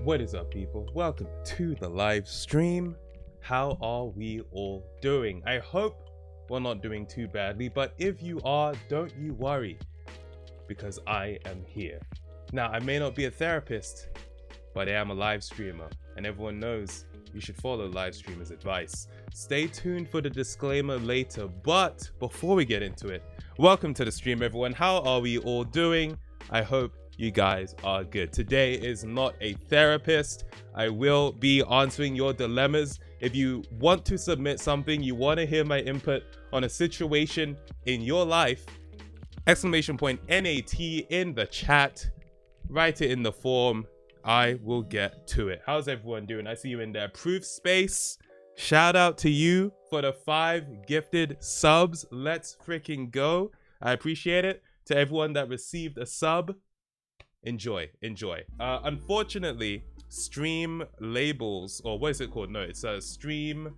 What is up, people? Welcome to the live stream. How are we all doing? I hope we're not doing too badly, but if you are, don't you worry, because I am here. Now, I may not be a therapist, but I am a live streamer, and everyone knows you should follow live streamers' advice. Stay tuned for the disclaimer later, but before we get into it, welcome to the stream, everyone. How are we all doing? I hope you guys are good. Today is not a therapist. I will be answering your dilemmas. If you want to submit something, you want to hear my input on a situation in your life, exclamation point NAT in the chat, write it in the form. I will get to it. How's everyone doing? I see you in there. Proof Space, shout out to you for the 5 gifted subs. Let's freaking go. I appreciate it. To everyone that received a sub, enjoy. Unfortunately, stream labels, or what is it called? No, it's a stream.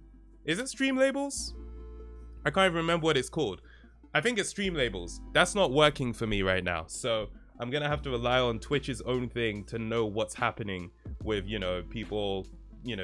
Is it stream labels? I can't even remember what it's called. I think it's stream labels. That's not working for me right now. So I'm gonna have to rely on Twitch's own thing to know what's happening with, people,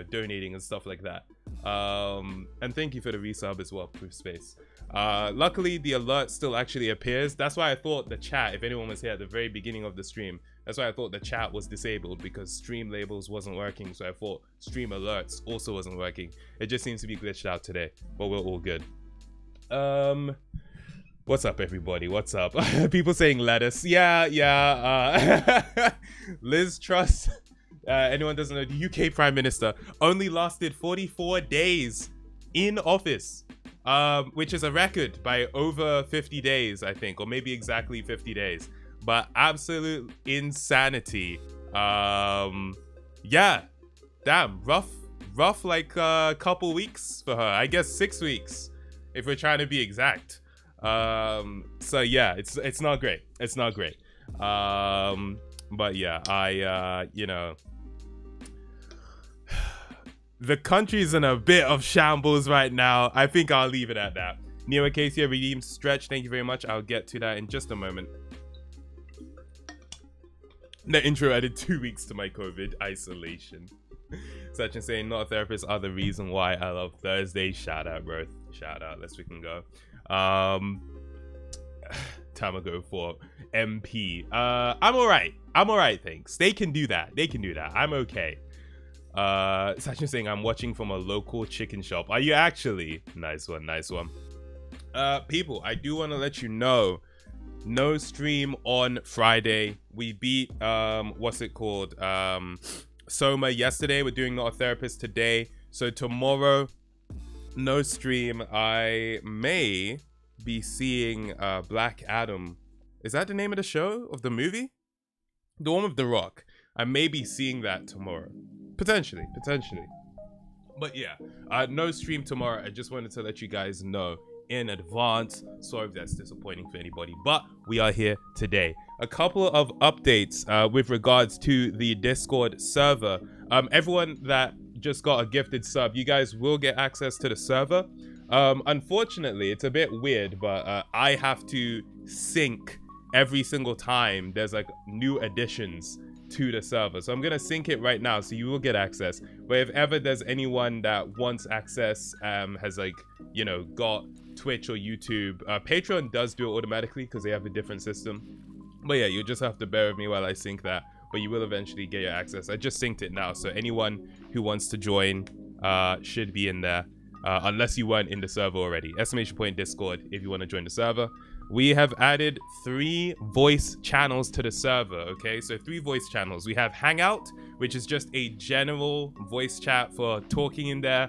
donating and stuff like that. And thank you for the resub as well, Proof Space. Luckily, the alert still actually appears. That's why I thought the chat, if anyone was here at the very beginning of the stream, that's why I thought the chat was disabled, because stream labels wasn't working. So I thought stream alerts also wasn't working. It just seems to be glitched out today, but we're all good. What's up, everybody? What's up? People saying lettuce. Yeah. Liz Truss, anyone doesn't know, the UK Prime Minister only lasted 44 days in office, which is a record by over 50 days, I think, or maybe exactly 50 days. But absolute insanity. Yeah, damn, rough like a couple weeks for her. I guess 6 weeks, if we're trying to be exact. So yeah, it's not great. It's not great. But yeah, the country's in a bit of shambles right now. I think I'll leave it at that. Neo Acacia redeemed Stretch. Thank you very much. I'll get to that in just a moment. The intro added 2 weeks to my COVID isolation. Such and saying not a therapist are the reason why I love Thursday. Shout out, bro. Shout out. Let's freaking go. Tamago for MP. I'm alright, thanks. They can do that. I'm okay. Such and saying I'm watching from a local chicken shop. Are you actually? Nice one. People, I do want to let you know, no stream on Friday. We beat what's it called, Soma yesterday. We're doing Not a Therapist today, so tomorrow no stream. I may be seeing Black Adam. Is that the name of the show, of the movie, the one with The Rock? I may be seeing that tomorrow, potentially. But yeah, no stream tomorrow. I just wanted to let you guys know in advance. Sorry if that's disappointing for anybody, but we are here today. A couple of updates with regards to the Discord server. Everyone that just got a gifted sub, you guys will get access to the server. Unfortunately, it's a bit weird, but I have to sync every single time there's like new additions to the server. So I'm gonna sync it right now, so you will get access. But if ever there's anyone that wants access, has got Twitch or YouTube, Patreon does do it automatically because they have a different system. But yeah, you'll just have to bear with me while I sync that, but you will eventually get your access. I just synced it now, so anyone who wants to join should be in there, unless you weren't in the server already. Exclamation point Discord if you want to join the server. We have added 3 voice channels to the server, okay? So 3 voice channels. We have Hangout, which is just a general voice chat for talking in there.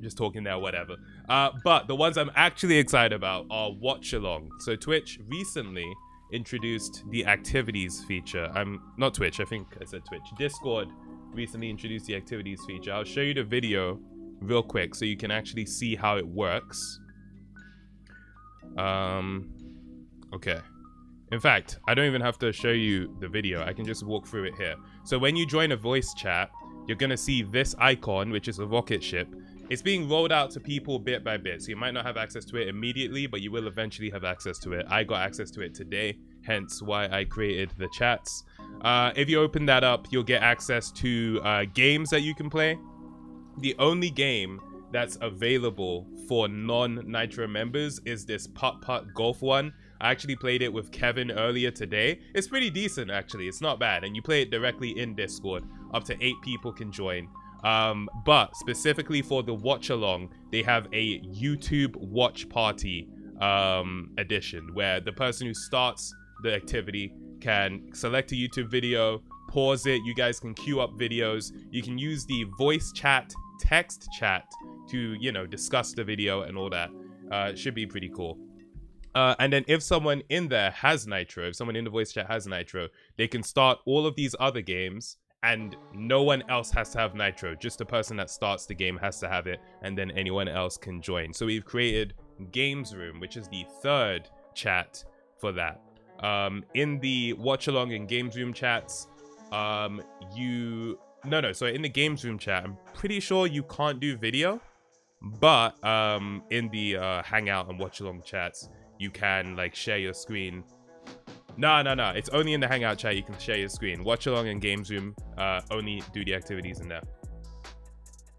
Just talking there, whatever. But the ones I'm actually excited about are Watch Along. So Twitch recently introduced the activities feature. Not Twitch, I think I said Twitch. Discord recently introduced the activities feature. I'll show you the video real quick so you can actually see how it works. Okay. In fact, I don't even have to show you the video. I can just walk through it here. So when you join a voice chat, you're gonna see this icon, which is a rocket ship. It's being rolled out to people bit by bit, so you might not have access to it immediately, but you will eventually have access to it. I got access to it today, hence why I created the chats. If you open that up, you'll get access to games that you can play. The only game that's available for non-Nitro members is this putt-putt golf one. I actually played it with Kevin earlier today. It's pretty decent, actually. It's not bad. And you play it directly in Discord. Up to 8 people can join. But specifically for the watch-along, they have a YouTube watch party edition, where the person who starts the activity can select a YouTube video, pause it. You guys can queue up videos. You can use the voice chat, text chat to, you know, discuss the video and all that. It should be pretty cool. And then if someone in there has Nitro, if someone in the voice chat has Nitro, they can start all of these other games and no one else has to have Nitro. Just the person that starts the game has to have it, and then anyone else can join. So we've created Games Room, which is the third chat for that. In the watch along and Games Room chats, so in the Games Room chat, I'm pretty sure you can't do video, but in the Hangout and watch along chats, you can like share your screen. No. It's only in the Hangout chat you can share your screen. Watch along and Games Room only do the activities in there.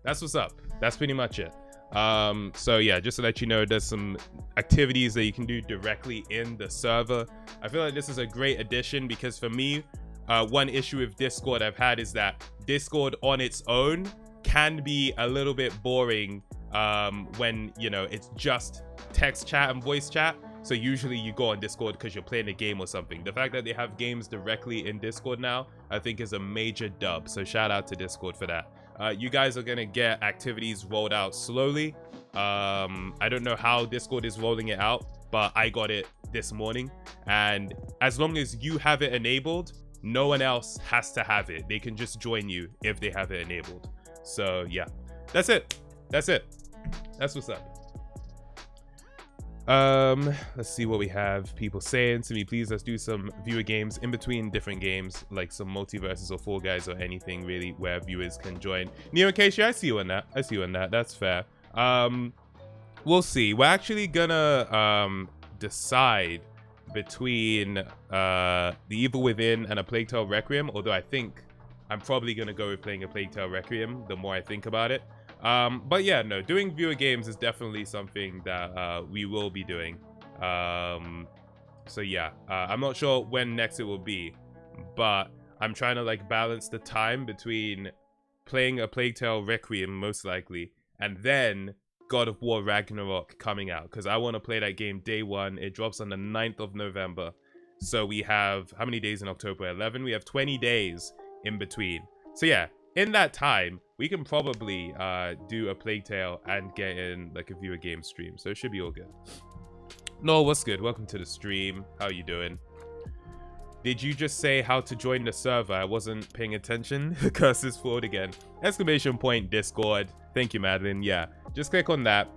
That's what's up. That's pretty much it. So yeah, just to let you know, there's some activities that you can do directly in the server. I feel like this is a great addition because for me, one issue with Discord I've had is that Discord on its own can be a little bit boring when, you know, it's just text chat and voice chat. So usually you go on Discord because you're playing a game or something. The fact that they have games directly in Discord now, I think is a major dub. So shout out to Discord for that. You guys are gonna get activities rolled out slowly. I don't know how Discord is rolling it out, but I got it this morning. And as long as you have it enabled, no one else has to have it. They can just join you if they have it enabled. So yeah, that's it. That's what's up. Let's see what we have. People saying to me, please, let's do some viewer games in between different games, like some multiverses or Fall Guys or anything really where viewers can join. Neo and Casey, I see you on that. That's fair. We'll see. We're actually gonna decide between The Evil Within and A Plague Tale Requiem, although I think I'm probably gonna go with playing A Plague Tale Requiem the more I think about it. But yeah, no, doing viewer games is definitely something that we will be doing. So yeah, I'm not sure when next it will be, but I'm trying to like balance the time between playing A Plague Tale Requiem most likely and then God of War Ragnarok coming out, because I want to play that game day one. It drops on the 9th of November, so we have how many days in October? 11. We have 20 days in between. So yeah, in that time we can probably do A Plague Tale and get in like a viewer game stream, so it should be all good. No, what's good? Welcome to the stream. How you doing? Did you just say how to join the server? I wasn't paying attention. Curses forward again. Exclamation point Discord. Thank you, Madeline. Yeah, just click on that.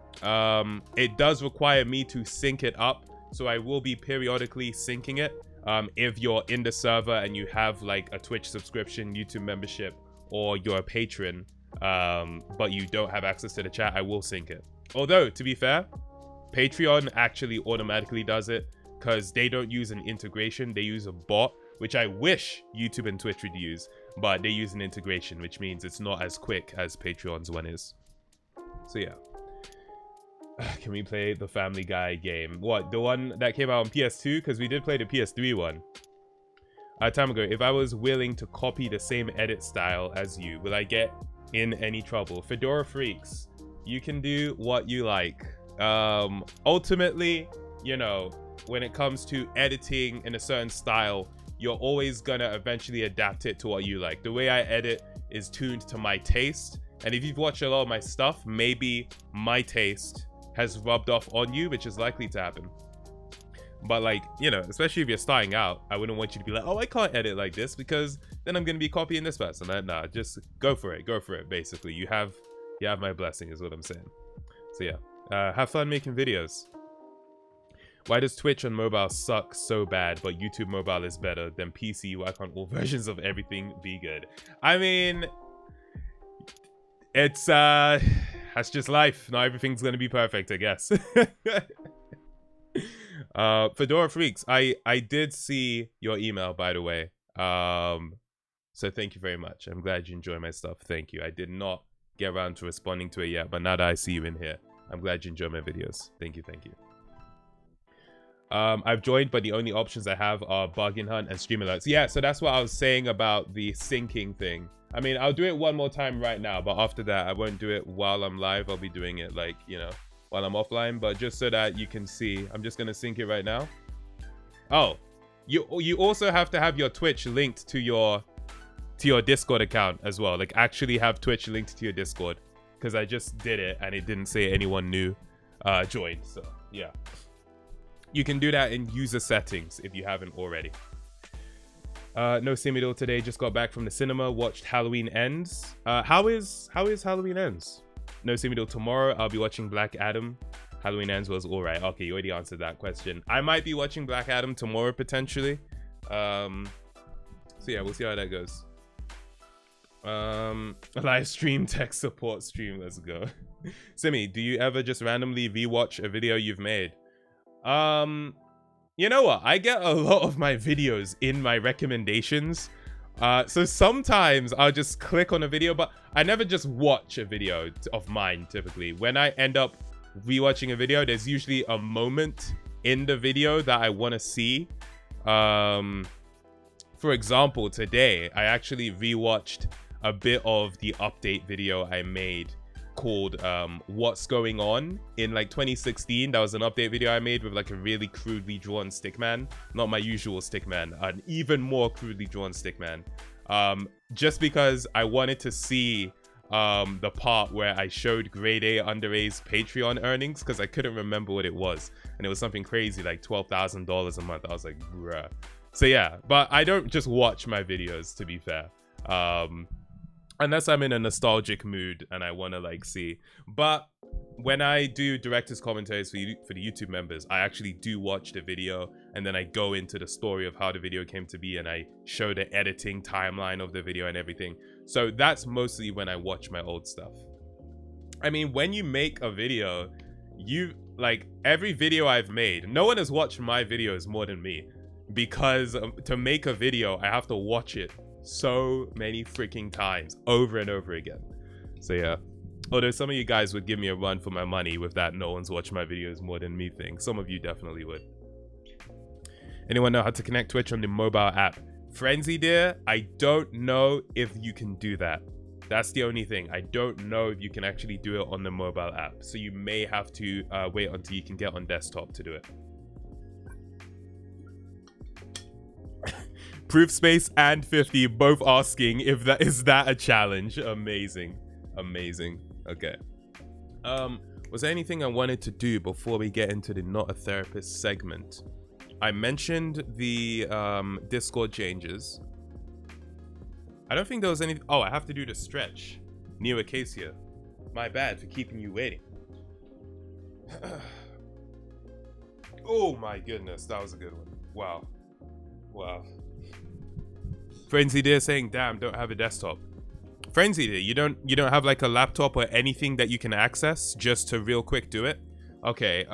It does require me to sync it up, so I will be periodically syncing it. If you're in the server and you have like a Twitch subscription, YouTube membership, or you're a patron, but you don't have access to the chat, I will sync it. Although, to be fair, Patreon actually automatically does it because they don't use an integration. They use a bot, which I wish YouTube and Twitch would use, but they use an integration, which means it's not as quick as Patreon's one is. So yeah. Can we play the Family Guy game? What, the one that came out on PS2? Because we did play the PS3 one. Time ago, if I was willing to copy the same edit style as you, will I get in any trouble? Fedora Freaks, you can do what you like. Ultimately, you know, when it comes to editing in a certain style, you're always gonna eventually adapt it to what you like. The way I edit is tuned to my taste, and if you've watched a lot of my stuff, maybe my taste has rubbed off on you, which is likely to happen. But like, you know, especially if you're starting out, I wouldn't want you to be like, oh, I can't edit like this because then I'm gonna be copying this person. Nah, just go for it, basically. You have my blessing is what I'm saying. So yeah, have fun making videos. Why does Twitch on mobile suck so bad, but YouTube mobile is better than PC? Why can't all versions of everything be good? I mean, it's that's just life. Not everything's gonna be perfect, I guess. Fedora Freaks, I did see your email, by the way. So thank you very much. I'm glad you enjoy my stuff. Thank you. I did not get around to responding to it yet, but now that I see you in here, I'm glad you enjoy my videos. Thank you. Thank you. I've joined, but the only options I have are bargain hunt and stream alerts. Yeah, so that's what I was saying about the syncing thing. I mean, I'll do it one more time right now, but after that, I won't do it while I'm live. I'll be doing it like, you know, while I'm offline, but just so that you can see, I'm just gonna sync it right now. Oh, you also have to have your Twitch linked to your Discord account as well. Like actually have Twitch linked to your Discord, because I just did it and it didn't say anyone new joined. So yeah. You can do that in user settings if you haven't already. No Simidor today. Just got back from the cinema. Watched Halloween Ends. How is Halloween Ends? No Simidor tomorrow. I'll be watching Black Adam. Halloween Ends was all right. Okay, you already answered that question. I might be watching Black Adam tomorrow potentially. So yeah, we'll see how that goes. Live stream tech support stream. Let's go. Simi, do you ever just randomly rewatch a video you've made? You know what? I get a lot of my videos in my recommendations. So sometimes I'll just click on a video, but I never just watch a video of mine typically. When I end up rewatching a video, there's usually a moment in the video that I want to see. For example, today, I actually rewatched a bit of the update video I made called What's Going On in like 2016. That was an update video I made with like a really crudely drawn stickman, not my usual stickman, an even more crudely drawn stickman, just because I wanted to see the part where I showed grade A under A's Patreon earnings, because I couldn't remember what it was, and it was something crazy like $12,000 a month. I was like, bruh. So yeah, but I don't just watch my videos, to be fair. Unless I'm in a nostalgic mood and I want to like see. But when I do director's commentaries for the YouTube members, I actually do watch the video and then I go into the story of how the video came to be and I show the editing timeline of the video and everything. So that's mostly when I watch my old stuff. I mean, when you make a video, you like every video I've made, no one has watched my videos more than me, because to make a video, I have to watch it so many freaking times over and over again. So yeah, although some of you guys would give me a run for my money with that no one's watched my videos more than me thing. Some of you definitely would. Anyone know how to connect Twitch on the mobile app? Frenzy dear, I don't know if you can do that. That's the only thing. I don't know if you can actually do it on the mobile app, so you may have to wait until you can get on desktop to do it. Proof Space and 50 both asking if that is that a challenge. Amazing. Okay. Was there anything I wanted to do before we get into the not a therapist segment? I mentioned the Discord changes. I don't think there was any. Oh, I have to do the stretch. Neo Acacia. My bad for keeping you waiting. Oh my goodness, that was a good one. Wow. Frenzy dear saying, damn, don't have a desktop. Frenzy dear, you don't have like a laptop or anything that you can access just to real quick do it? Okay,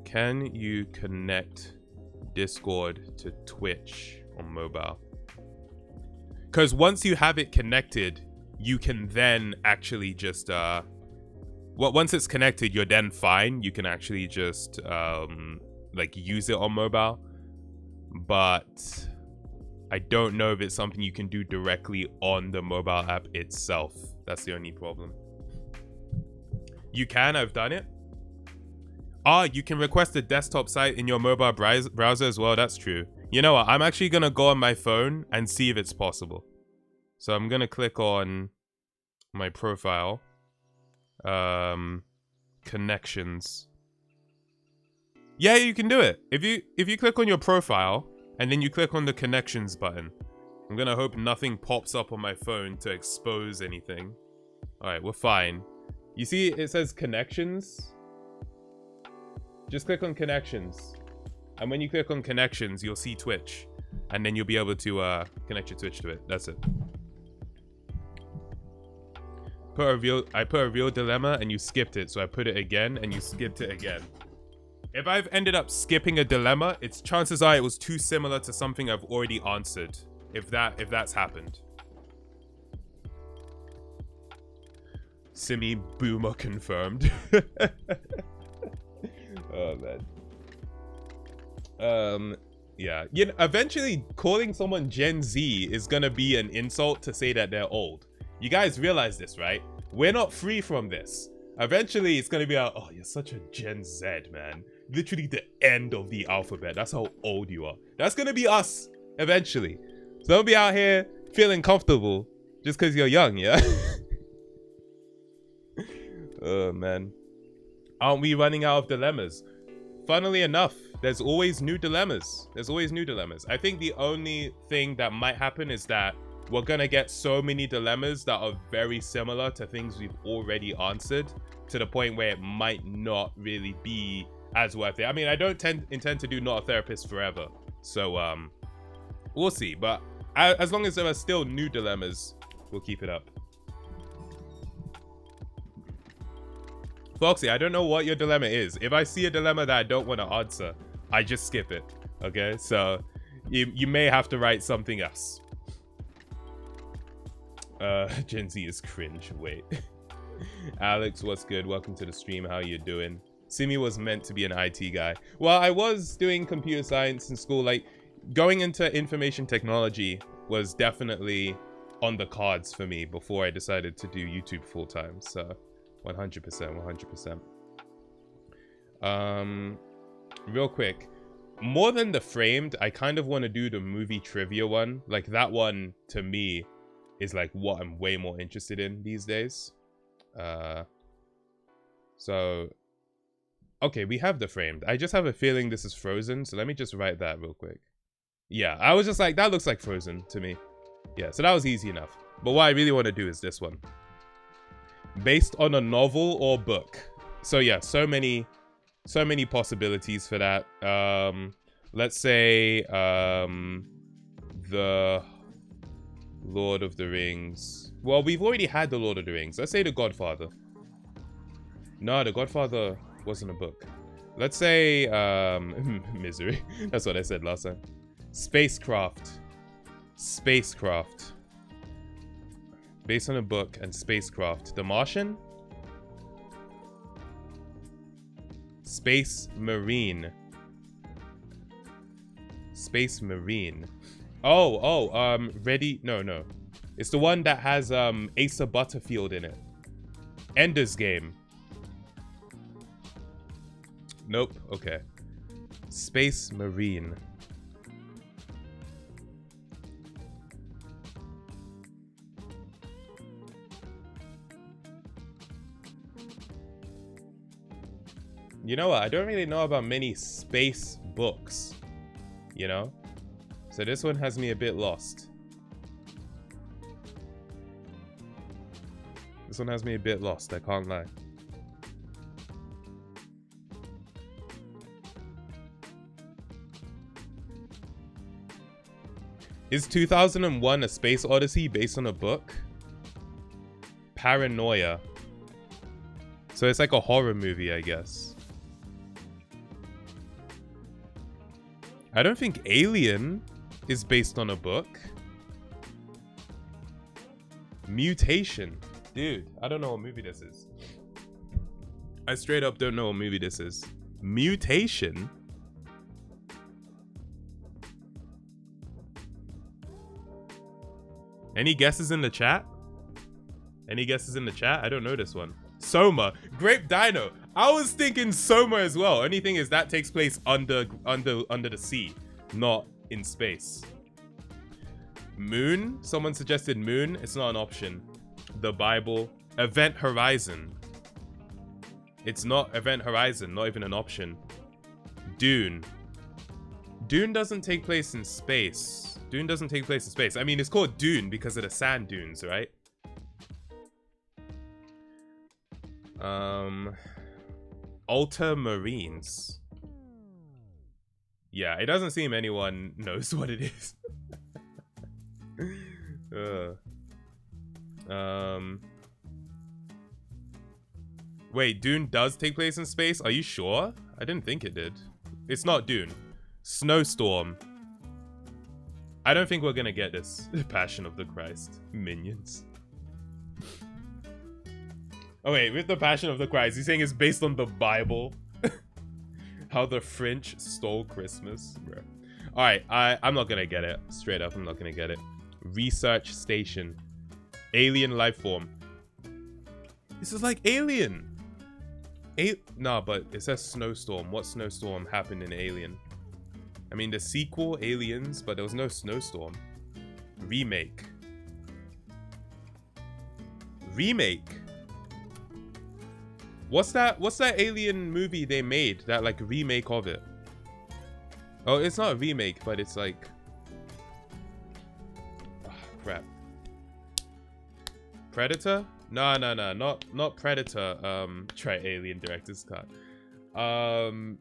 can you connect Discord to Twitch on mobile? Because once you have it connected, you can then actually just once it's connected, you're then fine. You can actually just like use it on mobile. But I don't know if it's something you can do directly on the mobile app itself. That's the only problem. You can, I've done it. You can request a desktop site in your mobile browser as well. That's true. You know what? I'm actually going to go on my phone and see if it's possible. So I'm going to click on my profile. Connections. Yeah, you can do it. If you click on your profile and then you click on the connections button, I'm gonna hope nothing pops up on my phone to expose anything. All right, we're fine. You see, it says connections. Just click on connections, and when you click on connections, you'll see Twitch, and then you'll be able to connect your Twitch to it. That's it. I put a real dilemma, and you skipped it, so I put it again, and you skipped it again. If I've ended up skipping a dilemma, it's chances are it was too similar to something I've already answered. If that's happened. Simi boomer confirmed. Oh man. Yeah. You know, eventually calling someone Gen Z is gonna be an insult to say that they're old. You guys realize this, right? We're not free from this. Eventually it's gonna be like, oh, you're such a Gen Z, man. Literally the end of the alphabet. That's how old you are. That's gonna be us eventually. So don't be out here feeling comfortable just because you're young, yeah? Oh man. Aren't we running out of dilemmas? Funnily enough, there's always new dilemmas. There's always new dilemmas. I think the only thing that might happen is that we're gonna get so many dilemmas that are very similar to things we've already answered, to the point where it might not really be as worth it. I mean, I don't intend to do Not a Therapist forever. So, we'll see. But as long as there are still new dilemmas, we'll keep it up. Foxy, I don't know what your dilemma is. If I see a dilemma that I don't want to answer, I just skip it. Okay? So, you may have to write something else. Gen Z is cringe. Wait. Alex, what's good? Welcome to the stream. How you doing? Simi was meant to be an IT guy. Well, I was doing computer science in school. Like, going into information technology was definitely on the cards for me before I decided to do YouTube full time. So 100%. Real quick, more than the framed, I kind of want to do the movie trivia one. Like, that one to me is like what I'm way more interested in these days. So okay, we have the framed. I just have a feeling this is Frozen, so let me just write that real quick. Yeah, I was just like, that looks like Frozen to me. Yeah, so that was easy enough. But what I really want to do is this one. Based on a novel or book. So yeah, so many possibilities for that. Let's say the Lord of the Rings. Well, we've already had the Lord of the Rings. Let's say the Godfather. No, the Godfather wasn't a book. Let's say Misery. That's what I said last time. Spacecraft. Based on a book and spacecraft. The Martian? Space Marine. Ready? No. It's the one that has Asa Butterfield in it. Ender's Game. Nope. Okay. Space Marine. You know what? I don't really know about many space books. You know? So this one has me a bit lost. I can't lie. Is 2001 A Space Odyssey based on a book? Paranoia. So it's like a horror movie, I guess. I don't think Alien is based on a book. Mutation. Dude, I don't know what movie this is. I straight up don't know what movie this is. Mutation? Any guesses in the chat? I don't know this one. Soma. Grape Dino. I was thinking Soma as well. Only thing is that takes place under the sea, not in space. Moon. Someone suggested Moon. It's not an option. The Bible. Event Horizon. It's not Event Horizon. Not even an option. Dune. Dune doesn't take place in space. I mean, it's called Dune because of the sand dunes, right? Ultramarines. Yeah, it doesn't seem anyone knows what it is. Wait, Dune does take place in space? Are you sure? I didn't think it did. It's not Dune. Snowstorm. I don't think we're gonna get this. Passion of the Christ. Minions. Oh wait, with the Passion of the Christ, he's saying it's based on the Bible. How the French stole Christmas. Bro. Alright, I'm not gonna get it. Straight up, I'm not gonna get it. Research station. Alien life form. This is like Alien. Nah, but it says snowstorm. What snowstorm happened in Alien? I mean, the sequel, Aliens, but there was no snowstorm. Remake. Remake. What's that Alien movie they made? That like remake of it? Oh, it's not a remake, but it's like... Oh, crap. Predator? No, not Predator. Try Alien Director's Cut. It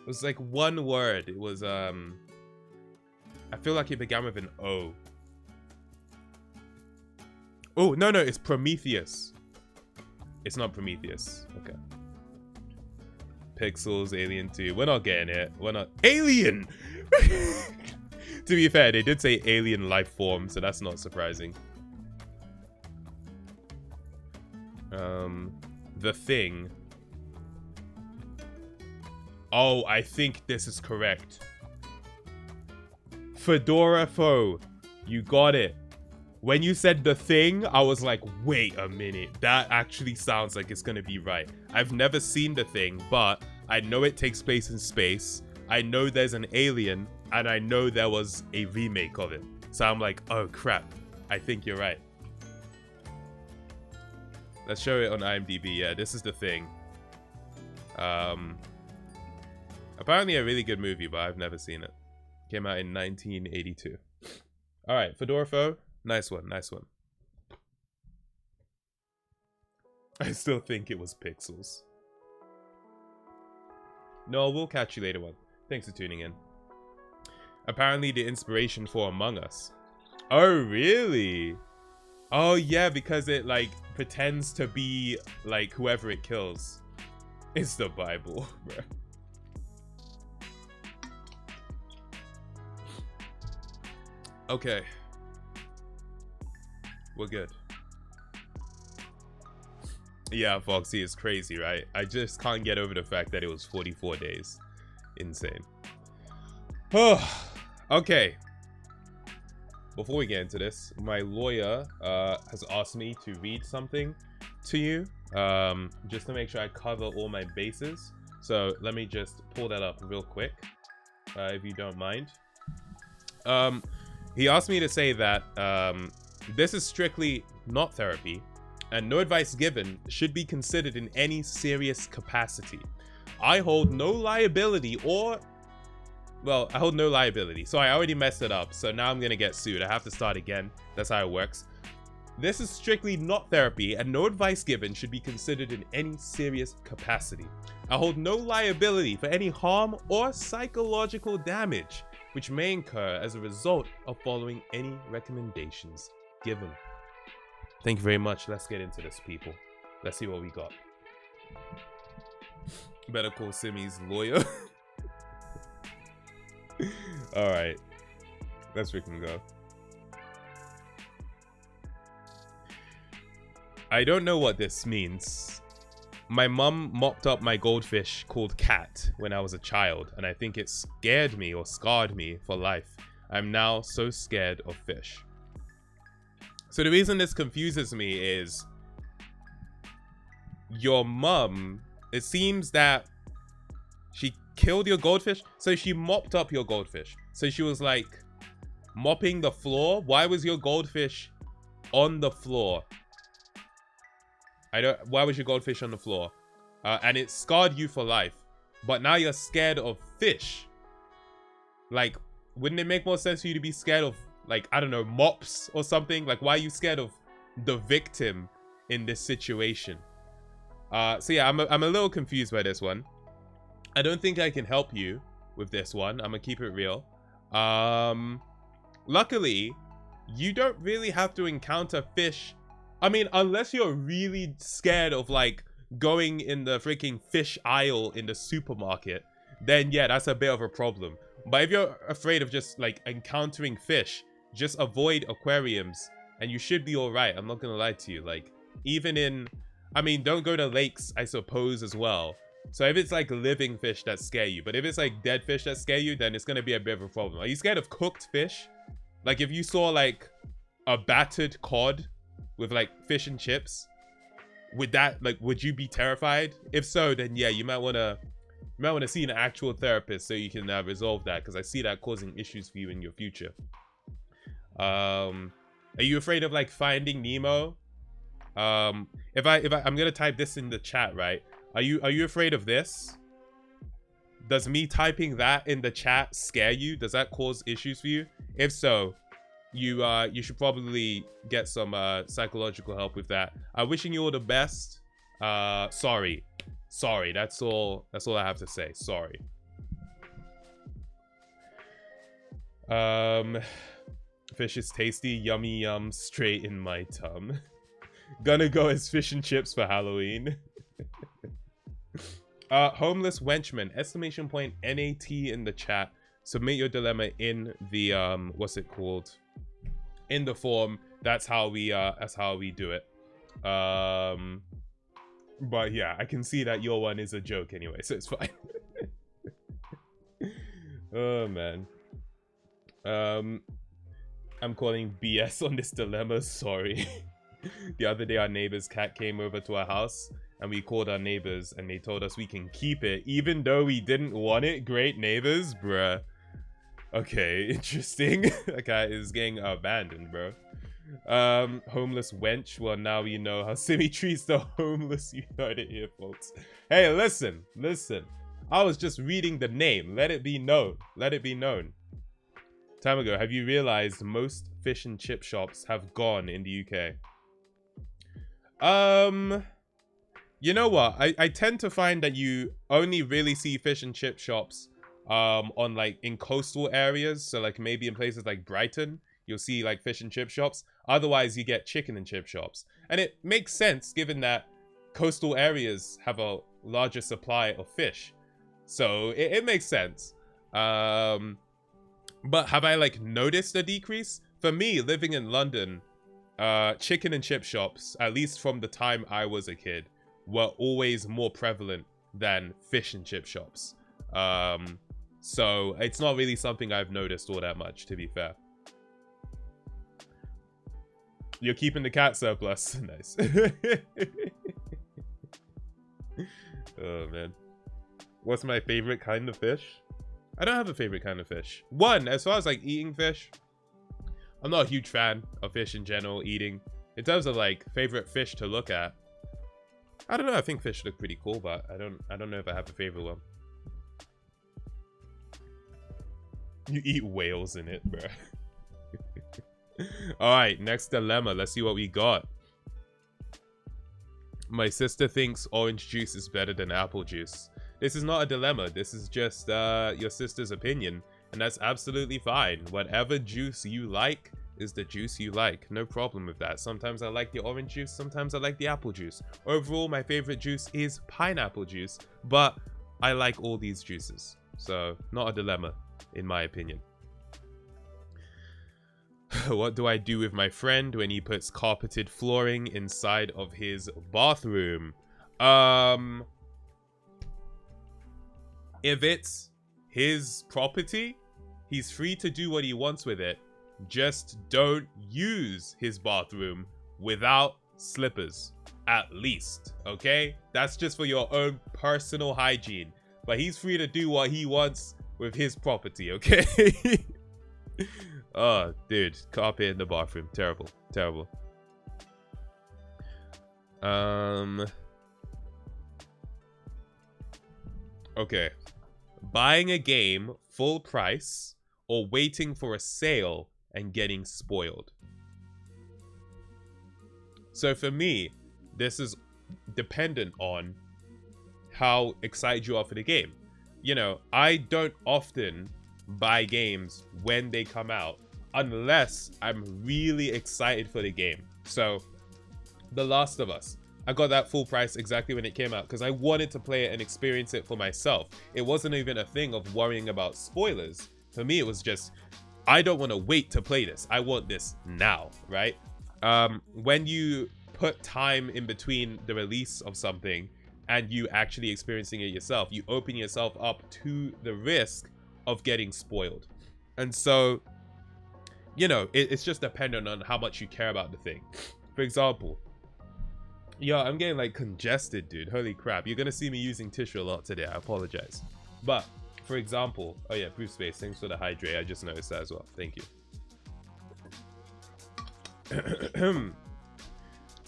was like one word. It was I feel like it began with an O. Oh, no, it's Prometheus. It's not Prometheus. Okay. Pixels, Alien 2. We're not getting it. We're not... Alien! To be fair, they did say alien life form, so that's not surprising. The Thing. Oh, I think this is correct. Fedora Foe. You got it. When you said The Thing, I was like, wait a minute. That actually sounds like it's gonna be right. I've never seen The Thing, but I know it takes place in space. I know there's an alien, and I know there was a remake of it. So I'm like, oh crap. I think you're right. Let's show it on IMDb. Yeah, this is The Thing. Apparently a really good movie, but I've never seen it. Came out in 1982. All right, Fedora Foe. Nice one, nice one. I still think it was Pixels. No, we'll catch you later one. Thanks for tuning in. Apparently the inspiration for Among Us. Oh, really? Oh, yeah, because it, like, pretends to be, like, whoever it kills. It's the Bible, bro. Okay. We're good. Yeah, Foxy is crazy, right? I just can't get over the fact that it was 44 days. Insane. Oh, okay. Before we get into this, my lawyer has asked me to read something to you, just to make sure I cover all my bases. So let me just pull that up real quick, if you don't mind. He asked me to say that this is strictly not therapy, and no advice given should be considered in any serious capacity. I hold no liability or... Well, I hold no liability, so I already messed it up, so now I'm gonna get sued. I have to start again. That's how it works. This is strictly not therapy, and no advice given should be considered in any serious capacity. I hold no liability for any harm or psychological damage which may incur as a result of following any recommendations given. Thank you very much. Let's get into this, people. Let's see what we got. Better call Simi's lawyer. Alright. Let's freaking go. I don't know what this means. My mum mopped up my goldfish called Cat when I was a child, and I think it scared me or scarred me for life. I'm now so scared of fish. So the reason this confuses me is your mum, it seems that she killed your goldfish. So she mopped up your goldfish. So she was like mopping the floor. Why was your goldfish on the floor? Why was your goldfish on the floor? And it scarred you for life. But now you're scared of fish. Like, wouldn't it make more sense for you to be scared of, like, I don't know, mops or something? Like, why are you scared of the victim in this situation? So yeah, I'm a little confused by this one. I don't think I can help you with this one. I'm gonna keep it real. Luckily, you don't really have to encounter fish. I mean, unless you're really scared of, like, going in the freaking fish aisle in the supermarket, then yeah, that's a bit of a problem. But if you're afraid of just like encountering fish, just avoid aquariums and you should be all right. I'm not gonna lie to you. Like, even in, I mean, don't go to lakes, I suppose, as well. So if it's like living fish that scare you, but if it's like dead fish that scare you, then it's gonna be a bit of a problem. Are you scared of cooked fish? Like, if you saw like a battered cod with like fish and chips, would you be terrified? If so, then yeah, you might want to see an actual therapist so you can resolve that, because I see that causing issues for you in your future. Are you afraid of like Finding Nemo? I'm gonna type this in the chat, right? Are you afraid of this? Does me typing that in the chat scare you? Does that cause issues for you? If so, you should probably get some psychological help with that. I'm wishing you all the best. Sorry, that's all I have to say. Sorry. Fish is tasty, yummy yum, straight in my tum. Gonna go as fish and chips for Halloween. Homeless wenchman, exclamation point NAT in the chat. Submit your dilemma in the what's it called, in the form. That's how we do it. But yeah, I can see that your one is a joke anyway, so it's fine. Oh man. I'm calling BS on this dilemma, sorry. The other day our neighbor's cat came over to our house and we called our neighbors and they told us we can keep it even though we didn't want it. Great neighbors, bruh. Okay, interesting. That cat is getting abandoned, bro. Homeless wench. Well, now you know how Simi treats the homeless. You heard it here, folks. Hey, listen. I was just reading the name. Let it be known. Time ago, have you realized most fish and chip shops have gone in the UK? You know what? I tend to find that you only really see fish and chip shops on like in coastal areas. So like maybe in places like Brighton, you'll see like fish and chip shops. Otherwise, you get chicken and chip shops. And it makes sense given that coastal areas have a larger supply of fish. So it makes sense. But have I like noticed a decrease? For me, living in London, chicken and chip shops, at least from the time I was a kid, were always more prevalent than fish and chip shops. So it's not really something I've noticed all that much, to be fair. You're keeping the cat surplus. Nice. Oh man. What's my favorite kind of fish? I don't have a favorite kind of fish. One, as far as like eating fish, I'm not a huge fan of fish in general, eating. In terms of like favorite fish to look at, I don't know, I think fish look pretty cool, but I don't know if I have a favorite one. You eat whales in it, bruh. Alright, next dilemma. Let's see what we got. My sister thinks orange juice is better than apple juice. This is not a dilemma. This is just your sister's opinion. And that's absolutely fine. Whatever juice you like is the juice you like. No problem with that. Sometimes I like the orange juice. Sometimes I like the apple juice. Overall, my favorite juice is pineapple juice. But I like all these juices. So, not a dilemma, in my opinion. What do I do with my friend when he puts carpeted flooring inside of his bathroom? If it's his property, he's free to do what he wants with it. Just don't use his bathroom without slippers, at least, okay? That's just for your own personal hygiene. But he's free to do what he wants with his property, okay? Oh, dude, carpet in the bathroom. Terrible, terrible. Okay. Buying a game full price or waiting for a sale and getting spoiled. So for me, this is dependent on how excited you are for the game. You know, I don't often buy games when they come out unless I'm really excited for the game. So, The Last of Us. I got that full price exactly when it came out because I wanted to play it and experience it for myself. It wasn't even a thing of worrying about spoilers. For me, it was just, I don't want to wait to play this. I want this now, right? When you put time in between the release of something and you actually experiencing it yourself, you open yourself up to the risk of getting spoiled. And so, you know, it's just dependent on how much you care about the thing. For example, yo, I'm getting like congested, dude. Holy crap. You're gonna see me using tissue a lot today. I apologize. But for example, oh yeah, Bruce Space, thanks for the hydrate. I just noticed that as well. Thank you.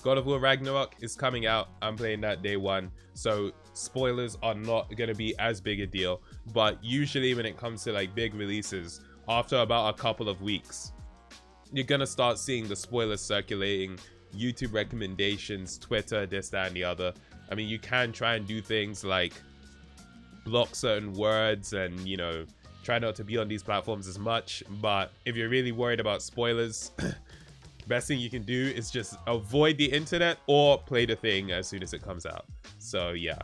God of War Ragnarok is coming out. I'm playing that day one. So spoilers are not going to be as big a deal. But usually when it comes to like big releases, after about a couple of weeks, you're going to start seeing the spoilers circulating, YouTube recommendations, Twitter, this, that, and the other. I mean, you can try and do things like block certain words and, you know, try not to be on these platforms as much. But if you're really worried about spoilers, best thing you can do is just avoid the internet or play the thing as soon as it comes out. So yeah,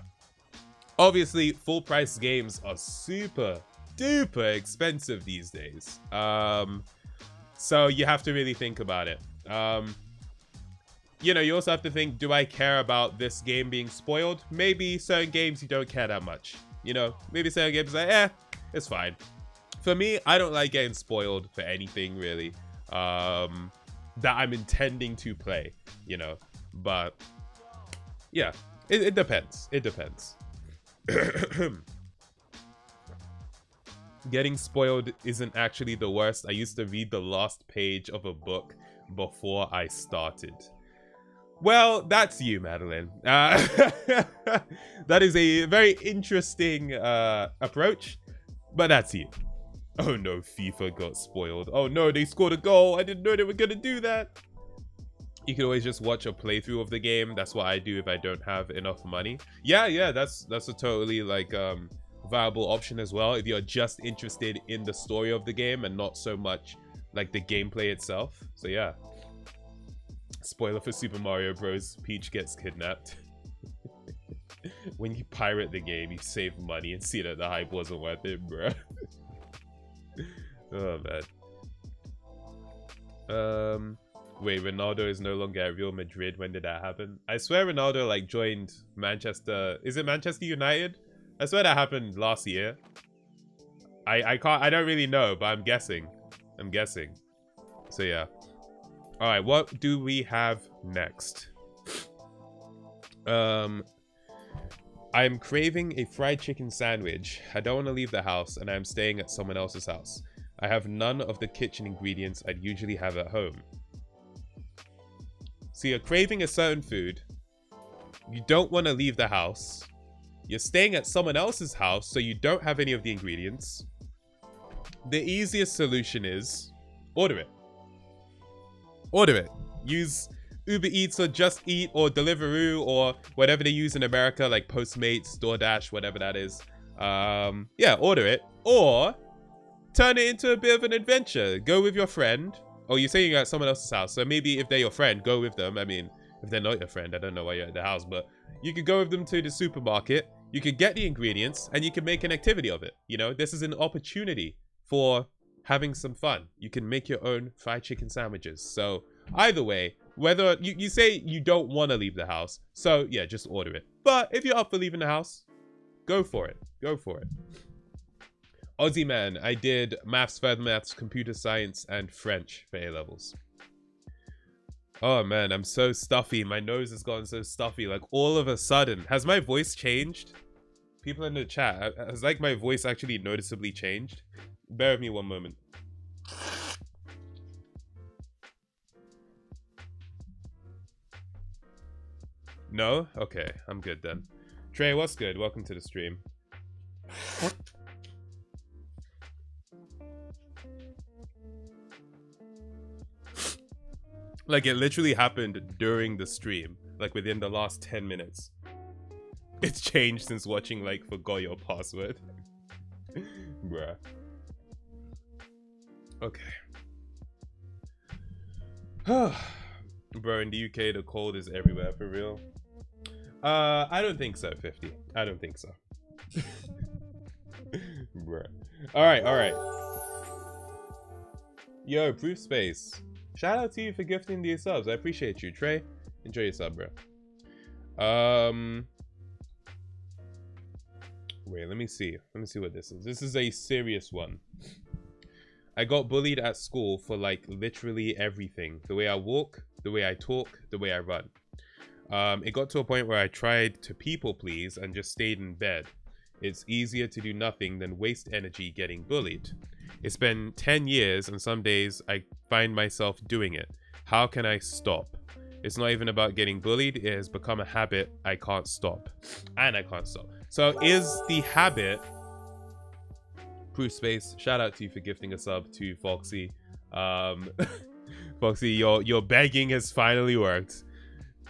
obviously full price games are super duper expensive these days. So you have to really think about it. You know, you also have to think, do I care about this game being spoiled? Maybe certain games you don't care that much. You know, maybe certain games like, it's fine. For me, I don't like getting spoiled for anything really. That I'm intending to play, you know, but yeah, it depends. It depends. Getting spoiled isn't actually the worst. I used to read the last page of a book before I started. Well, that's you, Madeline. That is a very interesting approach, but that's you. Oh no, FIFA got spoiled. Oh no, they scored a goal. I didn't know they were gonna do that. You can always just watch a playthrough of the game. That's what I do if I don't have enough money. Yeah, that's a totally like viable option as well. If you're just interested in the story of the game and not so much like the gameplay itself. So yeah. Spoiler for Super Mario Bros. Peach gets kidnapped. When you pirate the game, you save money and see that the hype wasn't worth it, bro. Oh man. Wait, Ronaldo is no longer at Real Madrid. When did that happen? I swear Ronaldo like joined Manchester. Is it Manchester United? I swear that happened last year. I don't really know, but I'm guessing. So yeah. All right, what do we have next? I'm craving a fried chicken sandwich. I don't want to leave the house and I'm staying at someone else's house. I have none of the kitchen ingredients I'd usually have at home. So you're craving a certain food. You don't want to leave the house. You're staying at someone else's house, so you don't have any of the ingredients. The easiest solution is order it. Order it. Use Uber Eats or Just Eat or Deliveroo or whatever they use in America, like Postmates, DoorDash, whatever that is. Yeah, order it. Or turn it into a bit of an adventure. Go with your friend. Oh, you're saying you're at someone else's house. So maybe if they're your friend, go with them. I mean, if they're not your friend, I don't know why you're at the house. But you could go with them to the supermarket. You could get the ingredients and you can make an activity of it. You know, this is an opportunity for having some fun. You can make your own fried chicken sandwiches. So either way, whether you say you don't want to leave the house, so yeah, just order it. But if you're up for leaving the house, go for it. Go for it. Aussie man, I did maths, further maths, computer science, and French for A-levels. Oh man, I'm so stuffy. My nose has gotten so stuffy. Like all of a sudden, has my voice changed? People in the chat, has like my voice actually noticeably changed? Bear with me one moment. No? Okay, I'm good then. Trey, what's good? Welcome to the stream. Like it literally happened during the stream, like within the last 10 minutes. It's changed since watching like Forgot Your Password. Bruh. Okay. Bro, in the UK the cold is everywhere for real. I don't think so, 50. I don't think so. Bruh. Alright. Yo, Proof Space. Shout out to you for gifting these subs. I appreciate you, Trey. Enjoy your sub, bro. Wait, let me see. Let me see what this is. This is a serious one. I got bullied at school for like literally everything. The way I walk, the way I talk, the way I run. It got to a point where I tried to people please and just stayed in bed. It's easier to do nothing than waste energy getting bullied. It's been 10 years and some days I find myself doing it. How can I stop? It's not even about getting bullied. It has become a habit I can't stop. And I can't stop. So is the habit... Proof Space, shout out to you for gifting a sub to Foxy. Foxy, your begging has finally worked.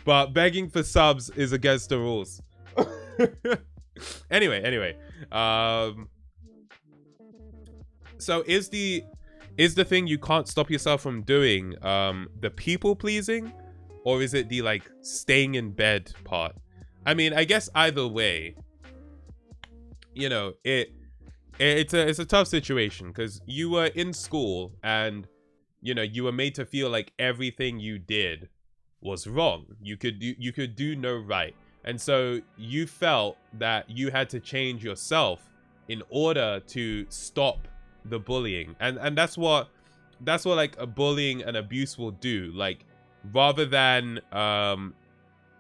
But begging for subs is against the rules. Anyway. So is the thing you can't stop yourself from doing the people pleasing, or is it the like staying in bed part? I mean, I guess either way, you know, it's a tough situation because you were in school and you know you were made to feel like everything you did was wrong. You could do no right, and so you felt that you had to change yourself in order to stop the bullying, and that's what like a bullying and abuse will do. Like rather than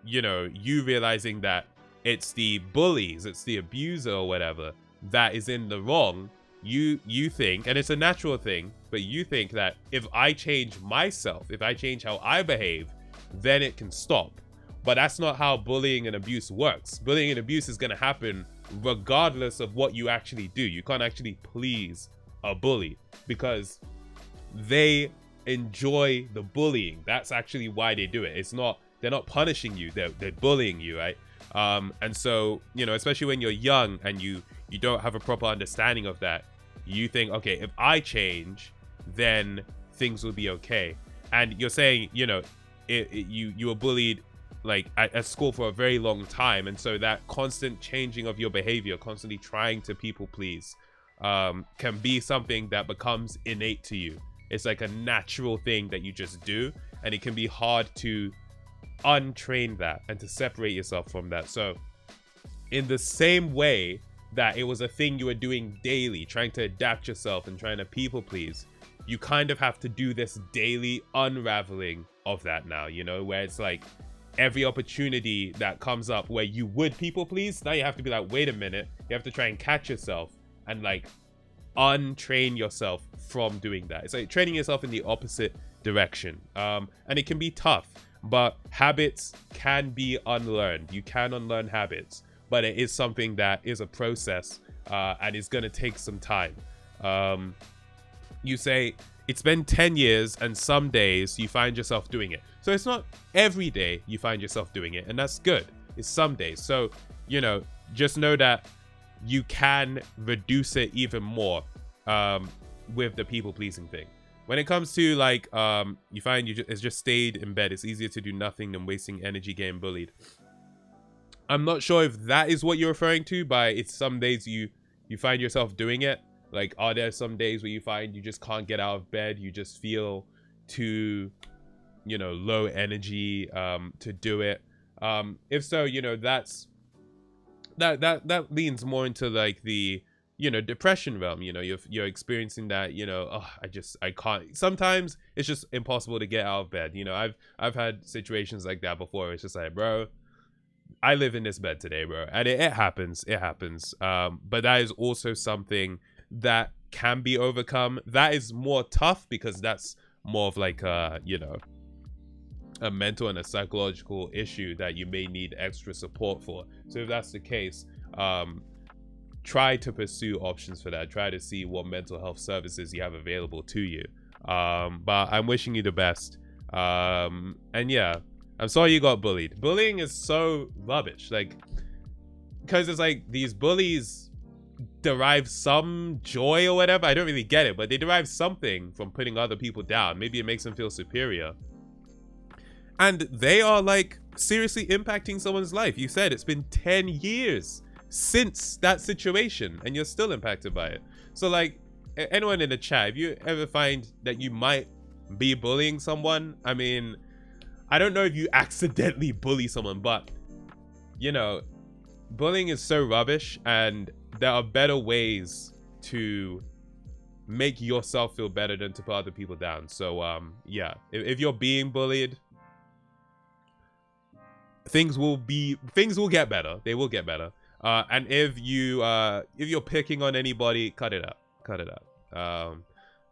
you know, you realizing that it's the bullies, it's the abuser or whatever that is in the wrong, you think, and it's a natural thing, but you think that if I change myself, if I change how I behave, then it can stop. But that's not how bullying and abuse works. Bullying and abuse is going to happen regardless of what you actually do. You can't actually please a bully because they enjoy the bullying. That's actually why they do it. It's not, they're not punishing you, they're bullying you, right? And so, you know, especially when you're young and you don't have a proper understanding of that, you think, okay, if I change, then things will be okay. And you're saying, you know, you were bullied like at school for a very long time, and so that constant changing of your behavior, constantly trying to people please, can be something that becomes innate to you. It's like a natural thing that you just do, and it can be hard to untrain that and to separate yourself from that. So in the same way that it was a thing you were doing daily, trying to adapt yourself and trying to people please, you kind of have to do this daily unraveling of that now, you know, where it's like every opportunity that comes up where you would people please, now you have to be like, wait a minute, you have to try and catch yourself and like untrain yourself from doing that. It's like training yourself in the opposite direction, and it can be tough, but habits can be unlearned. You can unlearn habits, but it is something that is a process, and is going to take some time. You say it's been 10 years and some days you find yourself doing it. So it's not every day you find yourself doing it, and that's good. It's some days. So, you know, just know that you can reduce it even more with the people pleasing thing. When it comes to like, you find it's just stayed in bed. It's easier to do nothing than wasting energy getting bullied. I'm not sure if that is what you're referring to by it's some days you find yourself doing it. Like, are there some days where you find you just can't get out of bed? You just feel too, you know, low energy to do it. If so, you know, that leans more into like the, you know, depression realm. You know, you're experiencing that, you know, oh, I can't. Sometimes it's just impossible to get out of bed. You know, I've had situations like that before. It's just like, bro, I live in this bed today, bro. And it happens. But that is also something that can be overcome. That is more tough because that's more of like you know, a mental and a psychological issue that you may need extra support for. So if that's the case, try to pursue options for that. Try to see what mental health services you have available to you. But I'm wishing you the best. And yeah, I'm sorry you got bullied. Bullying is so rubbish, like, because it's like these bullies derive some joy or whatever. I don't really get it, but they derive something from putting other people down. Maybe it makes them feel superior. And they are like seriously impacting someone's life. You said it's been 10 years since that situation and you're still impacted by it. So like, anyone in the chat, if you ever find that you might be bullying someone, I mean, I don't know if you accidentally bully someone, but you know, bullying is so rubbish, and there are better ways to make yourself feel better than to put other people down. So yeah, if you're being bullied, things will get better. They will get better. And if you're picking on anybody, cut it out.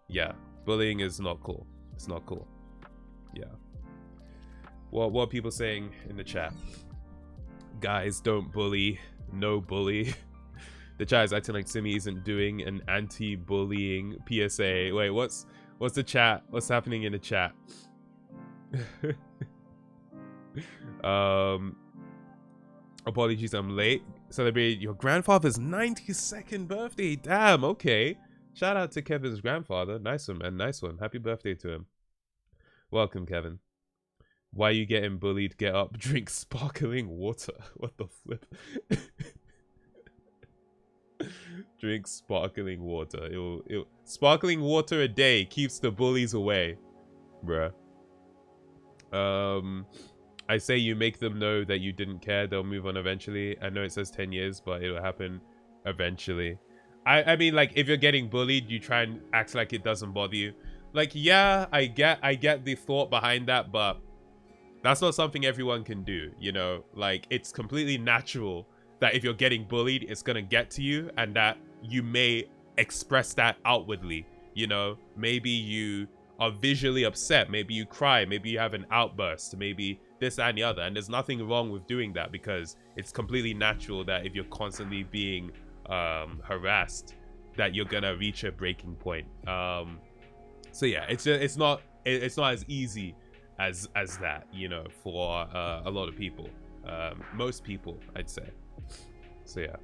Yeah, bullying is not cool. It's not cool. Yeah. What are people saying in the chat? Guys, don't bully. No bully. The chat is acting like Simi isn't doing an anti-bullying PSA. Wait, what's the chat? What's happening in the chat? Apologies, I'm late. Celebrate your grandfather's 92nd birthday. Damn, okay. Shout out to Kevin's grandfather. Nice one, man. Nice one. Happy birthday to him. Welcome, Kevin. Why are you getting bullied? Get up, drink sparkling water. What the flip? Drink sparkling water. Sparkling water a day keeps the bullies away, bruh. I say you make them know that you didn't care. They'll move on eventually. I know it says 10 years, but it'll happen eventually. I mean, like, if you're getting bullied, you try and act like it doesn't bother you. Like, yeah, I get the thought behind that, but that's not something everyone can do, you know? Like, it's completely natural that if you're getting bullied, it's gonna get to you, and that you may express that outwardly, you know? Maybe you are visually upset, maybe you cry, maybe you have an outburst, maybe this and the other, and there's nothing wrong with doing that, because it's completely natural that if you're constantly being harassed, that you're gonna reach a breaking point. So yeah, it's not as easy as that, you know, for a lot of people, most people, I'd say. So yeah.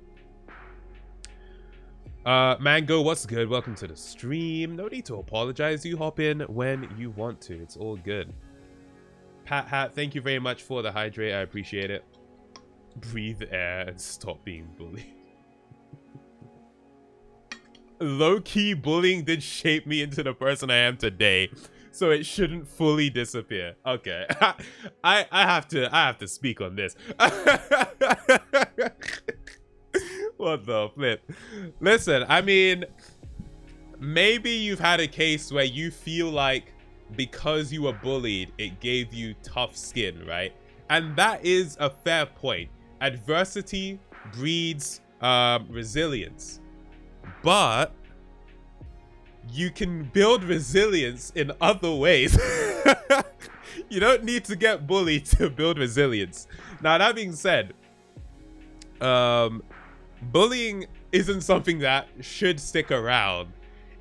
Mango, what's good? Welcome to the stream. No need to apologize. You hop in when you want to. It's all good. Pat Hat, thank you very much for the hydrate. I appreciate it. Breathe air and stop being bullied. Low-key bullying did shape me into the person I am today, so it shouldn't fully disappear. Okay. I have to speak on this. What the flip? Listen, I mean, maybe you've had a case where you feel like because you were bullied, it gave you tough skin, right? And that is a fair point. Adversity breeds resilience. But you can build resilience in other ways. You don't need to get bullied to build resilience. Now, that being said, bullying isn't something that should stick around.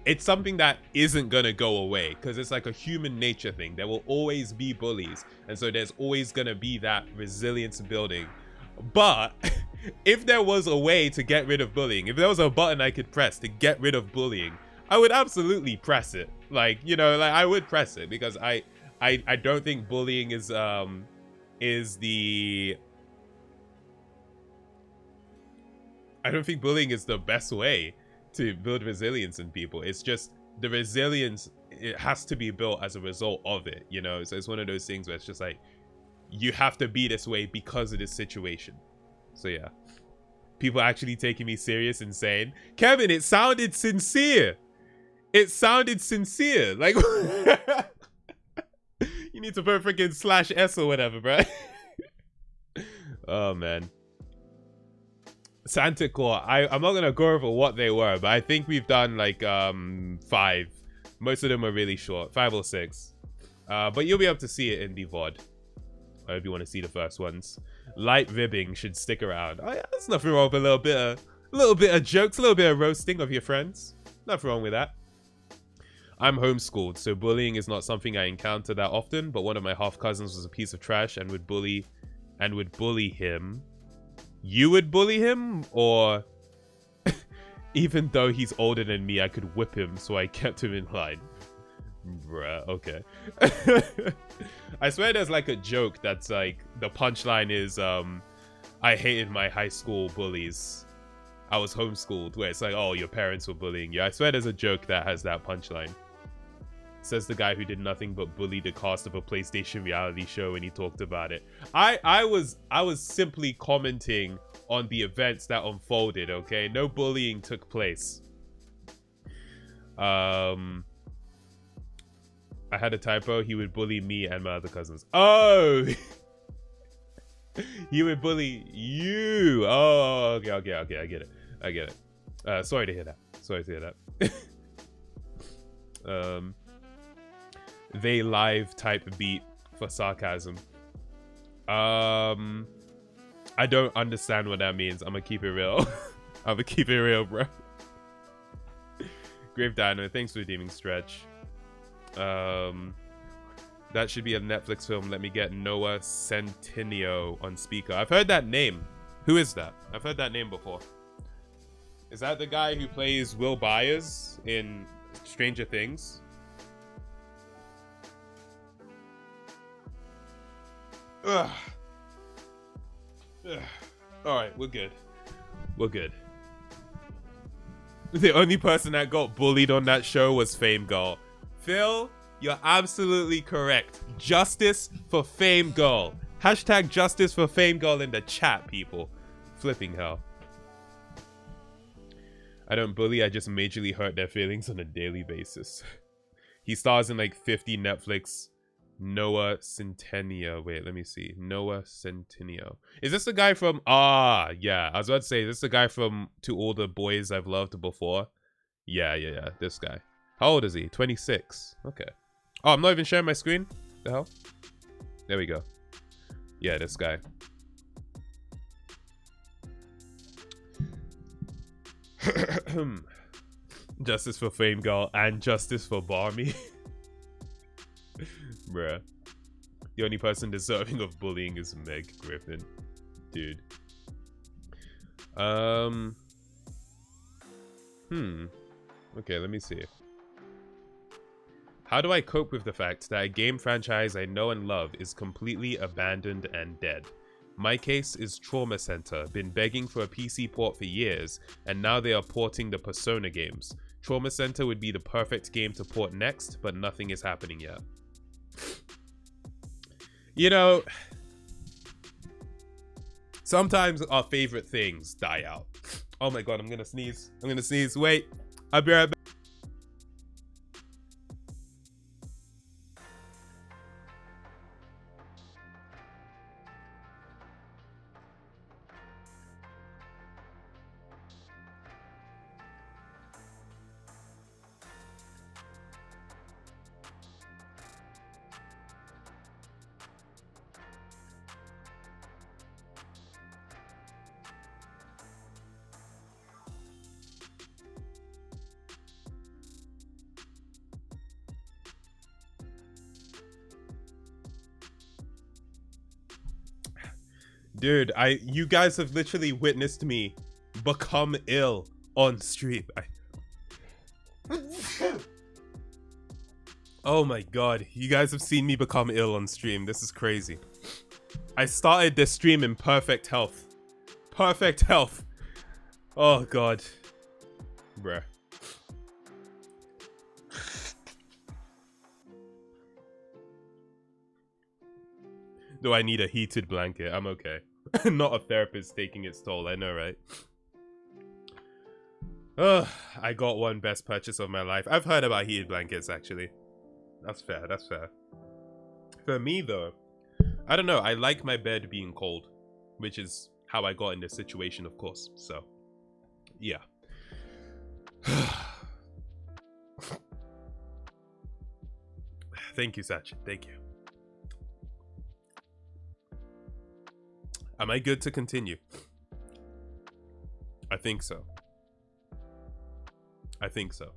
It's something that isn't gonna go away, because it's like a human nature thing. There will always be bullies, and so there's always gonna be that resilience building. But if there was a way to get rid of bullying, if there was a button I could press to get rid of bullying, I would absolutely press it. Like, you know, like, I would press it, because I don't think bullying is the I don't think bullying is the best way to build resilience in people. It's just the resilience, it has to be built as a result of it, you know? So it's one of those things where it's just like, you have to be this way because of this situation. So yeah. People actually taking me serious and saying, Kevin, it sounded sincere. It sounded sincere. Like, you need to put freaking /S or whatever, bro. Oh, man. Santa Claus. I'm not gonna go over what they were, but I think we've done like 5. Most of them are really short, 5 or 6. But you'll be able to see it in the VOD if you want to see the first ones. Light ribbing should stick around. Oh yeah, there's nothing wrong with a little bit of jokes, a little bit of roasting of your friends. Nothing wrong with that. I'm homeschooled, so bullying is not something I encounter that often, but one of my half cousins was a piece of trash and would bully him. You would bully him? Or even though he's older than me, I could whip him, so I kept him in line. Bruh, okay. I swear there's like a joke that's like, the punchline is, I hated my high school bullies. I was homeschooled, where it's like, oh, your parents were bullying you. I swear there's a joke that has that punchline. Says the guy who did nothing but bully the cast of a PlayStation reality show when he talked about it. I was simply commenting on the events that unfolded, okay? No bullying took place. I had a typo. He would bully me and my other cousins. Oh! He would bully you. Oh, okay. I get it. Sorry to hear that. They live type beat for sarcasm. I don't understand what that means. I'm gonna keep it real. Bro. Grave Dino, thanks for redeeming Stretch. That should be a Netflix film. Let me get Noah Centineo on speaker. I've heard that name. Who is that? I've heard that name before. Is that the guy who plays Will Byers in Stranger Things? Ugh. Alright, we're good. The only person that got bullied on that show was Fame Girl. Phil, you're absolutely correct. Justice for Fame Girl. Hashtag justice for Fame Girl in the chat, people. Flipping hell. I don't bully, I just majorly hurt their feelings on a daily basis. He stars in like 50 Netflix. Noah Centineo. Wait, let me see. Noah Centineo. Is this the guy from... Ah, yeah. I was about to say, is this the guy from To All the Boys I've Loved Before? Yeah. This guy. How old is he? 26. Okay. Oh, I'm not even sharing my screen? The hell? There we go. Yeah, this guy. Justice for Fame Girl and justice for Barmy. Bruh. The only person deserving of bullying is Meg Griffin. Dude. Okay, let me see. How do I cope with the fact that a game franchise I know and love is completely abandoned and dead? My case is Trauma Center, been begging for a PC port for years, and now they are porting the Persona games. Trauma Center would be the perfect game to port next, but nothing is happening yet. You know, sometimes our favorite things die out. Oh my god, I'm gonna sneeze. Wait, I'll be right back. Dude, you guys have literally witnessed me become ill on stream. Oh my god, you guys have seen me become ill on stream. This is crazy. I started this stream in perfect health. Perfect health. Oh god. Bruh. Do I need a heated blanket? I'm okay. Not a therapist taking its toll, I know, right? Ugh, I got one best purchase of my life. I've heard about heated blankets, actually. That's fair, that's fair. For me, though, I don't know. I like my bed being cold, which is how I got in this situation, of course. So, yeah. Thank you, Sachin. Thank you. Am I good to continue? I think so. I think so.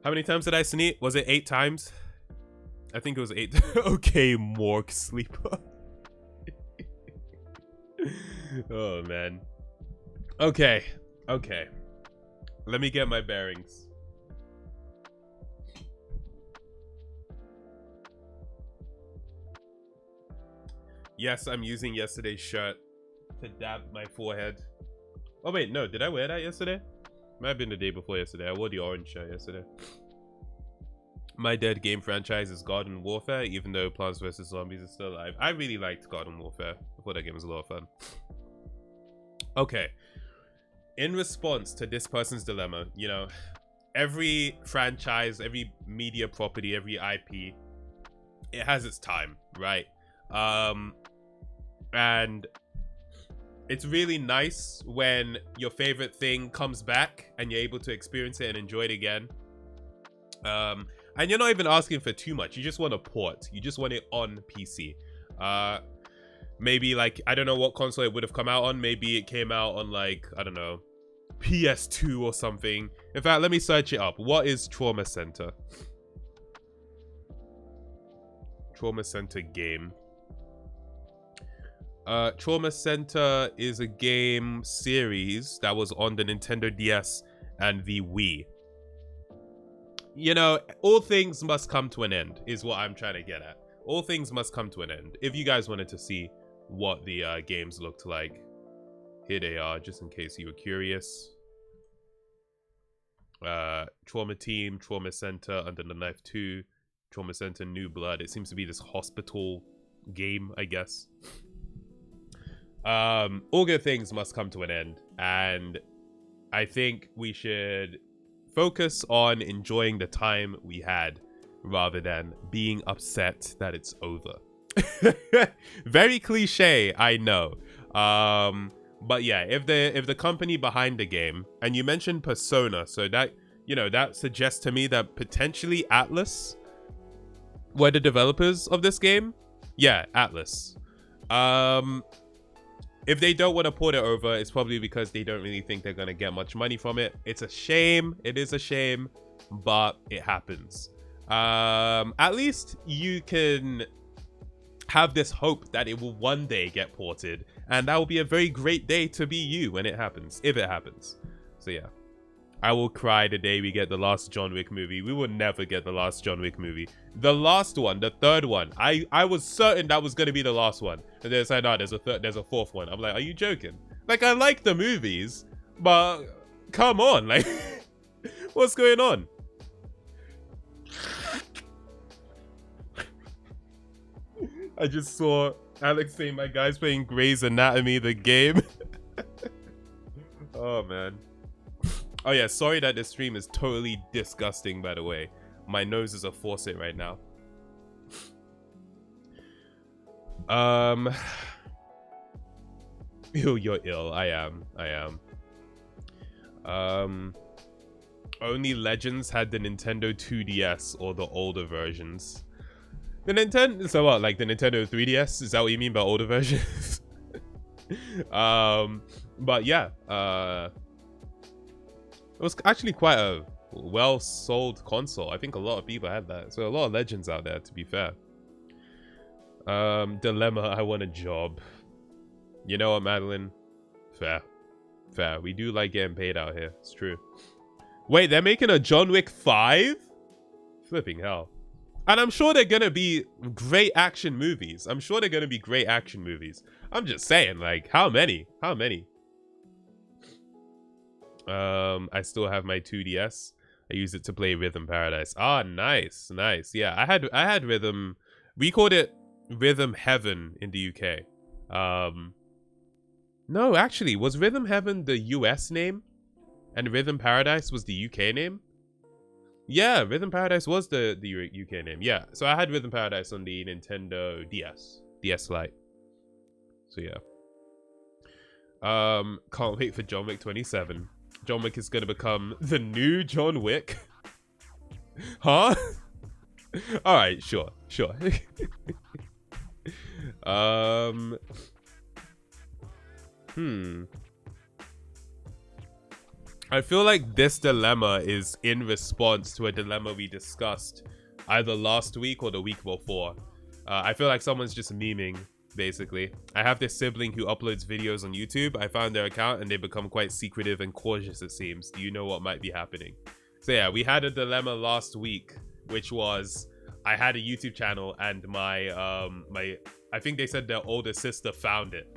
How many times did I sneeze? Was it 8 times? I think it was 8. Okay, Morg Sleeper. Oh, man. Okay. Okay. Let me get my bearings. Yes, I'm using yesterday's shirt to dab my forehead. Oh wait, no, did I wear that yesterday? Might have been the day before yesterday. I wore the orange shirt yesterday. My dead game franchise is Garden Warfare, even though Plants vs. Zombies is still alive. I really liked Garden Warfare. I thought that game was a lot of fun. Okay. In response to this person's dilemma, you know, every franchise, every media property, every IP, it has its time, right? And it's really nice when your favorite thing comes back and you're able to experience it and enjoy it again. And you're not even asking for too much. You just want a port. You just want it on PC. Maybe like, I don't know what console it would have come out on. Maybe it came out on like, I don't know, PS2 or something. In fact, let me search it up. What is Trauma Center? Trauma Center game. Trauma Center is a game series that was on the Nintendo DS and the Wii. You know, all things must come to an end is what I'm trying to get at. All things must come to an end. If you guys wanted to see what the games looked like, here they are, just in case you were curious. Trauma Team, Trauma Center, Under the Knife 2, Trauma Center, New Blood. It seems to be this hospital game, I guess. All good things must come to an end, and I think we should focus on enjoying the time we had rather than being upset that it's over. Very cliche, I know. But yeah, if the company behind the game, and you mentioned Persona, so that, you know, that suggests to me that potentially Atlas were the developers of this game. Yeah, Atlas. If they don't want to port it over, it's probably because they don't really think they're going to get much money from it. It's a shame. It is a shame, but it happens. At least you can have this hope that it will one day get ported, and that will be a very great day to be you when it happens, if it happens. So yeah. I will cry the day we get the last John Wick movie. We will never get the last John Wick movie. The last one, the third one. I was certain that was going to be the last one. And they said, no, there's a fourth one. I'm like, are you joking? Like, I like the movies, but come on. Like, what's going on? I just saw Alex saying my guy's playing Grey's Anatomy, the game. Oh, man. Oh yeah, sorry that this stream is totally disgusting, by the way. My nose is a faucet right now. Ew, you're ill. I am. Only Legends had the Nintendo 2DS or the older versions. The Nintendo, so what, like the Nintendo 3DS? Is that what you mean by older versions? But yeah, it was actually quite a well-sold console. I think a lot of people had that. So a lot of Legends out there, to be fair. Dilemma, I want a job. You know what, Madeline? Fair. Fair. We do like getting paid out here. It's true. Wait, they're making a John Wick 5? Flipping hell. And I'm sure they're gonna be great action movies. I'm sure they're gonna be great action movies. I'm just saying, like, how many? How many? I still have my 2DS. I use it to play Rhythm Paradise. Ah, nice, nice. Yeah, I had Rhythm. We called it Rhythm Heaven in the UK. No, actually, was Rhythm Heaven the US name, and Rhythm Paradise was the UK name? Yeah, Rhythm Paradise was the UK name. Yeah, so I had Rhythm Paradise on the Nintendo DS Lite. So yeah. Can't wait for John Wick 27. John Wick is gonna become the new John Wick. Huh? Alright, sure. I feel like this dilemma is in response to a dilemma we discussed either last week or the week before. I feel like someone's just memeing, basically. I have this sibling who uploads videos on YouTube. I found their account and they become quite secretive and cautious, it seems. Do you know what might be happening? So yeah, we had a dilemma last week, which was, I had a YouTube channel and my I think they said their older sister found it.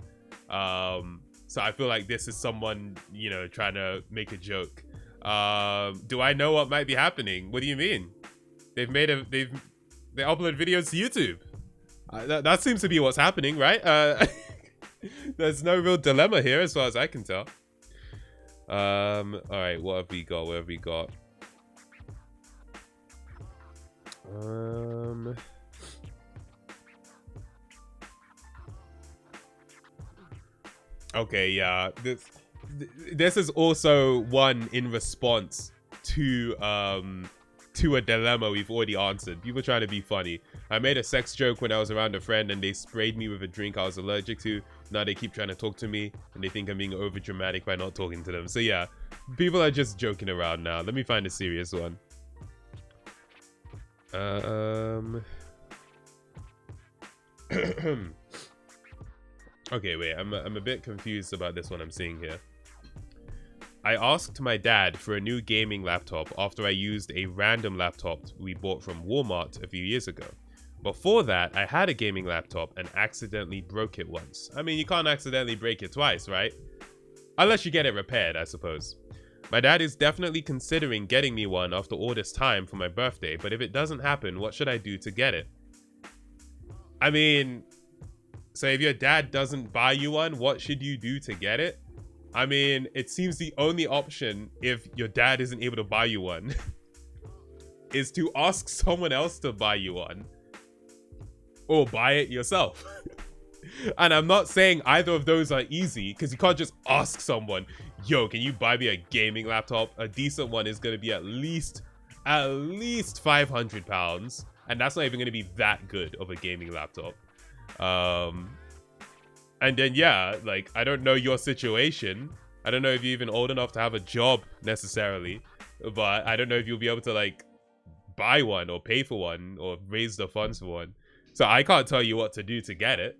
So I feel like this is someone, you know, trying to make a joke. Do I know what might be happening? What do you mean? They upload videos to YouTube. That seems to be what's happening, right? There's no real dilemma here as far as I can tell. All right, what have we got? What have we got? Okay, yeah. This is also one in response to a dilemma we've already answered. People trying to be funny. I made a sex joke when I was around a friend and they sprayed me with a drink I was allergic to. Now they keep trying to talk to me and they think I'm being over dramatic by not talking to them. So yeah, people are just joking around now. Let me find a serious one. Okay, wait, I'm a bit confused about this one I'm seeing here. I asked my dad for a new gaming laptop after I used a random laptop we bought from Walmart a few years ago. Before that, I had a gaming laptop and accidentally broke it once. I mean, you can't accidentally break it twice, right? Unless you get it repaired, I suppose. My dad is definitely considering getting me one after all this time for my birthday, but if it doesn't happen, what should I do to get it? I mean, so if your dad doesn't buy you one, what should you do to get it? I mean, it seems the only option if your dad isn't able to buy you one is to ask someone else to buy you one or buy it yourself. And I'm not saying either of those are easy because you can't just ask someone, yo, can you buy me a gaming laptop? A decent one is going to be at least £500. And that's not even going to be that good of a gaming laptop. And then, yeah, like, I don't know your situation. I don't know if you're even old enough to have a job necessarily. But I don't know if you'll be able to, like, buy one or pay for one or raise the funds for one. So I can't tell you what to do to get it.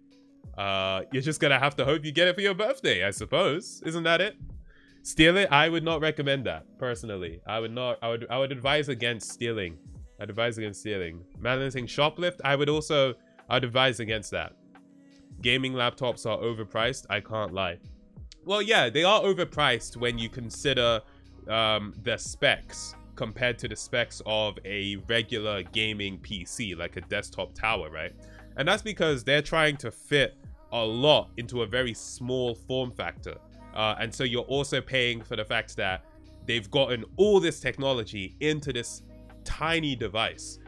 You're just going to have to hope you get it for your birthday, I suppose. Isn't that it? Steal it? I would not recommend that, personally. I would advise against stealing. I'd advise against stealing. Madeline saying shoplift? I'd advise against that. Gaming laptops are overpriced. I can't lie. Well, yeah, they are overpriced when you consider the specs compared to the specs of a regular gaming PC, like a desktop tower, right? And that's because they're trying to fit a lot into a very small form factor. And so you're also paying for the fact that they've gotten all this technology into this tiny device.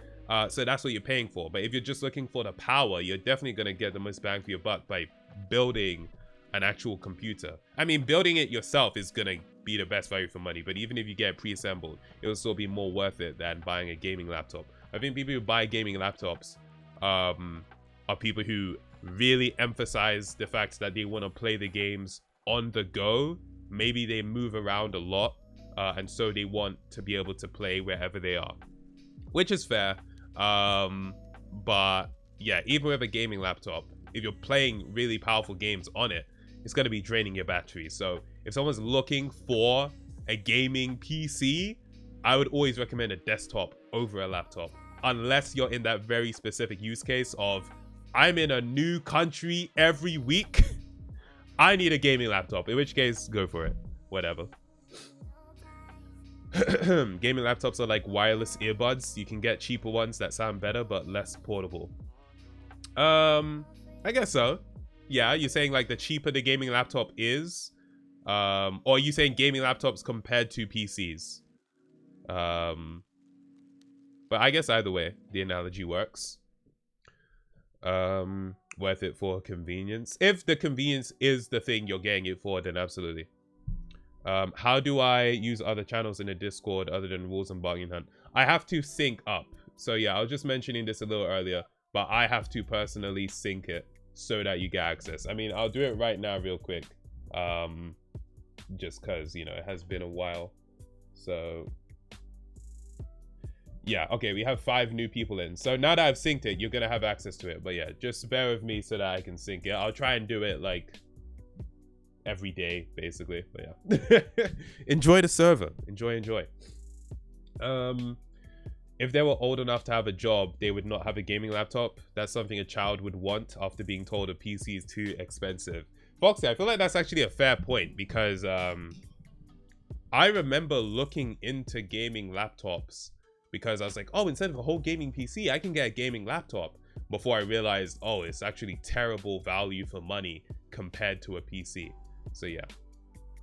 So that's what you're paying for. But if you're just looking for the power, you're definitely going to get the most bang for your buck by building an actual computer. I mean, building it yourself is going to be the best value for money. But even if you get pre-assembled, it'll still be more worth it than buying a gaming laptop. I think people who buy gaming laptops are people who really emphasize the fact that they want to play the games on the go. Maybe they move around a lot, and so they want to be able to play wherever they are, which is fair. But yeah, even with a gaming laptop, if you're playing really powerful games on it, it's going to be draining your battery. So if someone's looking for a gaming PC, I would always recommend a desktop over a laptop, unless you're in that very specific use case of, I'm in a new country every week. I need a gaming laptop, in which case, go for it. Whatever. Gaming laptops are like wireless earbuds. You can get cheaper ones that sound better but less portable. I guess so. Yeah, you're saying like the cheaper the gaming laptop is, or are you saying gaming laptops compared to PCs? But I guess either way, the analogy works. Worth it for convenience. If the convenience is the thing you're getting it for, then absolutely. How do I use other channels in the Discord other than Rules and Bargain Hunt? I have to sync up. So yeah, I was just mentioning this a little earlier, but I have to personally sync it so that you get access. I mean, I'll do it right now real quick. Just because, you know, it has been a while. So yeah, okay, we have 5 new people in. So now that I've synced it, you're going to have access to it. But yeah, just bear with me so that I can sync it. I'll try and do it like every day, basically. But yeah. Enjoy the server. Enjoy. If they were old enough to have a job, they would not have a gaming laptop. That's something a child would want after being told a PC is too expensive. Foxy, I feel like that's actually a fair point because I remember looking into gaming laptops because I was like, oh, instead of a whole gaming PC, I can get a gaming laptop, before I realized, oh, it's actually terrible value for money compared to a PC. So yeah,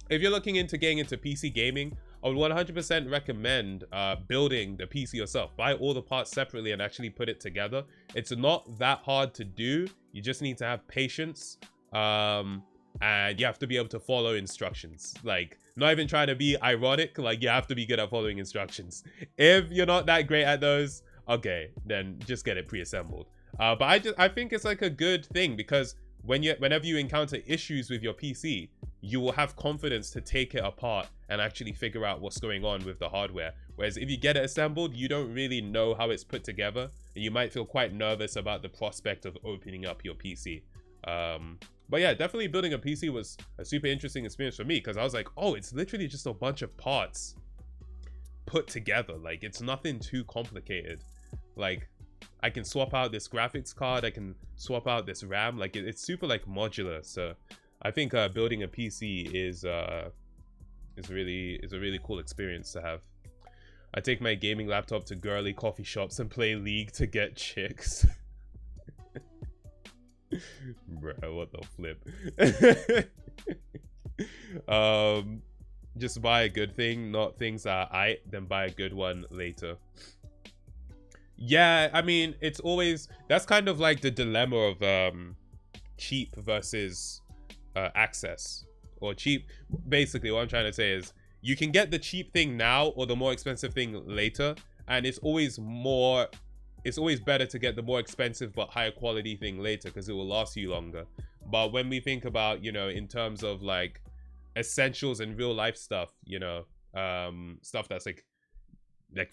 if you're looking into getting into PC gaming, I would 100% recommend building the PC yourself. Buy all the parts separately and actually put it together. It's not that hard to do. You just need to have patience. And you have to be able to follow instructions. Like, not even trying to be ironic, like you have to be good at following instructions. If you're not that great at those, okay, then just get it pre-assembled. But I think it's like a good thing because whenever you encounter issues with your PC, you will have confidence to take it apart and actually figure out what's going on with the hardware. Whereas if you get it assembled, you don't really know how it's put together, and you might feel quite nervous about the prospect of opening up your PC. But yeah, definitely building a PC was a super interesting experience for me because I was like, oh, it's literally just a bunch of parts put together. Like, it's nothing too complicated. Like, I can swap out this graphics card, I can swap out this RAM. Like, it's super like modular. So I think building a PC is a really cool experience to have. I take my gaming laptop to girly coffee shops and play League to get chicks. Bruh, what the flip? Just buy a good thing, not things that are aight, then buy a good one later. Yeah, I mean, it's always, that's kind of like the dilemma of cheap versus access, or cheap. Basically what I'm trying to say is you can get the cheap thing now or the more expensive thing later, and it's always better to get the more expensive but higher quality thing later because it will last you longer. But when we think about, you know, in terms of like essentials and real life stuff, you know, stuff that's like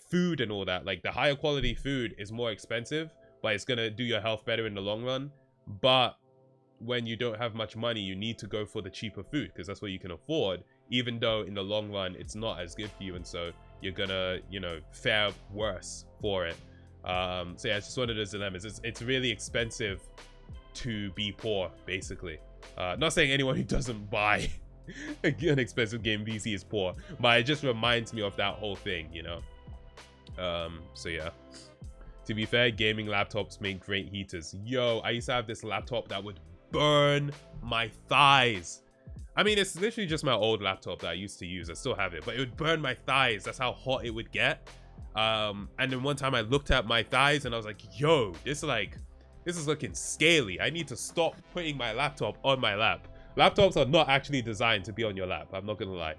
food and all that, like the higher quality food is more expensive, but it's gonna do your health better in the long run. But when you don't have much money, you need to go for the cheaper food because that's what you can afford, even though in the long run it's not as good for you, and so you're gonna, you know, fare worse for it. So yeah, it's just one of those dilemmas. It's really expensive to be poor, basically. Not saying anyone who doesn't buy an expensive game PC is poor, but it just reminds me of that whole thing, you know. So yeah, to be fair, gaming laptops make great heaters. Yo, I used to have this laptop that would burn my thighs. I mean, it's literally just my old laptop that I used to use. I still have it, but it would burn my thighs. That's how hot it would get. And then one time I looked at my thighs and I was like, yo, this is looking scaly. I need to stop putting my laptop on my lap. Laptops are not actually designed to be on your lap, I'm not gonna lie.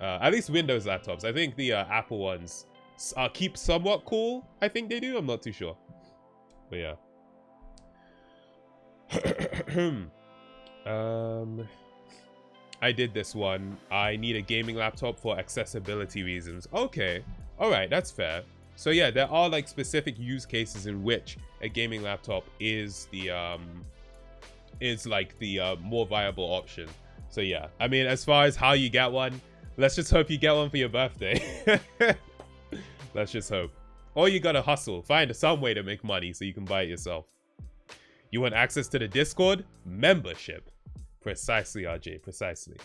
At least Windows laptops. I think the Apple ones keep somewhat cool. I think they do, I'm not too sure. But yeah. I did this one. I need a gaming laptop for accessibility reasons. Okay. All right, that's fair. So yeah, there are like specific use cases in which a gaming laptop is the more viable option. So yeah, I mean, as far as how you get one, let's just hope you get one for your birthday. Let's just hope. Or you gotta hustle, find some way to make money so you can buy it yourself. You want access to the Discord? Membership. Precisely, RJ, precisely.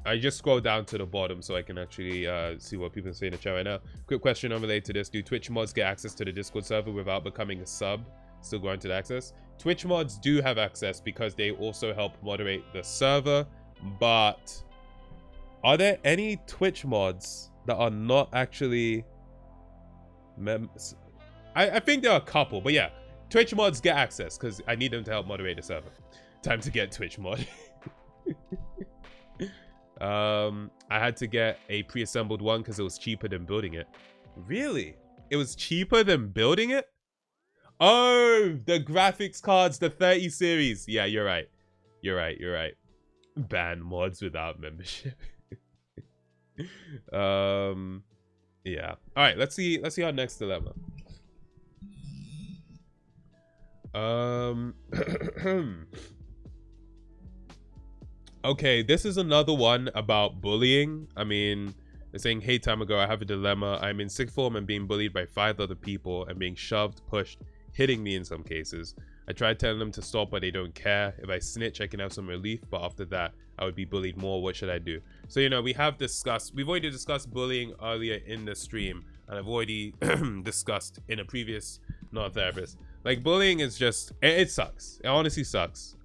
I just scroll down to the bottom so I can actually see what people say in the chat right now. Quick question unrelated to this. Do Twitch mods get access to the Discord server without becoming a sub? Still granted access? Twitch mods do have access because they also help moderate the server. But are there any Twitch mods that are not actually members? I think there are a couple, but yeah. Twitch mods get access because I need them to help moderate the server. Time to get Twitch mod. I had to get a pre-assembled one because it was cheaper than building it. Really? It was cheaper than building it? Oh, the graphics cards, the 30 series. Yeah, you're right. You're right. Ban mods without membership. Yeah. All right, let's see our next dilemma. Okay, this is another one about bullying. I mean, They're saying, hey, time ago, I have a dilemma. I'm in sixth form and being bullied by 5 other people and being shoved, pushed, hitting me in some cases. I tried telling them to stop, but they don't care. If I snitch, I can have some relief, but after that, I would be bullied more. What should I do? So, you know, we've already discussed bullying earlier in the stream, and I've already discussed in a previous, not a therapist. Like, bullying is just, it sucks. It honestly sucks.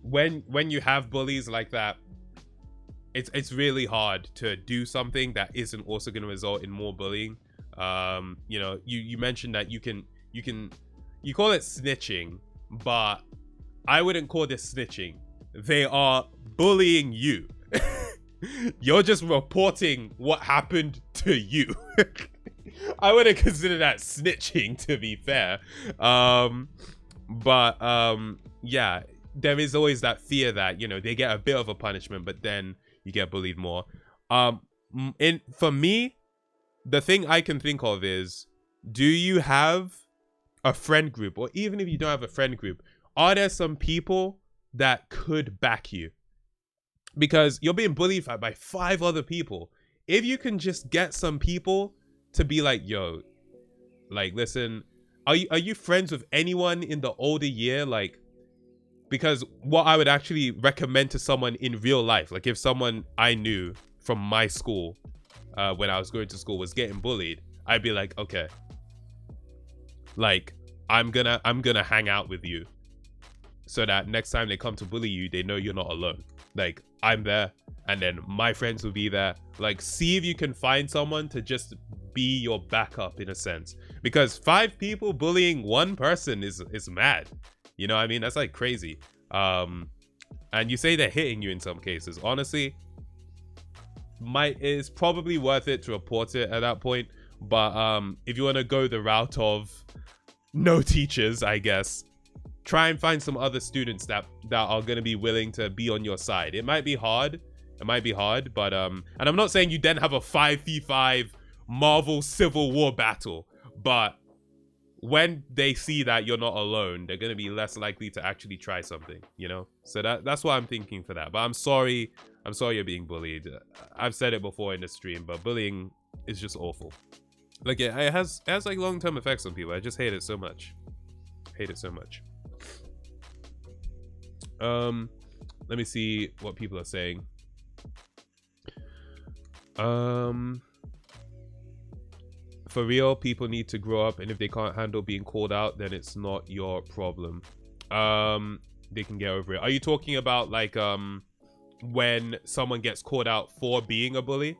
When you have bullies like that, it's really hard to do something that isn't also going to result in more bullying. You know, you mentioned that you call it snitching, but I wouldn't call this snitching. They are bullying you. You're just reporting what happened to you. I wouldn't consider that snitching, to be fair. Yeah, there is always that fear that, you know, they get a bit of a punishment, but then you get bullied more. For me, the thing I can think of is, do you have a friend group? Or even if you don't have a friend group, are there some people that could back you? Because you're being bullied by 5 other people. If you can just get some people to be like, yo, like, listen, are you friends with anyone in the older year? Like, because what I would actually recommend to someone in real life, like if someone I knew from my school when I was going to school was getting bullied, I'd be like, okay, like I'm gonna hang out with you so that next time they come to bully you, they know you're not alone. Like, I'm there, and then my friends will be there. Like, see if you can find someone to just be your backup in a sense, because 5 people bullying 1 person is mad. You know what I mean? That's like crazy. And you say they're hitting you in some cases. Honestly, it's probably worth it to report it at that point. But if you want to go the route of no teachers, I guess, try and find some other students that are going to be willing to be on your side. It might be hard. But and I'm not saying you then have a 5v5 Marvel Civil War battle, but when they see that you're not alone, they're going to be less likely to actually try something, you know? So that's what I'm thinking for that. But I'm sorry you're being bullied. I've said it before in the stream, but bullying is just awful. Like, it has like long-term effects on people. I just hate it so much. Let me see what people are saying. For real, people need to grow up, and if they can't handle being called out, then it's not your problem. They can get over it. Are you talking about like when someone gets called out for being a bully?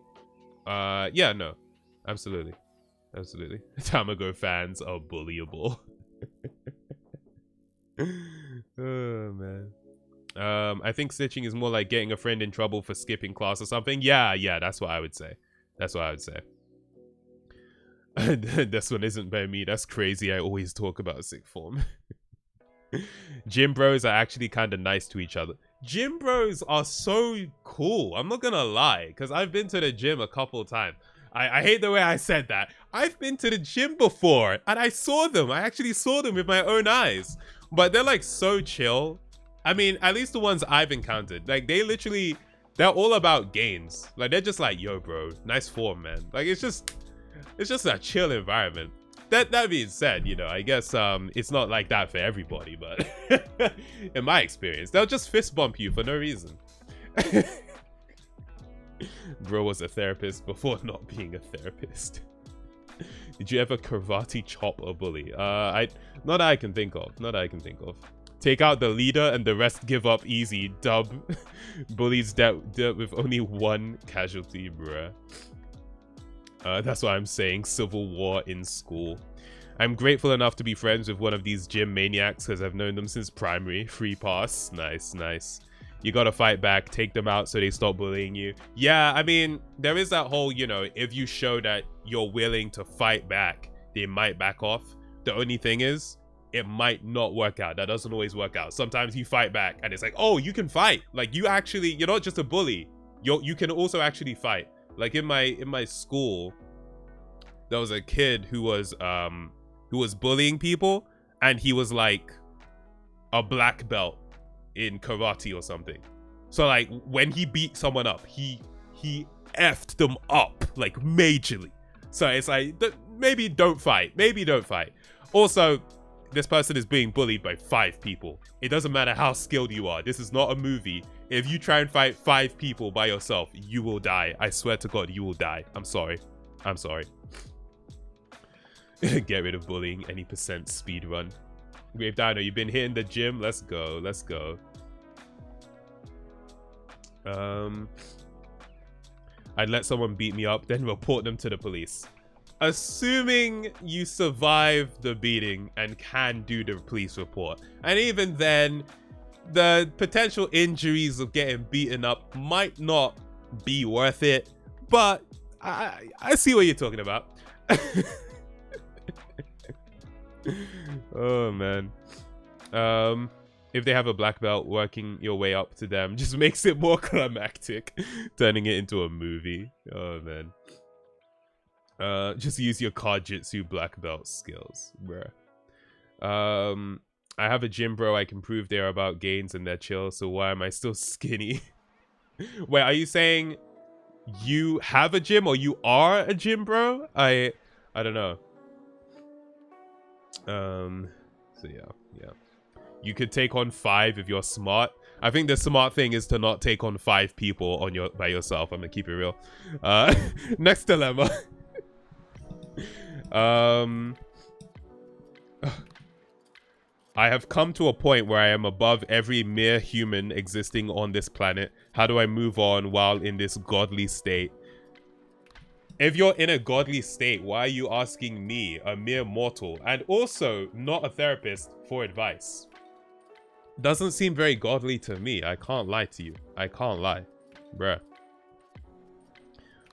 Yeah, no, absolutely. Tamago fans are bullyable. Oh man. I think snitching is more like getting a friend in trouble for skipping class or something. Yeah, that's what I would say. This one isn't by me. That's crazy. I always talk about sixth form. Gym bros are actually kind of nice to each other. Gym bros are so cool. I'm not gonna lie, because I've been to the gym a couple of times. I hate the way I said that. I've been to the gym before, and I saw them. I actually saw them with my own eyes. But they're like so chill. I mean, at least the ones I've encountered. Like, they're all about gains. Like, they're just like, yo, bro, nice form, man. Like, it's just a chill environment. That being said, you know, I guess it's not like that for everybody, but in my experience, they'll just fist bump you for no reason. Bro was a therapist before not being a therapist. Did you ever karate chop a bully? Not that I can think of. Take out the leader and the rest give up easy. Dub. Bullies dealt with only 1 casualty, bruh. That's what I'm saying. Civil war in school. I'm grateful enough to be friends with one of these gym maniacs because I've known them since primary. Free pass. Nice. You gotta fight back, take them out so they stop bullying you. Yeah, I mean, there is that whole, you know, if you show that you're willing to fight back, they might back off. The only thing is, it might not work out. That doesn't always work out. Sometimes you fight back and it's like, oh, you can fight. Like, you're not just a bully. You can also actually fight. Like, in my school, there was a kid who was bullying people, and he was like a black belt in karate or something. So like when he beat someone up, he he effed them up like majorly. So it's like, maybe don't fight. Maybe don't fight. Also, this person is being bullied by 5 people. It doesn't matter how skilled you are. This is not a movie. If you try and fight 5 people by yourself, you will die. I swear to God, you will die. I'm sorry. I'm sorry. Get rid of bullying. Any % speed run. Grave Dino, you've been hitting the gym. Let's go. Let's go. I'd let someone beat me up, then report them to the police. Assuming you survive the beating and can do the police report. And even then, the potential injuries of getting beaten up might not be worth it. But I see what you're talking about. Oh, man. If they have a black belt, working your way up to them just makes it more climactic, turning it into a movie. Oh, man. Just use your Kajitsu black belt skills, bruh. I have a gym bro. I can prove they're about gains and they're chill. So why am I still skinny? Wait, are you saying you have a gym or you are a gym bro? I don't know. So yeah. You could take on 5 if you're smart. I think the smart thing is to not take on 5 people by yourself. I'm gonna keep it real. Next dilemma. I have come to a point where I am above every mere human existing on this planet. How do I move on while in this godly state? If you're in a godly state, why are you asking me, a mere mortal, and also not a therapist, for advice? Doesn't seem very godly to me. I can't lie to you. I can't lie. Bruh.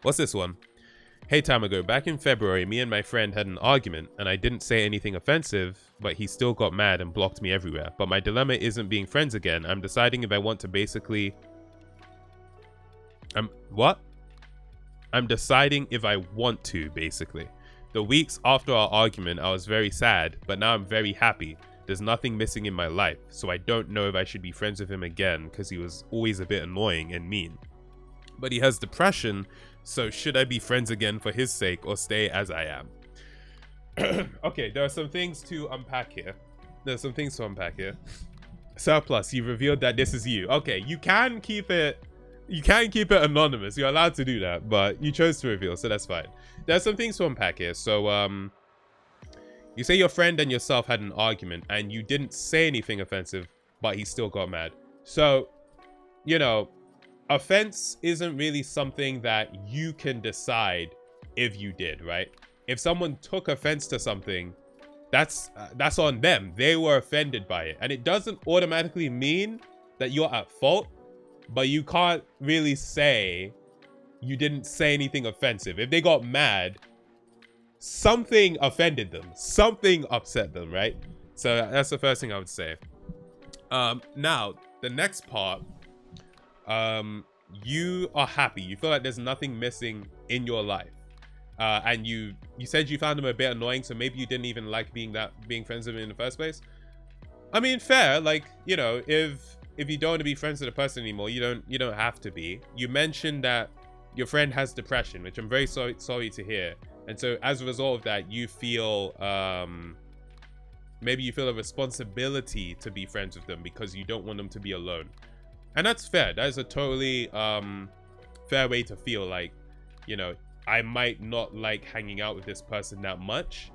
What's this one? Hey Tamago, back in February, me and my friend had an argument, and I didn't say anything offensive, but he still got mad and blocked me everywhere. But my dilemma isn't being friends again. I'm deciding if I want to basically... What? I'm deciding if I want to, basically. The weeks after our argument, I was very sad, but now I'm very happy. There's nothing missing in my life, so I don't know if I should be friends with him again, because he was always a bit annoying and mean. But he has depression, so should I be friends again for his sake or stay as I am? Okay, there are some things to unpack here. Surplus, you revealed that this is you. Okay, you can keep it anonymous. You're allowed to do that, but you chose to reveal, so that's fine. There are some things to unpack here. So, you say your friend and yourself had an argument and you didn't say anything offensive, but he still got mad. So, you know, offense isn't really something that you can decide if you did, right? If someone took offense to something, that's on them. They were offended by it. And it doesn't automatically mean that you're at fault, but you can't really say you didn't say anything offensive. If they got mad, something offended them. Something upset them, right? So that's the first thing I would say. Now, the next part, you are happy. You feel like there's nothing missing in your life. And you said you found him a bit annoying, so maybe you didn't even like being friends with him in the first place. I mean, fair. Like, you know, if you don't want to be friends with a person anymore, you don't have to be. You mentioned that your friend has depression, which I'm very sorry to hear. And so as a result of that, you feel maybe you feel a responsibility to be friends with them because you don't want them to be alone. And that's fair. That is a totally fair way to feel. Like, you know, I might not like hanging out with this person that much,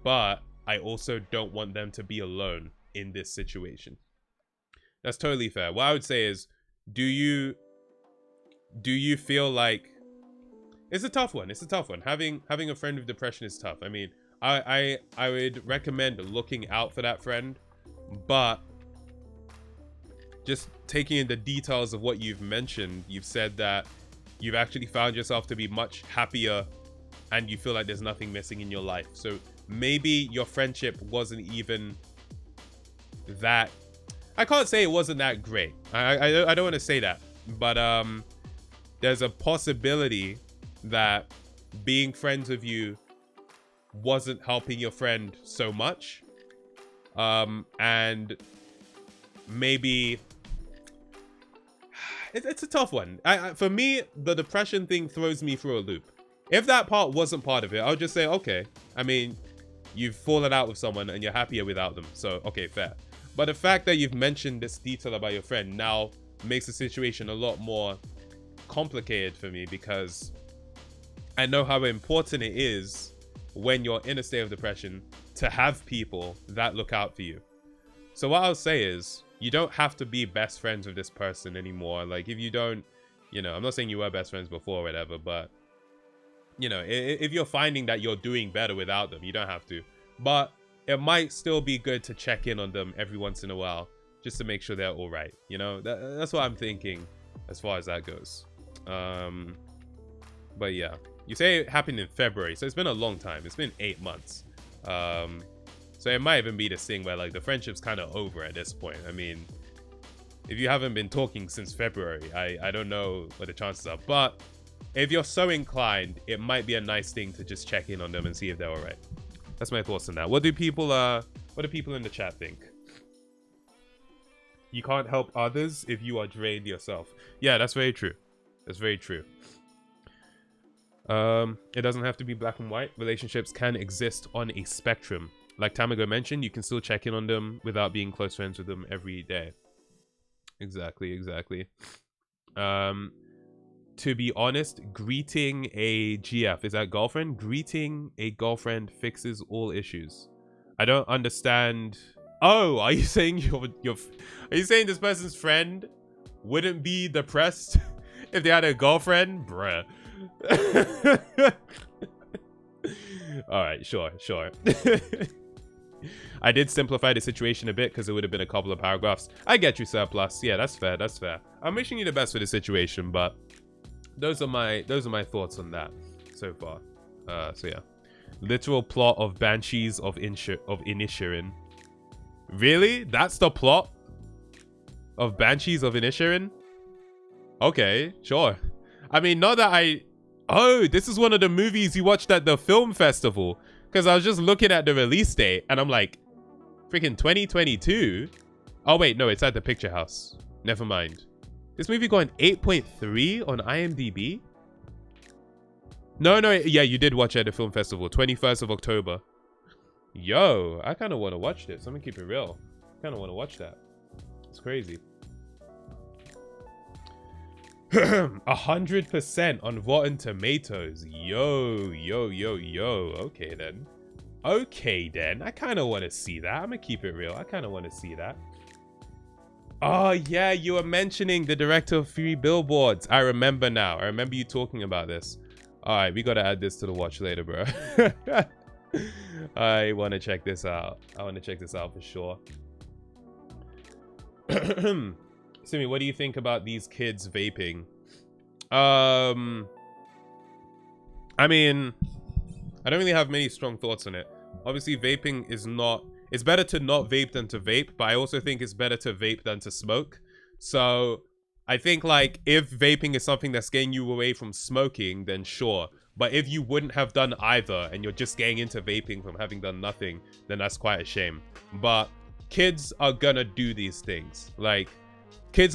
but I also don't want them to be alone in this situation. That's totally fair. What I would say is, do you feel like it's a tough one? It's a tough one. Having a friend with depression is tough. I mean, I would recommend looking out for that friend, but just taking in the details of what you've mentioned, you've said that you've actually found yourself to be much happier and you feel like there's nothing missing in your life. So maybe your friendship wasn't even that... I can't say it wasn't that great. I don't want to say that. But there's a possibility that being friends with you wasn't helping your friend so much. And maybe it's a tough one. For me, the depression thing throws me through a loop. If that part wasn't part of it, I would just say, okay. I mean, you've fallen out with someone and you're happier without them. So, okay, fair. But the fact that you've mentioned this detail about your friend now makes the situation a lot more complicated for me, because I know how important it is when you're in a state of depression to have people that look out for you. So what I'll say is, you don't have to be best friends with this person anymore. Like, if you don't, you know, I'm not saying you were best friends before or whatever, but, you know, if you're finding that you're doing better without them, you don't have to. But it might still be good to check in on them every once in a while, just to make sure they're all right. You know, that's what I'm thinking as far as that goes. But yeah, you say it happened in February, so it's been a long time. It's been 8 months. So it might even be this thing where, like, the friendship's kind of over at this point. I mean, if you haven't been talking since February, I don't know what the chances are. But if you're so inclined, it might be a nice thing to just check in on them and see if they're all right. That's my thoughts on that. What do people in the chat think? You can't help others if you are drained yourself. Yeah, that's very true. That's very true. It doesn't have to be black and white. Relationships can exist on a spectrum. Like Tamago mentioned, you can still check in on them without being close friends with them every day. Exactly, exactly. To be honest, greeting a GF, is that girlfriend? Greeting a girlfriend fixes all issues. I don't understand. Oh, are you saying are you saying this person's friend wouldn't be depressed if they had a girlfriend? Bruh. All right, sure. I did simplify the situation a bit because it would have been a couple of paragraphs. I get you, Surplus. Yeah, that's fair. That's fair. I'm wishing you the best for the situation, but those are my thoughts on that so far. So yeah, literal plot of Banshees of Inisherin. Really? That's the plot of Banshees of Inisherin? Okay, sure. I mean, not that I... Oh, this is one of the movies you watched at the film festival. Because I was just looking at the release date and I'm like, freaking 2022? Oh, wait, no, it's at the Picture House. Never mind. This movie got an 8.3 on IMDb? No, yeah, you did watch it at the film festival. 21st of October. Yo, I kind of want to watch this. I'm going to keep it real. I kind of want to watch that. It's crazy. 100% on Rotten Tomatoes. Yo. Okay then. I kind of want to see that. I'm gonna keep it real. I kind of want to see that. Oh yeah, you were mentioning the director of 3 Billboards. I remember now. I remember you talking about this. All right, we gotta add this to the watch later, bro. I want to check this out. I want to check this out for sure. Simi, what do you think about these kids vaping? I mean, I don't really have many strong thoughts on it. Obviously, vaping is not... It's better to not vape than to vape, but I also think it's better to vape than to smoke. So, I think, like, if vaping is something that's getting you away from smoking, then sure. But if you wouldn't have done either, and you're just getting into vaping from having done nothing, then that's quite a shame. But kids are gonna do these things. Like... Because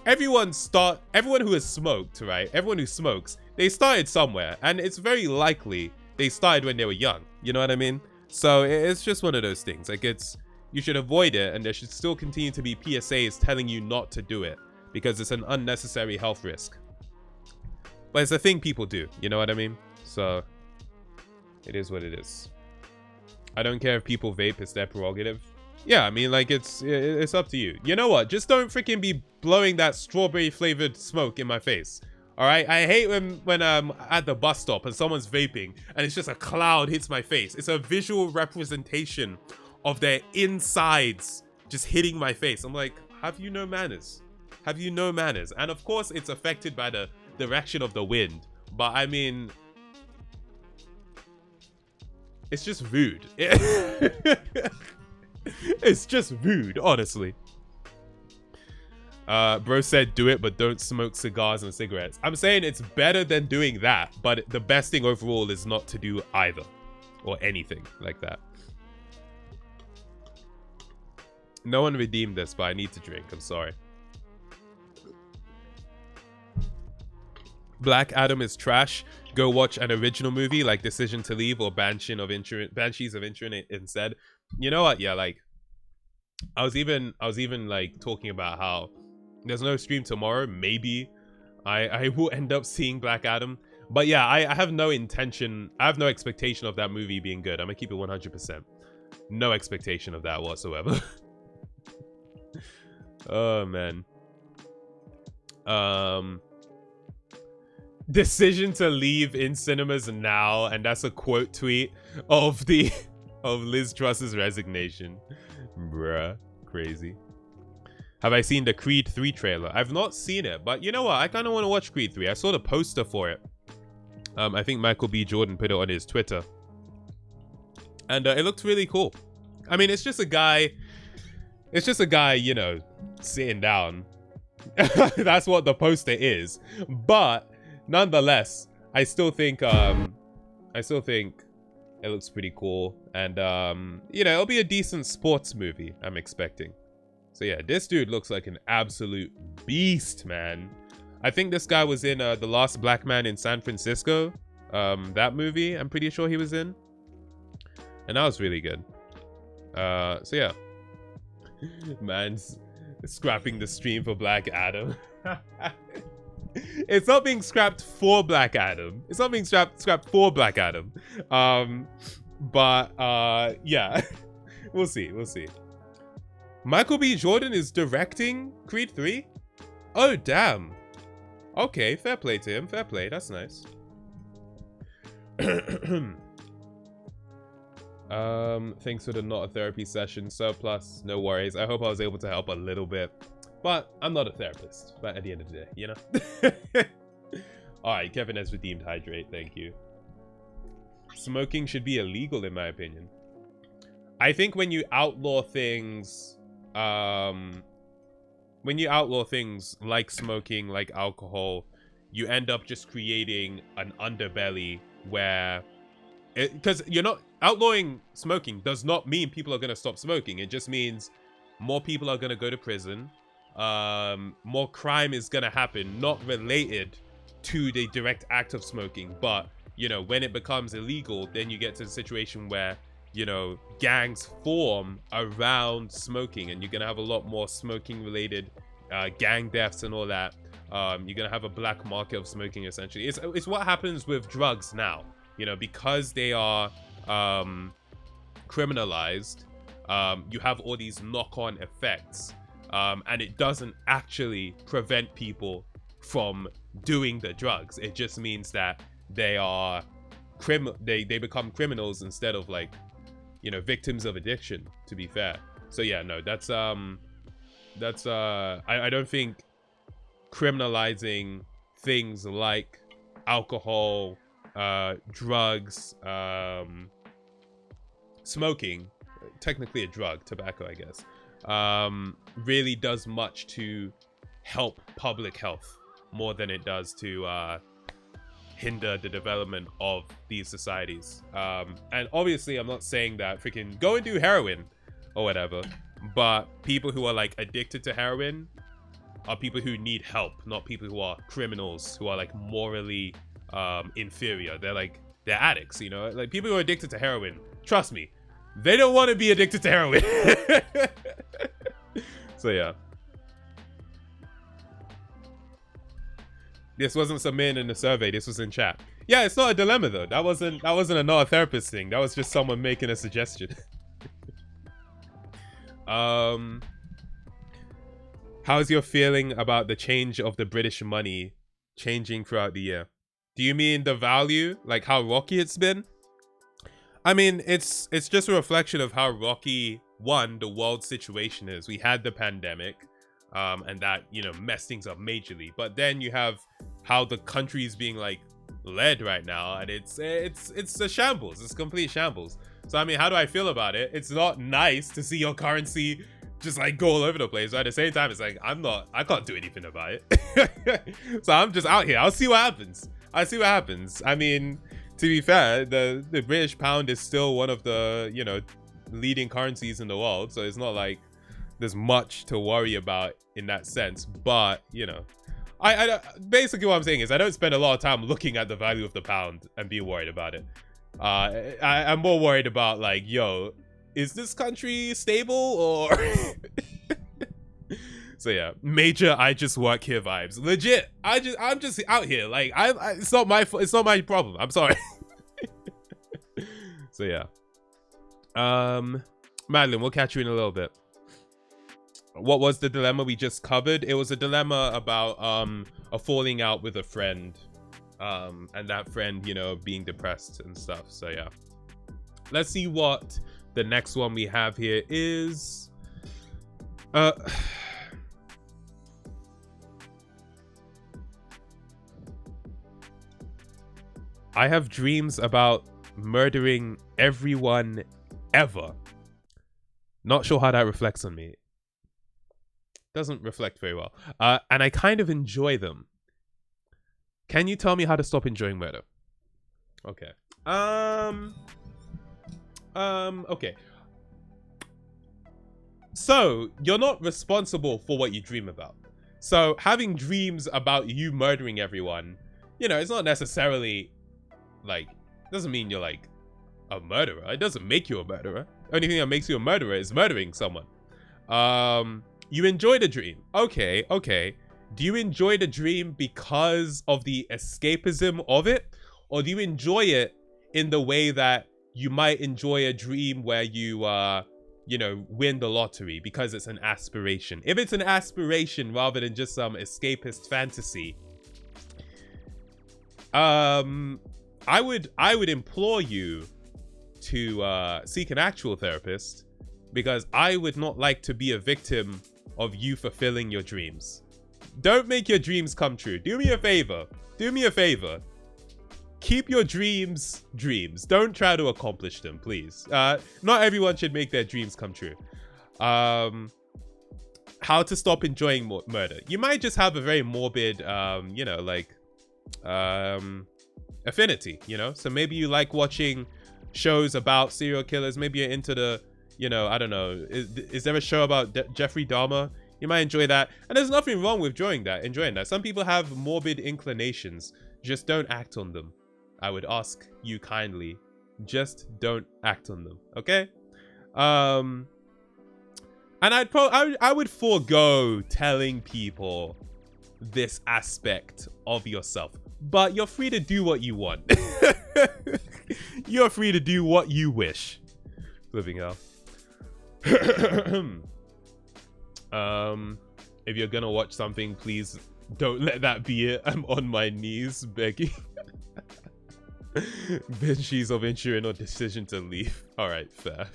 everyone who has smoked, right? Everyone who smokes, they started somewhere, and it's very likely they started when they were young. You know what I mean? So it's just one of those things. Like, you should avoid it, and there should still continue to be PSAs telling you not to do it because it's an unnecessary health risk. But it's a thing people do. You know what I mean? So it is what it is. I don't care if people vape; it's their prerogative. Yeah, I mean, like, it's up to you. You know what? Just don't freaking be blowing that strawberry flavored smoke in my face. All right? I hate when I'm at the bus stop and someone's vaping and it's just a cloud hits my face. It's a visual representation of their insides just hitting my face. I'm like, have you no manners? Have you no manners? And of course, it's affected by the direction of the wind. But I mean, it's just rude. It's just rude, honestly. Bro said do it, but don't smoke cigars and cigarettes. I'm saying it's better than doing that, but the best thing overall is not to do either. Or anything like that. No one redeemed this, but I need to drink. I'm sorry. Black Adam is trash. Go watch an original movie like Decision to Leave or Banshees of Inisherin instead. You know what? Yeah, like I was even like talking about how there's no stream tomorrow. Maybe I will end up seeing Black Adam. But yeah, I have no intention. I have no expectation of that movie being good. I'm gonna keep it 100%. No expectation of that whatsoever. Oh man. Decision to leave in cinemas now, and that's a quote tweet of Liz Truss's resignation. Bruh, crazy. Have I seen the Creed 3 trailer? I've not seen it, but you know what? I kind of want to watch Creed 3. I saw the poster for it. I think Michael B. Jordan put it on his Twitter. And it looked really cool. I mean, it's just a guy, you know, sitting down. That's what the poster is. But nonetheless, I still think it looks pretty cool. And, you know, it'll be a decent sports movie, I'm expecting. So yeah, this dude looks like an absolute beast, man. I think this guy was in The Last Black Man in San Francisco. That movie, I'm pretty sure he was in. And that was really good. So yeah. Man's scrapping the stream for Black Adam. It's not being scrapped for Black Adam. It's not being scrapped for Black Adam. But yeah. We'll see. Michael B. Jordan is directing Creed 3? Oh, damn. Okay, fair play to him. Fair play. That's nice. Thanks for the not a therapy session. Surplus, no worries. I hope I was able to help a little bit. But I'm not a therapist. But at the end of the day, you know? Alright, Kevin has redeemed Hydrate. Thank you. Smoking should be illegal, in my opinion. I think when you outlaw things... when you outlaw things like smoking, like alcohol, you end up just creating an underbelly where... Because you're not... Outlawing smoking does not mean people are going to stop smoking. It just means more people are going to go to prison. More crime is going to happen, not related to the direct act of smoking. But, you know, when it becomes illegal, then you get to the situation where, you know, gangs form around smoking. And you're going to have a lot more smoking-related gang deaths and all that. You're going to have a black market of smoking, essentially. It's what happens with drugs now. You know, because they are criminalized, you have all these knock-on effects, and it doesn't actually prevent people from doing the drugs. It just means that they are they become criminals instead of, like, you know, victims of addiction, to be fair. So yeah, no, that's I don't think criminalizing things like alcohol, drugs, smoking, technically a drug, tobacco, I guess, really does much to help public health more than it does to hinder the development of these societies. And obviously I'm not saying that freaking go and do heroin or whatever, but people who are like addicted to heroin are people who need help, not people who are criminals, who are like morally inferior. They're addicts, you know, like people who are addicted to heroin, trust me, they don't want to be addicted to heroin. So yeah, this wasn't submitted in the survey, this was in chat. Yeah, it's not a dilemma though. That wasn't a not a therapist thing. That was just someone making a suggestion. How's your feeling about the change of the British money changing throughout the year? Do you mean the value, like how rocky it's been? I mean, it's just a reflection of how rocky, one, the world situation is. We had the pandemic, and that, you know, messed things up majorly. But then you have how the country is being like led right now, and it's a shambles. It's a complete shambles. So I mean, how do I feel about it? It's not nice to see your currency just like go all over the place. But at the same time, it's like I can't do anything about it. So I'm just out here. I'll see what happens. I mean, to be fair, the British pound is still one of the, you know, leading currencies in the world. So it's not like there's much to worry about in that sense. But you know, I basically what I'm saying is I don't spend a lot of time looking at the value of the pound and be worried about it. I'm more worried about like, yo, is this country stable or? So yeah, major I just work here vibes. Legit, I'm just out here. Like it's not my problem. I'm sorry. So yeah. Madeline, we'll catch you in a little bit. What was the dilemma we just covered? It was a dilemma about a falling out with a friend. And that friend, you know, being depressed and stuff. So yeah. Let's see what the next one we have here is. I have dreams about murdering everyone ever. Not sure how that reflects on me. Doesn't reflect very well. And I kind of enjoy them. Can you tell me how to stop enjoying murder? Okay. Okay. So, you're not responsible for what you dream about. So, having dreams about you murdering everyone, you know, it's not necessarily, like, doesn't mean you're, like, a murderer. It doesn't make you a murderer. The only thing that makes you a murderer is murdering someone. You enjoy the dream. Okay. Do you enjoy the dream because of the escapism of it? Or do you enjoy it in the way that you might enjoy a dream where you, you know, win the lottery because it's an aspiration? If it's an aspiration rather than just some escapist fantasy, I would implore you to seek an actual therapist, because I would not like to be a victim of you fulfilling your dreams. Don't make your dreams come true. Do me a favor. Keep your dreams dreams. Don't try to accomplish them, please. Not everyone should make their dreams come true. How to stop enjoying murder. You might just have a very morbid, you know, like, affinity, you know? So maybe you like watching shows about serial killers. Maybe you're into the, you know, I don't know. Is there a show about Jeffrey Dahmer? You might enjoy that. And there's nothing wrong with enjoying that. Some people have morbid inclinations. Just don't act on them. I would ask you kindly. Just don't act on them. Okay? And I would forego telling people this aspect of yourself. But you're free to do what you want. You're free to do what you wish. Living hell. If you're gonna watch something, please don't let that be it. I'm on my knees begging. Banshees of Insurance or decision to leave. Alright, fair.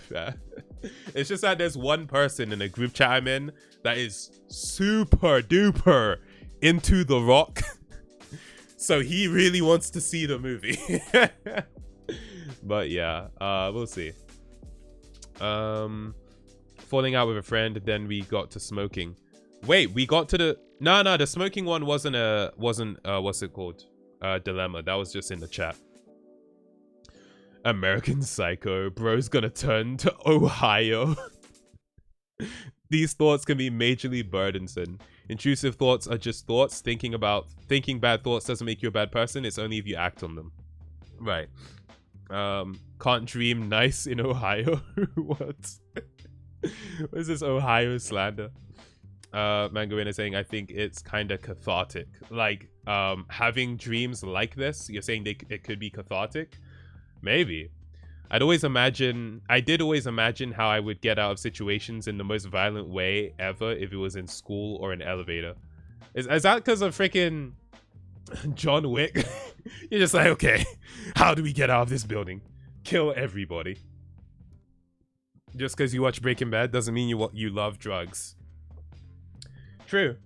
It's just that there's one person in a group chat I'm in that is super duper into The Rock. So he really wants to see the movie. But yeah, we'll see. Falling out with a friend, then we got to smoking. Wait, we got to the the smoking one wasn't what's it called? Dilemma. That was just in the chat. American Psycho. Bro's gonna turn to Ohio. These thoughts can be majorly burdensome. Intrusive thoughts are just thoughts. Thinking bad thoughts doesn't make you a bad person. It's only if you act on them. Right. Can't dream nice in Ohio. What? What is this Ohio slander? Mangarina saying, I think it's kind of cathartic. Like, having dreams like this, you're saying it could be cathartic? Maybe. I did always imagine how I would get out of situations in the most violent way ever if it was in school or an elevator. Is that because of freaking John Wick? You're just like, okay, how do we get out of this building? Kill everybody. Just because you watch Breaking Bad doesn't mean you love drugs. True.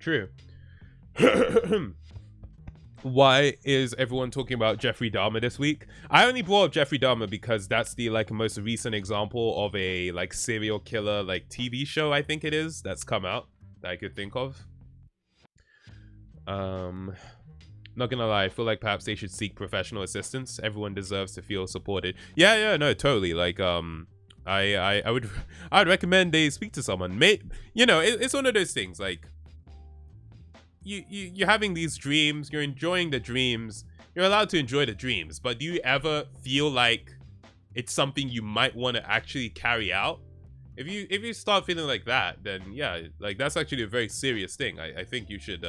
Why is everyone talking about Jeffrey Dahmer this week? I only brought up Jeffrey Dahmer because that's the like most recent example of a like serial killer like TV show, I think it is, that's come out that I could think of. Not gonna lie, I feel like perhaps they should seek professional assistance. Everyone deserves to feel supported. Yeah, no, totally. Like I'd recommend they speak to someone. You know, it's one of those things like you're having these dreams, you're enjoying the dreams, you're allowed to enjoy the dreams, but do you ever feel like it's something you might want to actually carry out? If you start feeling like that, then yeah, like that's actually a very serious thing. I think you should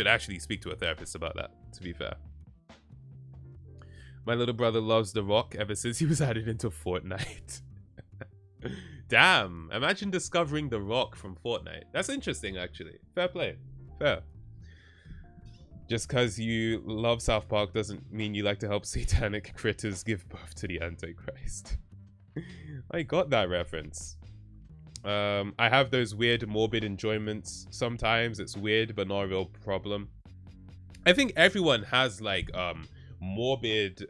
actually speak to a therapist about that, to be fair. My little brother loves The Rock ever since he was added into Fortnite. Damn, imagine discovering The Rock from Fortnite. That's interesting, actually. Fair play. Fair. Just because you love South Park doesn't mean you like to help satanic critters give birth to the Antichrist. I got that reference. I have those weird morbid enjoyments. Sometimes it's weird, but not a real problem. I think everyone has like morbid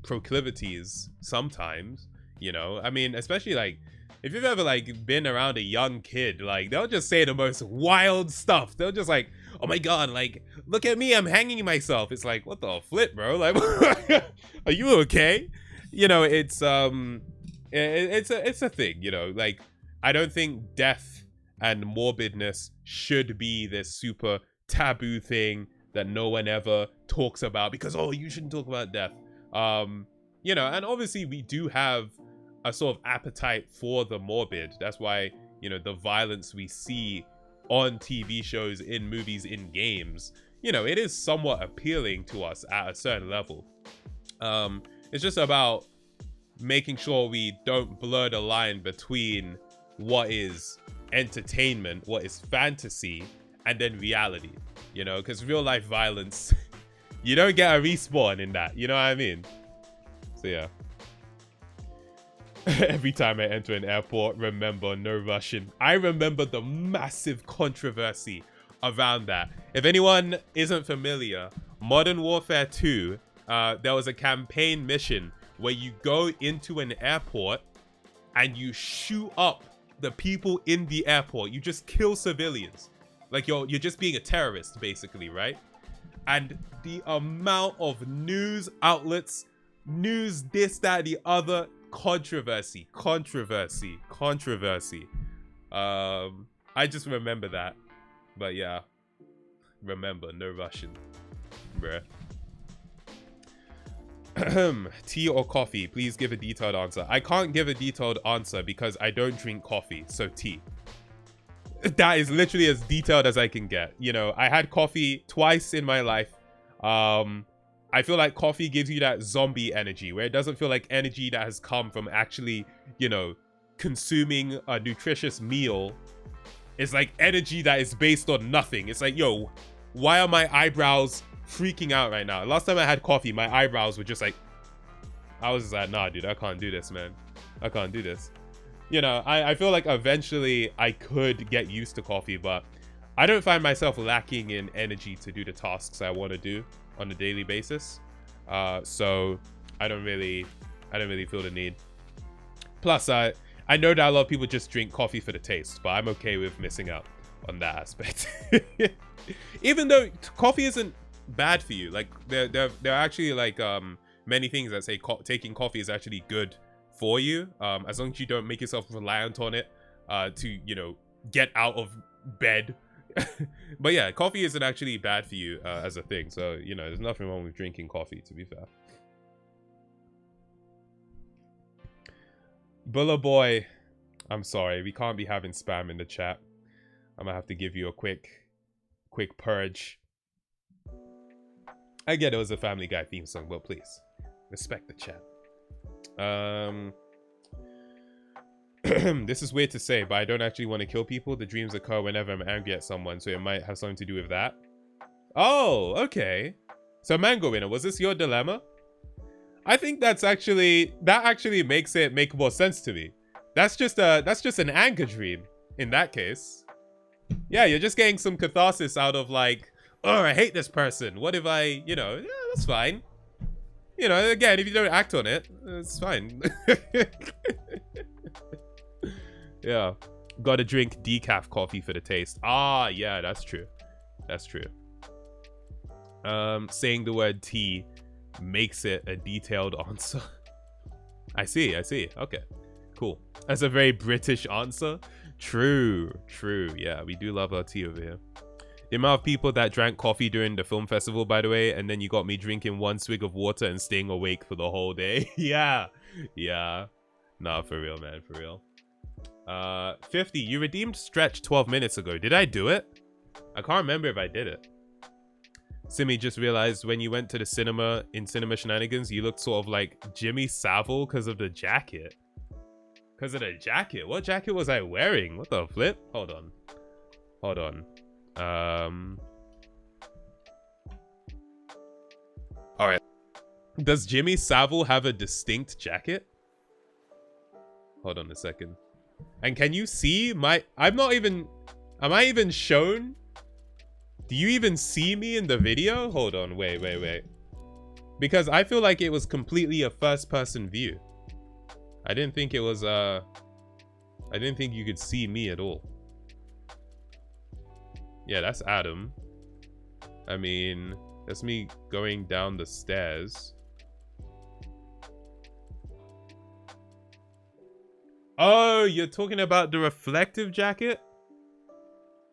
proclivities sometimes, you know. I mean, especially like if you've ever like been around a young kid, like they'll just say the most wild stuff. They'll just like, oh my god, like look at me, I'm hanging myself. It's like, what the flip, bro? Like are you okay? You know, it's a thing, you know. Like I don't think death and morbidness should be this super taboo thing that no one ever talks about because, oh, you shouldn't talk about death. You know, and obviously we do have a sort of appetite for the morbid. That's why, you know, the violence we see on TV shows, in movies, in games, you know, it is somewhat appealing to us at a certain level. It's just about making sure we don't blur the line between what is entertainment, what is fantasy, and then reality, you know, because real life violence, you don't get a respawn in that, you know what I mean? So yeah. Every time I enter an airport, remember, no Russian. I remember the massive controversy around that. If anyone isn't familiar, Modern Warfare 2, there was a campaign mission where you go into an airport and you shoot up the people in the airport. You just kill civilians. Like you're just being a terrorist, basically, right? And the amount of news outlets, news this, that, the other, controversy. I just remember that. But yeah, remember, no Russian, bruh. Tea or coffee? Please give a detailed answer. I can't give a detailed answer because I don't drink coffee, so tea. That is literally as detailed as I can get. You know, I had coffee twice in my life. I feel like coffee gives you that zombie energy where it doesn't feel like energy that has come from actually, you know, consuming a nutritious meal. It's like energy that is based on nothing. It's like, yo, why are my eyebrows freaking out right now? Last time I had coffee, my eyebrows were just like, I was just like, nah, dude, I can't do this, man. I can't do this. You know, I feel like eventually I could get used to coffee, but I don't find myself lacking in energy to do the tasks I want to do on a daily basis. So I don't really feel the need. Plus, I know that a lot of people just drink coffee for the taste, but I'm okay with missing out on that aspect. Even though coffee isn't bad for you, like there are actually like many things that say taking coffee is actually good for you, as long as you don't make yourself reliant on it to, you know, get out of bed. But yeah, coffee isn't actually bad for you as a thing, so you know, there's nothing wrong with drinking coffee, to be fair. Bulla boy, I'm sorry, we can't be having spam in the chat. I'm gonna have to give you a quick purge. I get it was a Family Guy theme song, but please respect the chat. This is weird to say, but I don't actually want to kill people. The dreams occur whenever I'm angry at someone, so it might have something to do with that. Oh, okay. So Mango Winner, was this your dilemma? I think that actually makes it make more sense to me. That's just an anger dream in that case. Yeah, you're just getting some catharsis out of like, oh, I hate this person. What if I, you know, yeah, that's fine. You know, again, if you don't act on it, it's fine. Yeah, gotta drink decaf coffee for the taste. Ah, yeah, that's true. That's true. Saying the word tea makes it a detailed answer. I see. Okay. Cool. That's a very British answer. True. Yeah, we do love our tea over here. The amount of people that drank coffee during the film festival, by the way, and then you got me drinking 1 swig of water and staying awake for the whole day. Yeah. Nah, for real, man, for real. 50, you redeemed Stretch 12 minutes ago. Did I do it? I can't remember if I did it. Simi just realized when you went to the cinema in Cinema Shenanigans, you looked sort of like Jimmy Savile because of the jacket. Because of the jacket? What jacket was I wearing? What the flip? Hold on. Alright. Does Jimmy Savile have a distinct jacket? Hold on a second. And can you see my... Am I even shown? Do you even see me in the video? Hold on, wait. Because I feel like it was completely a first-person view. I didn't think it was, I didn't think you could see me at all. Yeah, that's Adam. I mean, that's me going down the stairs. Oh, you're talking about the reflective jacket?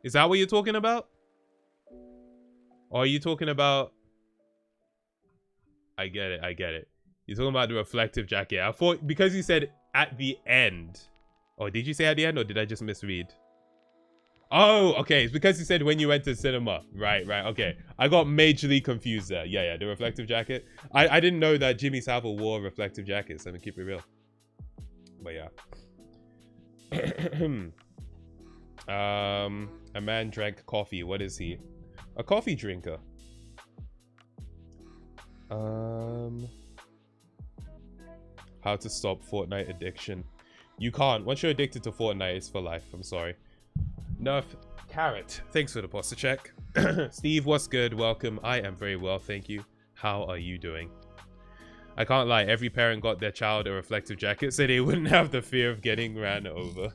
Is that what you're talking about? Or are you talking about... I get it. You're talking about the reflective jacket. I thought, because you said at the end. Oh, did you say at the end or did I just misread? Oh, okay. It's because you said when you went to cinema. Right. Okay. I got majorly confused there. Yeah. The reflective jacket. I didn't know that Jimmy Savile wore reflective jackets. Let me keep it real. But yeah. A man drank coffee. What is he? A coffee drinker. How to stop Fortnite addiction. You can't. Once you're addicted to Fortnite, it's for life. I'm sorry. Nerf Carrot. Thanks for the posture check. Steve, what's good? Welcome. I am very well, thank you. How are you doing? I can't lie. Every parent got their child a reflective jacket so they wouldn't have the fear of getting ran over.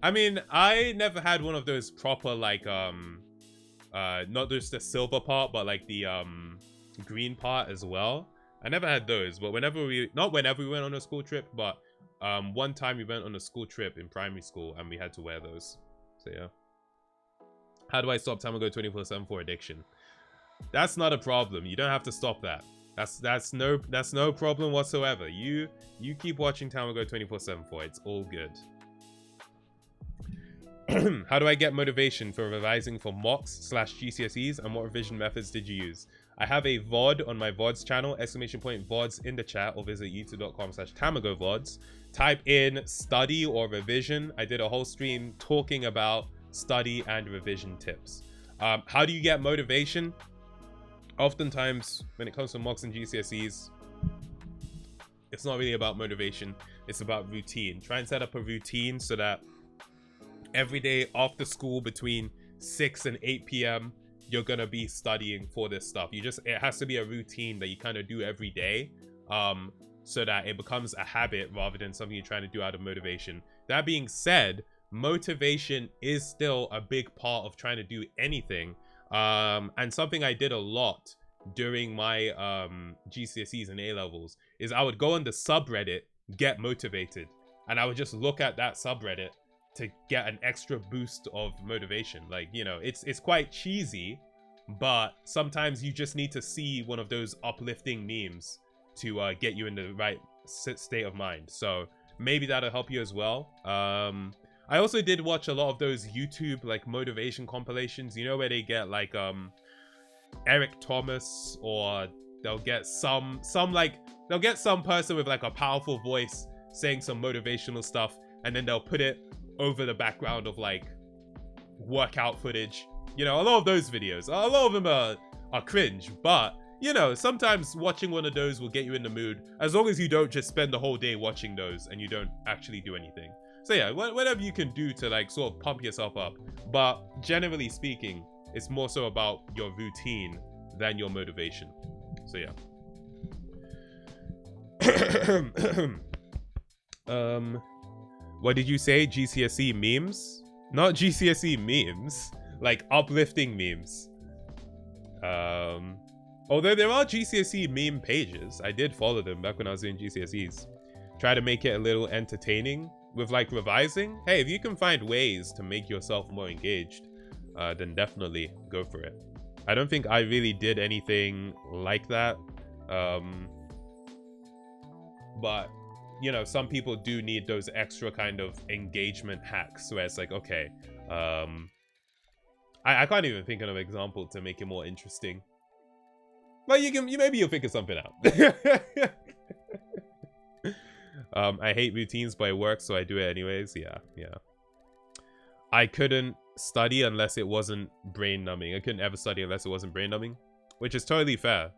I mean, I never had one of those proper, like, not just the silver part, but like the green part as well. I never had those, but not whenever we went on a school trip, but one time we went on a school trip in primary school and we had to wear those. So yeah. How do I stop Tamago 24/7 for addiction? That's not a problem. You don't have to stop that. That's no problem whatsoever. You keep watching Tamago 24/7 for it. It's all good. How do I get motivation for revising for mocks/GCSEs, and what revision methods did you use? I have a VOD on my VODs channel, ! VODs in the chat, or visit youtube.com/tamagoVODs. Type in study or revision. I did a whole stream talking about study and revision tips. How do you get motivation? Oftentimes, when it comes to mocks and GCSEs, it's not really about motivation. It's about routine. Try and set up a routine so that every day after school between 6 and 8 p.m. you're gonna be studying for this stuff. It has to be a routine that you kind of do every day, so that it becomes a habit rather than something you're trying to do out of motivation. That being said, motivation is still a big part of trying to do anything, and something I did a lot during my GCSEs and A-levels is I would go on the subreddit, Get Motivated, and I would just look at that subreddit to get an extra boost of motivation. Like, you know, it's quite cheesy, but sometimes you just need to see one of those uplifting memes to get you in the right state of mind. So maybe that'll help you as well. I also did watch a lot of those YouTube like motivation compilations, you know, where they get like Eric Thomas, or they'll get some person with like a powerful voice saying some motivational stuff, and then they'll put it over the background of like workout footage. You know, a lot of those videos, a lot of them are cringe, but you know, sometimes watching one of those will get you in the mood, as long as you don't just spend the whole day watching those and you don't actually do anything. So yeah, whatever you can do to like sort of pump yourself up, but generally speaking, it's more so about your routine than your motivation. So yeah. What did you say? GCSE memes? Not GCSE memes, like uplifting memes. Although there are GCSE meme pages. I did follow them back when I was doing GCSEs. try to make it a little entertaining with like revising. Hey, if you can find ways to make yourself more engaged, then definitely go for it. I don't think I really did anything like that. But, you know, some people do need those extra kind of engagement hacks where it's like, okay, I can't even think of an example to make it more interesting. But maybe you'll figure something out. I hate routines, but it works, so I do it anyways. Yeah. I couldn't study unless it wasn't brain numbing. I couldn't ever study unless it wasn't brain numbing, which is totally fair.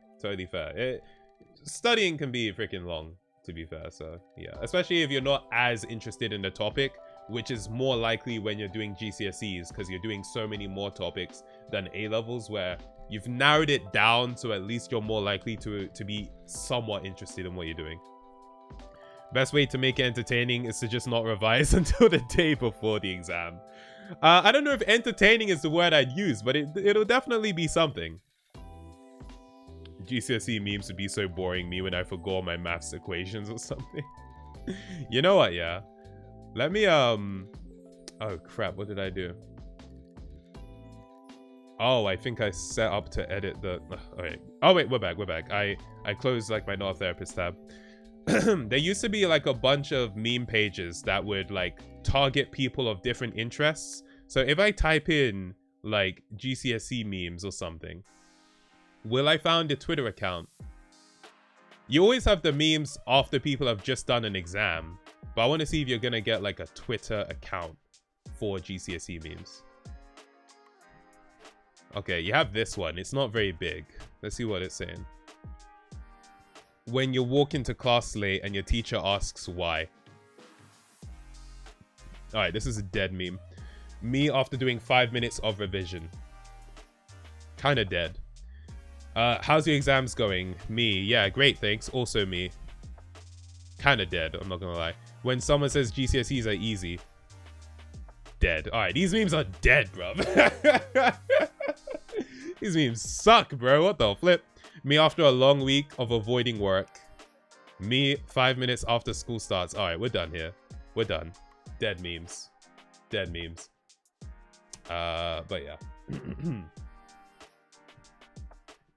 Studying can be freaking long, to be fair. So yeah, especially if you're not as interested in the topic, which is more likely when you're doing GCSEs, because you're doing so many more topics than A-levels, where you've narrowed it down so at least you're more likely to be somewhat interested in what you're doing. Best way to make it entertaining is to just not revise until the day before the exam. I don't know if entertaining is the word I'd use, but it'll definitely be something. GCSE memes would be so boring me when I forgot my maths equations or something. You know what, yeah? Let me, oh crap, what did I do? Oh, I think I set up to edit the, okay. Oh wait, we're back. I closed like my Not Therapist tab. There used to be like a bunch of meme pages that would like target people of different interests. So if I type in like GCSE memes or something, will I find a Twitter account? You always have the memes after people have just done an exam, but I want to see if you're gonna get like a Twitter account for GCSE memes. Okay, you have this one. It's not very big. Let's see what it's saying. When you walk into class late and your teacher asks why. Alright, this is a dead meme. Me after doing 5 minutes of revision. Kinda dead. How's your exams going? Me. Yeah, great, thanks. Also me. Kinda dead, I'm not gonna lie. When someone says GCSEs are easy. Dead. Alright, these memes are dead, bruv. These memes suck, bro. What the flip? Me after a long week of avoiding work. Me 5 minutes after school starts. Alright, we're done here. We're done. Dead memes. Dead memes. But yeah.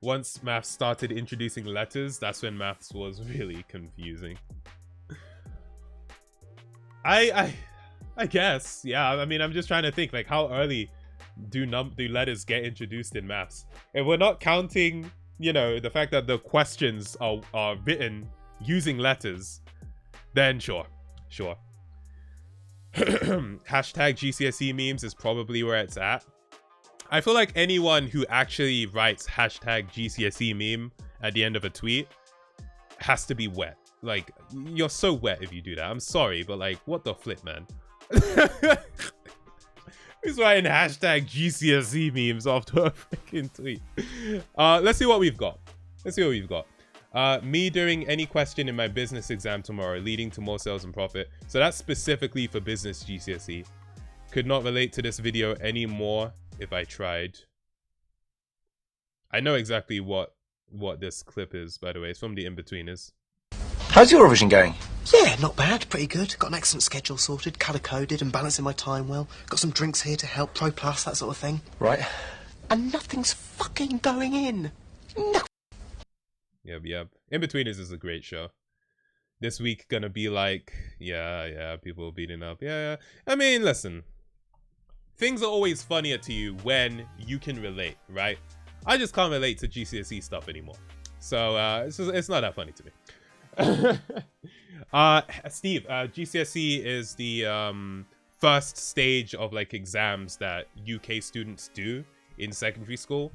Once maths started introducing letters, that's when maths was really confusing. I guess. Yeah, I mean, I'm just trying to think, like, how early do letters get introduced in maths? If we're not counting, you know, the fact that the questions are written using letters, then sure. Hashtag GCSE memes is probably where it's at. I feel like anyone who actually writes hashtag GCSE meme at the end of a tweet has to be wet. Like, you're so wet if you do that. I'm sorry, but like, what the flip, man? Who's writing hashtag GCSE memes after a freaking tweet? Let's see what we've got. Me doing any question in my business exam tomorrow, leading to more sales and profit. So that's specifically for business GCSE. Could not relate to this video anymore if I tried. I know exactly what this clip is, by the way. It's from the In-Betweeners. How's your revision going? Yeah, not bad. Pretty good. Got an excellent schedule sorted, colour-coded and balancing my time well. Got some drinks here to help, Pro Plus, that sort of thing. Right. And nothing's fucking going in. No. Yep. In-Betweeners is a great show. This week gonna be like, yeah, people beating up. Yeah. I mean, listen. Things are always funnier to you when you can relate, right? I just can't relate to GCSE stuff anymore. So it's not that funny to me. Steve, GCSE is the first stage of like exams that UK students do in secondary school.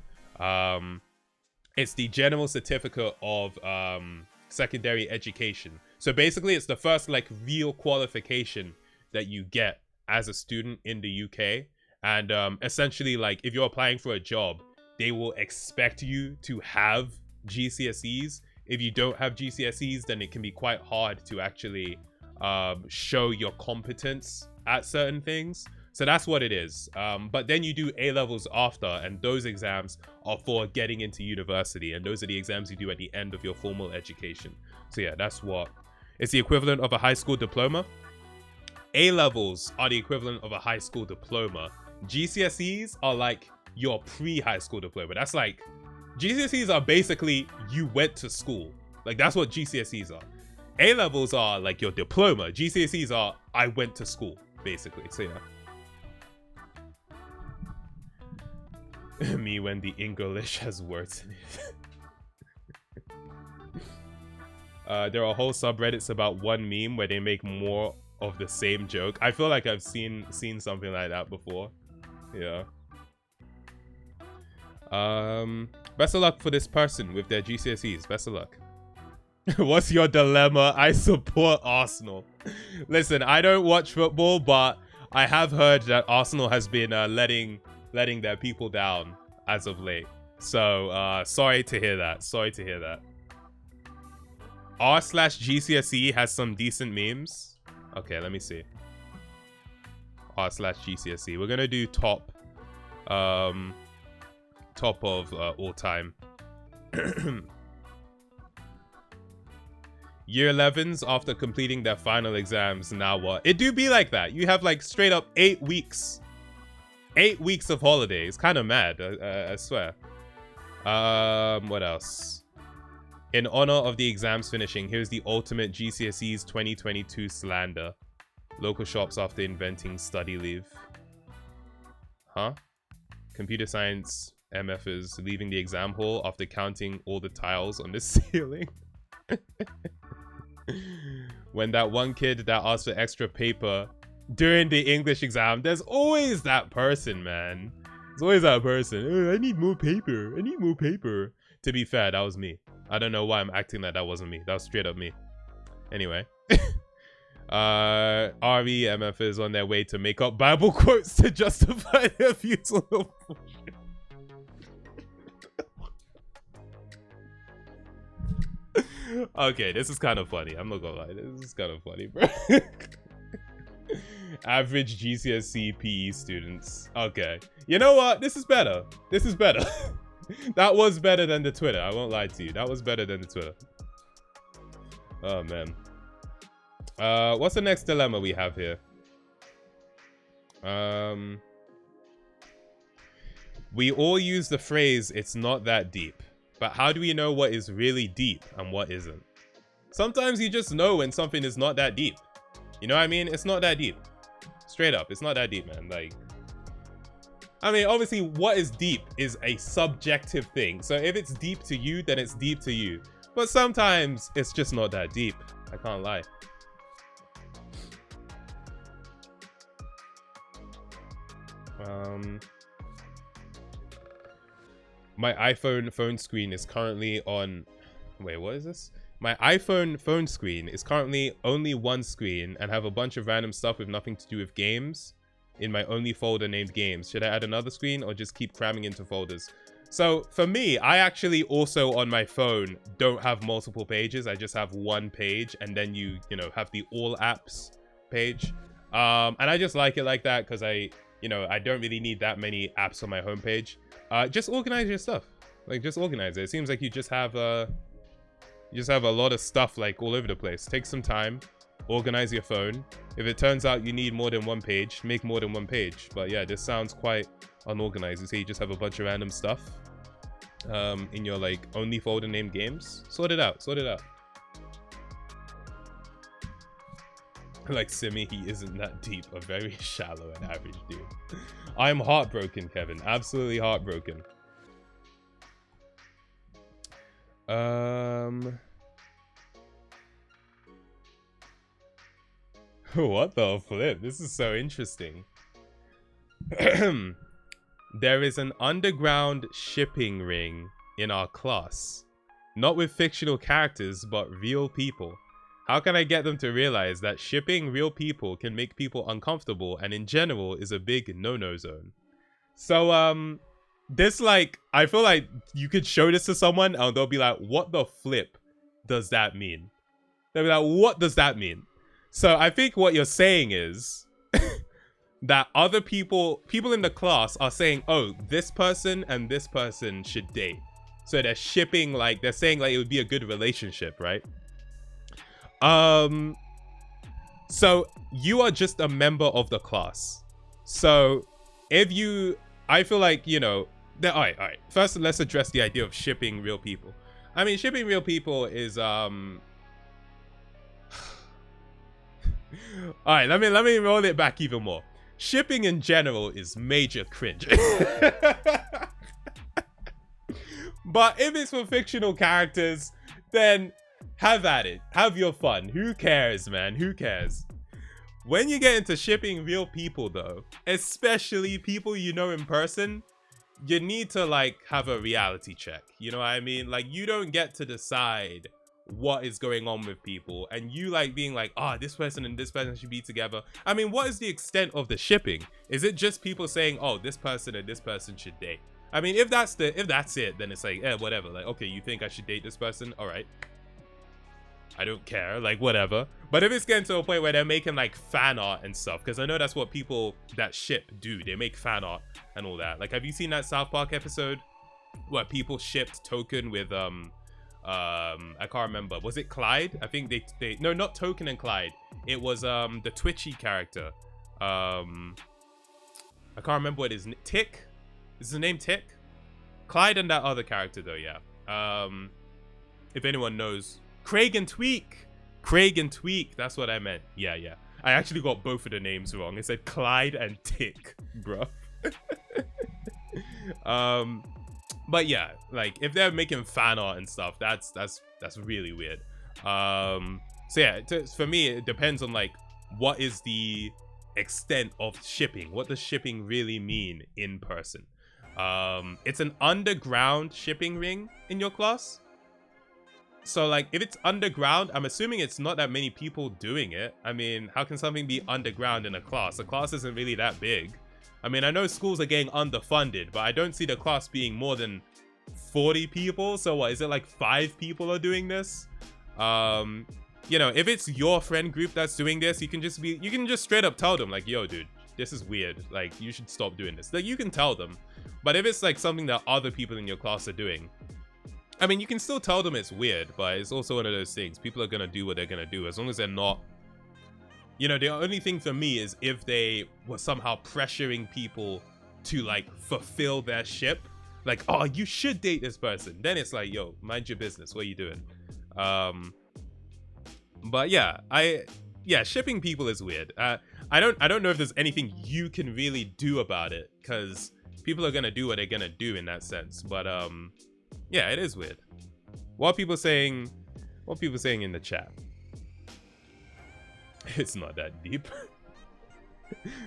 It's the general certificate of secondary education. So basically it's the first like real qualification that you get as a student in the UK. And essentially, like, if you're applying for a job, they will expect you to have GCSEs. If you don't have GCSEs, then it can be quite hard to actually show your competence at certain things. So that's what it is. But then you do A-levels after, and those exams are for getting into university. And those are the exams you do at the end of your formal education. So yeah, that's what It's the equivalent of a high school diploma. A-levels are the equivalent of a high school diploma. GCSEs are like your pre-high school diploma. That's like, GCSEs are basically you went to school. Like, that's what GCSEs are. A-levels are like your diploma. GCSEs are I went to school, basically. So yeah. Me when the English has words in it. There are whole subreddits about one meme where they make more of the same joke. I feel like I've seen something like that before. Yeah. Best of luck for this person with their GCSEs. Best of luck. What's your dilemma? I support Arsenal. Listen, I don't watch football, but I have heard that Arsenal has been letting their people down as of late. So sorry to hear that. Sorry to hear that. R/GCSE has some decent memes. Okay, let me see. R/GCSE. We're gonna do top of all time. Year 11s after completing their final exams. Now what? It do be like that. You have like straight up 8 weeks. 8 weeks of holidays. Kind of mad. I swear. What else? In honor of the exams finishing, here's the ultimate GCSEs 2022 slander. Local shops after inventing study leave. Huh? Computer science MFers leaving the exam hall after counting all the tiles on the ceiling. When that one kid that asked for extra paper during the English exam, there's always that person, man. There's always that person. Oh, I need more paper. I need more paper. To be fair, that was me. I don't know why I'm acting like that wasn't me. That was straight up me. Anyway. REMF is on their way to make up Bible quotes to justify their views on the bullshit. Okay, this is kind of funny. I'm not gonna lie. This is kind of funny, bro. Average GCSE PE students. Okay. You know what? This is better. This is better. That was better than the Twitter. I won't lie to you. That was better than the Twitter. Oh, man. What's the next dilemma we have here? We all use the phrase, it's not that deep. But how do we know what is really deep and what isn't? Sometimes you just know when something is not that deep. You know what I mean? It's not that deep. Straight up, it's not that deep, man. Like, I mean, obviously, what is deep is a subjective thing. So if it's deep to you, then it's deep to you. But sometimes it's just not that deep. I can't lie. My iPhone phone screen is currently on... Wait, what is this? My iPhone phone screen is currently only one screen and have a bunch of random stuff with nothing to do with games in my only folder named games. Should I add another screen or just keep cramming into folders? So for me, I actually also on my phone don't have multiple pages. I just have one page and then you know, have the all apps page. And I just like it like that because I don't really need that many apps on my homepage. Just organize your stuff. Like, just organize it. It seems like you just have a lot of stuff like all over the place. Take some time, organize your phone. If it turns out you need more than one page, make more than one page. But yeah, this sounds quite unorganized. You see, you just have a bunch of random stuff in your like only folder named games. Sort it out. Sort it out. Like Simi, he isn't that deep. A very shallow and average dude. I'm heartbroken, Kevin. Absolutely heartbroken. What the flip? This is so interesting. There is an underground shipping ring in our class. Not with fictional characters, but real people. How can I get them to realize that shipping real people can make people uncomfortable and in general is a big no-no zone? So, this like, I feel like you could show this to someone and they'll be like, what the flip does that mean? They'll be like, what does that mean? So I think what you're saying is that other people in the class are saying, oh, this person and this person should date. So they're shipping, like, they're saying like it would be a good relationship, right? So you are just a member of the class. So if you, I feel like, you know, all right. First, let's address the idea of shipping real people. I mean, shipping real people is, all right, let me roll it back even more. Shipping in general is major cringe. But if it's for fictional characters, then have at it. Have your fun. Who cares, man? Who cares? When you get into shipping real people, though, especially people you know in person, you need to, like, have a reality check. You know what I mean? Like, you don't get to decide what is going on with people, and you, like, being like, this person and this person should be together. I mean, what is the extent of the shipping? Is it just people saying, this person and this person should date? I mean, if that's it, then it's like, whatever. Like, okay, you think I should date this person? All right. I don't care, like, whatever. But if it's getting to a point where they're making, like, fan art and stuff, because I know that's what people that ship do. They make fan art and all that. Like, have you seen that South Park episode where people shipped Token with, I can't remember. Was it Clyde? I think they no, not Token and Clyde. It was, the Twitchy character. I can't remember what his Tick? Is his name Tick? Clyde and that other character, though, yeah. If anyone knows. Craig and Tweak, that's what I meant. Yeah. I actually got both of the names wrong. It said Clyde and Tick, bro. But yeah, like, if they're making fan art and stuff, that's really weird. So yeah, for me, it depends on, like, what is the extent of shipping. What does shipping really mean in person? It's an underground shipping ring in your class. So, like, if it's underground, I'm assuming it's not that many people doing it. I mean, how can something be underground in a class? The class isn't really that big. I mean, I know schools are getting underfunded, but I don't see the class being more than 40 people. So what, is it like 5 people are doing this? You know, if it's your friend group that's doing this, you can just straight up tell them, like, yo, dude, this is weird. Like, you should stop doing this. Like, you can tell them. But if it's like something that other people in your class are doing, I mean, you can still tell them it's weird, but it's also one of those things. People are going to do what they're going to do as long as they're not, you know, the only thing for me is if they were somehow pressuring people to, like, fulfill their ship. Like, you should date this person. Then it's like, yo, mind your business. What are you doing? But yeah, shipping people is weird. I don't know if there's anything you can really do about it, because people are going to do what they're going to do in that sense. But, yeah, it is weird. What are people saying in the chat? It's not that deep.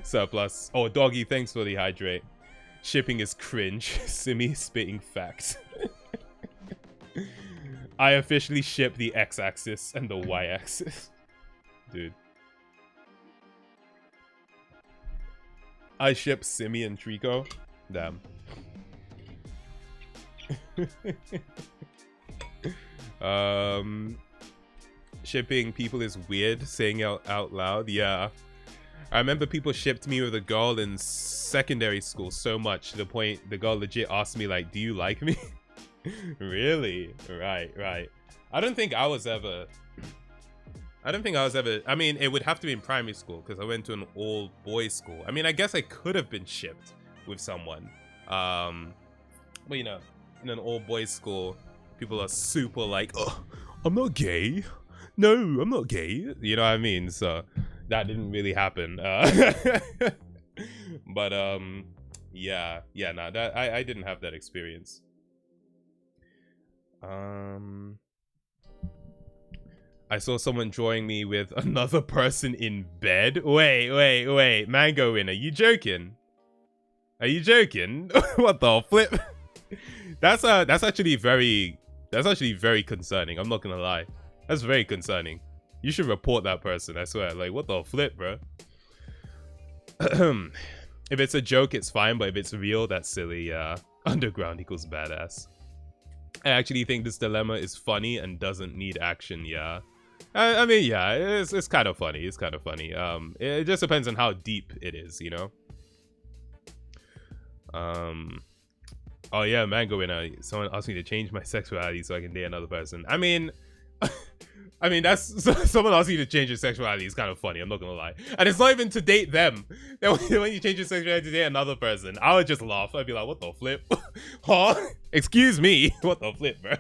Surplus. Oh, Doggy, thanks for the hydrate. Shipping is cringe. Simi spitting facts. I officially ship the x-axis and the y-axis. Dude. I ship Simi and Trico. Damn. Shipping people is weird, saying out loud. Yeah, I remember people shipped me with a girl in secondary school so much to the point the girl legit asked me, like, do you like me? Really? Right. I don't think I was ever, I mean, it would have to be in primary school because I went to an all boys school. I mean, I guess I could have been shipped with someone, but you know, in an all boys school, people are super like, oh, I'm not gay. No, I'm not gay. You know what I mean? So that didn't really happen. But yeah, nah, that I didn't have that experience. I saw someone drawing me with another person in bed. Wait, Mango Win, are you joking? Are you joking? What the flip? That's actually very concerning. I'm not gonna lie. That's very concerning. You should report that person, I swear. Like, what the flip, bro? If it's a joke, it's fine, but if it's real, that's silly. Underground equals badass. I actually think this dilemma is funny and doesn't need action, yeah. I mean, yeah, it's kind of funny. It's kind of funny. It just depends on how deep it is, you know? Oh yeah, Mango Winner. Someone asked me to change my sexuality so I can date another person. I mean, I mean, that's someone asking you to change your sexuality is kind of funny. I'm not gonna lie, and it's not even to date them. Then when you change your sexuality to date another person, I would just laugh. I'd be like, "What the flip? Huh? Excuse me? What the flip, bro?"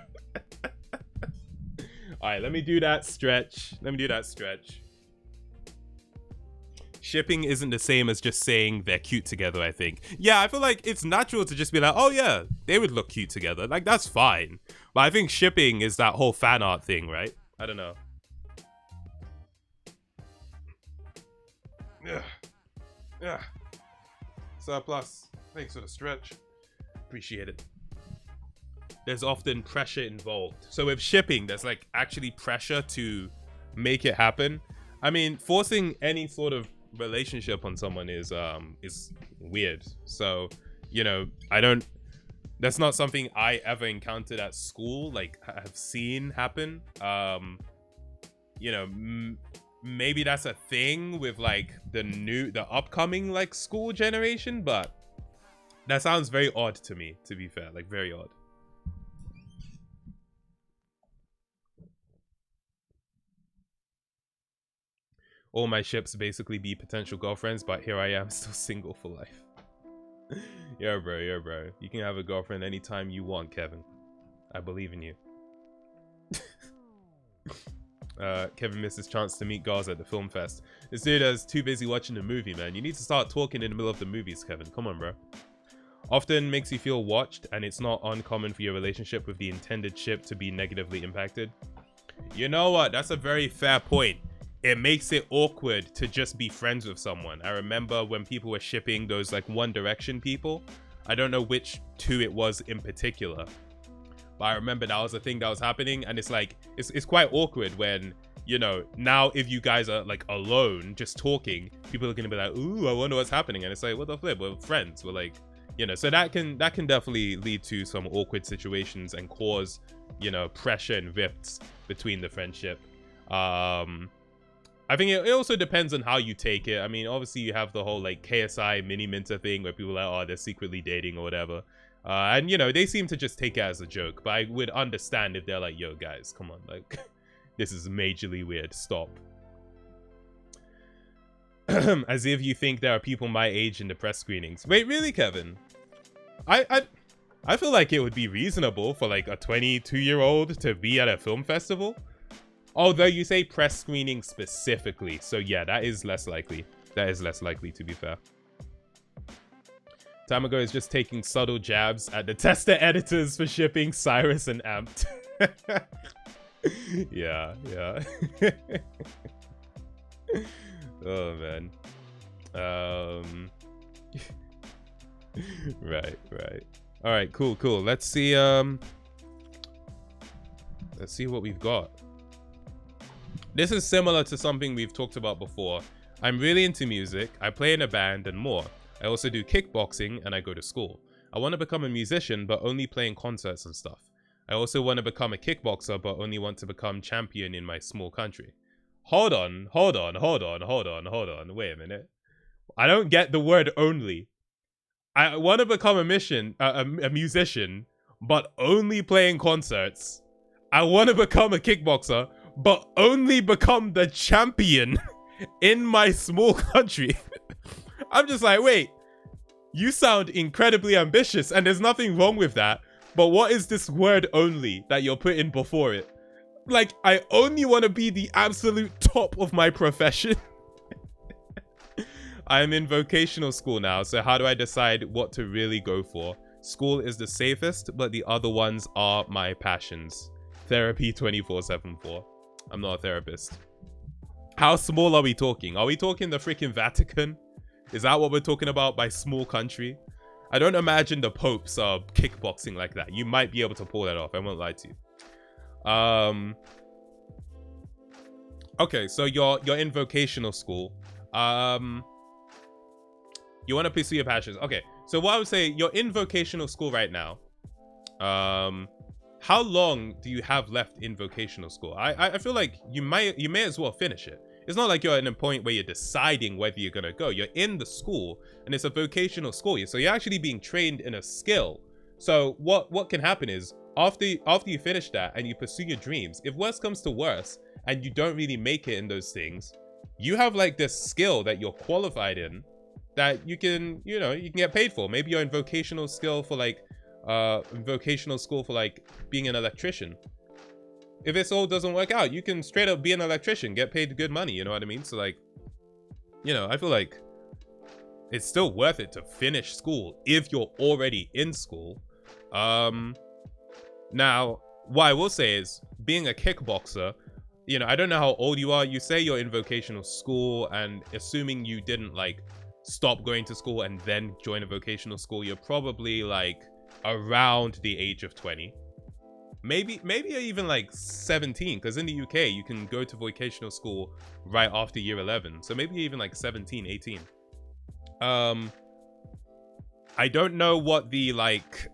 All right, let me do that stretch. Shipping isn't the same as just saying they're cute together, I think. Yeah, I feel like it's natural to just be like, oh yeah, they would look cute together. Like, that's fine. But I think shipping is that whole fan art thing, right? I don't know. Yeah. Surplus. Thanks for the stretch. Appreciate it. There's often pressure involved. So with shipping, there's like actually pressure to make it happen. I mean, forcing any sort of relationship on someone is weird. So, you know, that's not something I ever encountered at school, like have seen happen. You know, maybe that's a thing with like the upcoming like school generation, but that sounds very odd to me, to be fair, like very odd. All my ships basically be potential girlfriends, but here I am still single for life. Yeah, bro. You can have a girlfriend anytime you want, Kevin. I believe in you. Kevin missed his chance to meet girls at the film fest. This dude is too busy watching the movie, man. You need to start talking in the middle of the movies, Kevin. Come on, bro. Often makes you feel watched, and it's not uncommon for your relationship with the intended ship to be negatively impacted. You know what? That's a very fair point. It makes it awkward to just be friends with someone. I remember when people were shipping those like One Direction people. I don't know which two it was in particular, but I remember that was a thing that was happening, and it's like it's quite awkward when, you know, now if you guys are like alone just talking, people are gonna be like, ooh, I wonder what's happening, and it's like, what the flip, we're friends, we're like, you know. So that can definitely lead to some awkward situations and cause, you know, pressure and rifts between the friendship. I think it also depends on how you take it. I mean, obviously you have the whole like KSI mini minter thing where people are like, oh, they're secretly dating or whatever. And you know, they seem to just take it as a joke, but I would understand if they're like, yo guys, come on, like this is majorly weird, stop. As if you think there are people my age in the press screenings. Wait, really, Kevin? I feel like it would be reasonable for like a 22-year-old to be at a film festival. Although you say press screening specifically, so yeah, that is less likely. That is less likely, to be fair. Tamago is just taking subtle jabs at the tester editors for shipping Cyrus and Amped. Yeah. Oh man. Right. All right, cool. Let's see what we've got. This is similar to something we've talked about before. I'm really into music, I play in a band and more. I also do kickboxing and I go to school. I want to become a musician but only playing concerts and stuff. I also want to become a kickboxer but only want to become champion in my small country. Hold on. Wait a minute. I don't get the word only. I want to become a musician but only playing concerts. I want to become a kickboxer but only become the champion in my small country. I'm just like, wait, you sound incredibly ambitious and there's nothing wrong with that, but what is this word only that you're putting before it? Like, I only want to be the absolute top of my profession. I'm in vocational school now, so how do I decide what to really go for? School is the safest, but the other ones are my passions. Therapy 24/7 for. I'm not a therapist. How small are we talking? Are we talking the freaking Vatican? Is that what we're talking about by small country? I don't imagine the popes are kickboxing like that. You might be able to pull that off. I won't lie to you. Okay, so you're in vocational school. You want to pursue your passions. Okay, so what I would say, you're in vocational school right now. How long do you have left in vocational school? I feel like you may as well finish it. It's not like you're at a point where you're deciding whether you're gonna go. You're in the school, and it's a vocational school, so you're actually being trained in a skill. So what can happen is after you finish that and you pursue your dreams, if worse comes to worse and you don't really make it in those things, you have like this skill that you're qualified in that you can, you know, you can get paid for. Maybe you're in vocational skill for like vocational school for like being an electrician. If this all doesn't work out, you can straight up be an electrician, get paid good money, you know what I mean? So like, you know, I feel like it's still worth it to finish school if you're already in school. Now, what I will say is, being a kickboxer, you know, I don't know how old you are. You say you're in vocational school, and assuming you didn't like stop going to school and then join a vocational school, you're probably like around the age of 20. Maybe you're even like 17, because in the UK you can go to vocational school right after year 11. So maybe even like 17, 18. I don't know what the like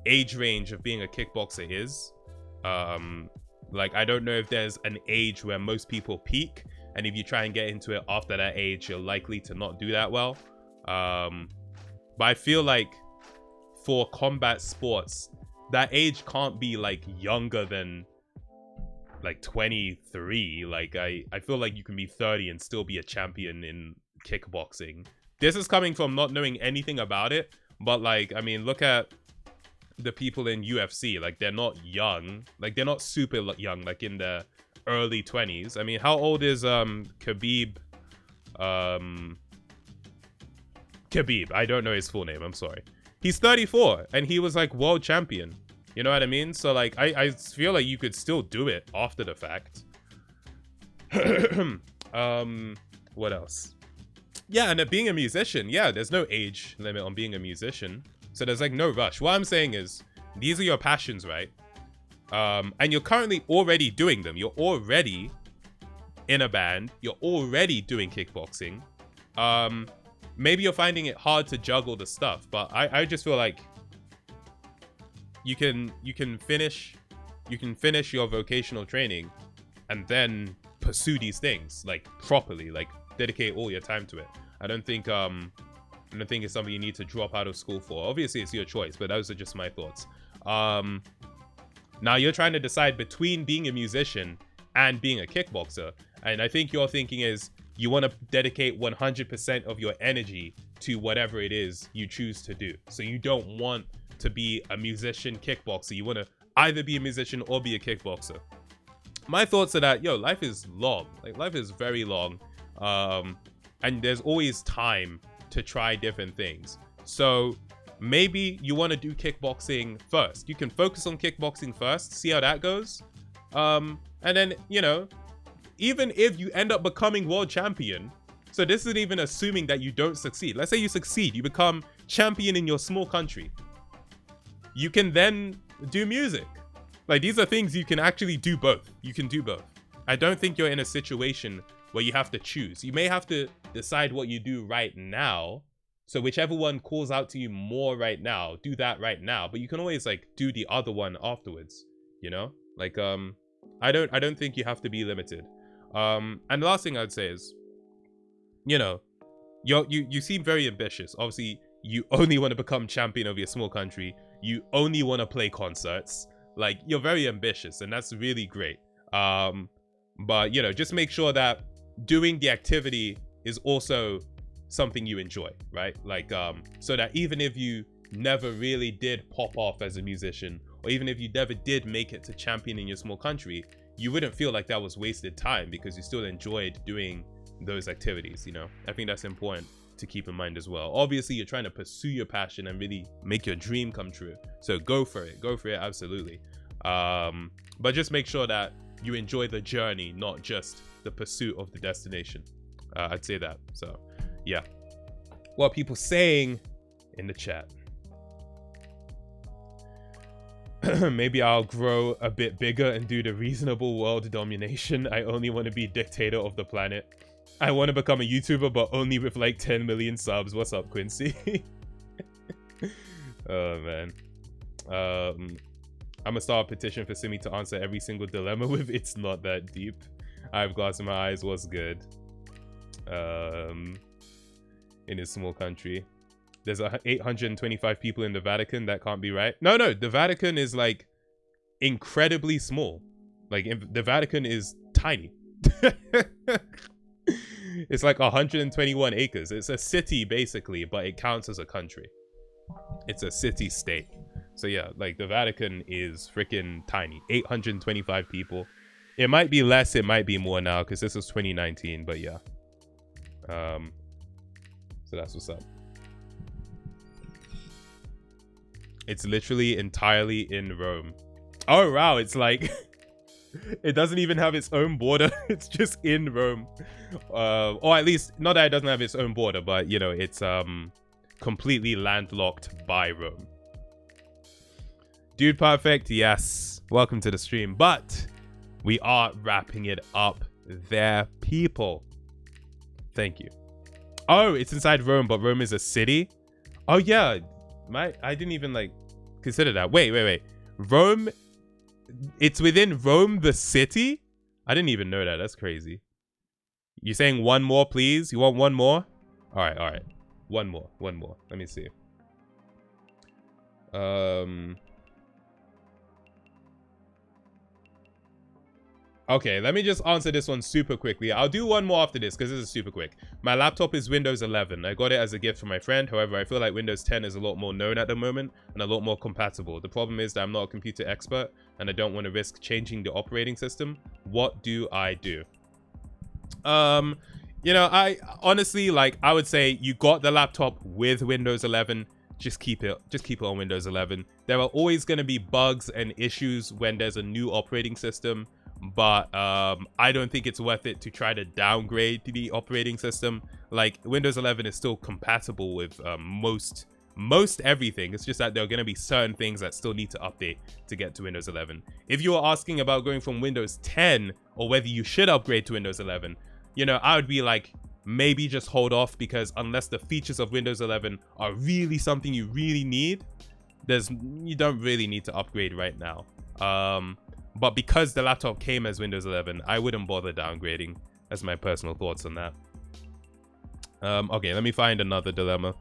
age range of being a kickboxer is. Like, I don't know if there's an age where most people peak, and if you try and get into it after that age, you're likely to not do that well. But I feel like for combat sports, that age can't be like younger than like 23. Like I feel like you can be 30 and still be a champion in kickboxing. This is coming from not knowing anything about it, but like, I mean, look at the people in UFC. Like, they're not young, like they're not super young, like in their early 20s. I mean, how old is Khabib? Khabib, I don't know his full name, I'm sorry. He's 34 and he was like world champion. You know what I mean? So like, I feel like you could still do it after the fact. What else? Yeah, and being a musician, yeah, there's no age limit on being a musician. So there's like no rush. What I'm saying is, these are your passions, right? And you're currently already doing them. You're already in a band. You're already doing kickboxing. Maybe you're finding it hard to juggle the stuff, but I just feel like you can finish your vocational training and then pursue these things like properly, like dedicate all your time to it. I don't think it's something you need to drop out of school for. Obviously it's your choice, but those are just my thoughts. Now you're trying to decide between being a musician and being a kickboxer, and I think your thinking is you want to dedicate 100% of your energy to whatever it is you choose to do. So you don't want to be a musician kickboxer. You want to either be a musician or be a kickboxer. My thoughts are that, yo, life is long. Like, life is very long. And there's always time to try different things. So maybe you want to do kickboxing first. You can focus on kickboxing first, see how that goes. And then, you know, even if you end up becoming world champion, so this isn't even assuming that you don't succeed. Let's say you succeed, you become champion in your small country. You can then do music. Like, these are things you can actually do both. You can do both. I don't think you're in a situation where you have to choose. You may have to decide what you do right now. So whichever one calls out to you more right now, do that right now. But you can always like do the other one afterwards, you know? Like, I don't think you have to be limited. And the last thing I'd say is, you know, you seem very ambitious. Obviously, you only want to become champion of your small country. You only want to play concerts. Like, you're very ambitious, and that's really great. But, you know, just make sure that doing the activity is also something you enjoy, right? Like, so that even if you never really did pop off as a musician, or even if you never did make it to champion in your small country, you wouldn't feel like that was wasted time because you still enjoyed doing those activities, you know? I think that's important to keep in mind as well. Obviously, you're trying to pursue your passion and really make your dream come true. So go for it, absolutely. But just make sure that you enjoy the journey, not just the pursuit of the destination. I'd say that. So yeah, what are people saying in the chat? Maybe I'll grow a bit bigger and do the reasonable world domination. I only want to be dictator of the planet. I want to become a YouTuber, but only with like 10 million subs. What's up, Quincy? Oh man. I'm gonna start a petition for Simi to answer every single dilemma with "It's not that deep." I have glass in my eyes. What's good? In his small country, there's 825 people in the Vatican. That can't be right. No, the Vatican is like incredibly small. Like the Vatican is tiny. It's like 121 acres. It's a city basically, but it counts as a country. It's a city state. So yeah, like the Vatican is freaking tiny. 825 people. It might be less, it might be more now because this is 2019, but yeah. So that's what's up. It's literally entirely in Rome. Oh wow, it's like it doesn't even have its own border. It's just in Rome. Or at least not that it doesn't have its own border, but you know, it's completely landlocked by Rome. Dude Perfect, yes. Welcome to the stream. But we are wrapping it up there, people. Thank you. Oh, it's inside Rome, but Rome is a city? Oh yeah. I didn't even like consider that. Wait. Rome, it's within Rome, the city? I didn't even know that. That's crazy. You saying one more, please? You want one more? All right. One more. Let me see. Okay, let me just answer this one super quickly. I'll do one more after this because this is super quick. My laptop is Windows 11. I got it as a gift from my friend. However, I feel like Windows 10 is a lot more known at the moment and a lot more compatible. The problem is that I'm not a computer expert and I don't want to risk changing the operating system. What do I do? You know, I honestly, like, I would say you got the laptop with Windows 11. Just keep it on Windows 11. There are always going to be bugs and issues when there's a new operating system. But I don't think it's worth it to try to downgrade the operating system. Like Windows 11 is still compatible with most everything. It's just that there are going to be certain things that still need to update to get to Windows 11. If you are asking about going from Windows 10 or whether you should upgrade to Windows 11, you know, I would be like, maybe just hold off, because unless the features of Windows 11 are really something you really need, you don't really need to upgrade right now. But because the laptop came as Windows 11, I wouldn't bother downgrading. That's my personal thoughts on that. Okay, let me find another dilemma.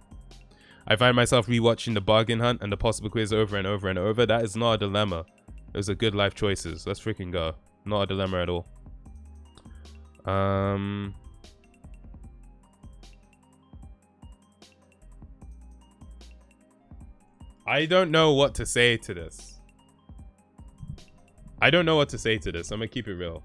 I find myself rewatching The Bargain Hunt and The Possible Quiz over and over and over. That is not a dilemma. Those are good life choices. Let's freaking go. Not a dilemma at all. I don't know what to say to this. I'm gonna keep it real.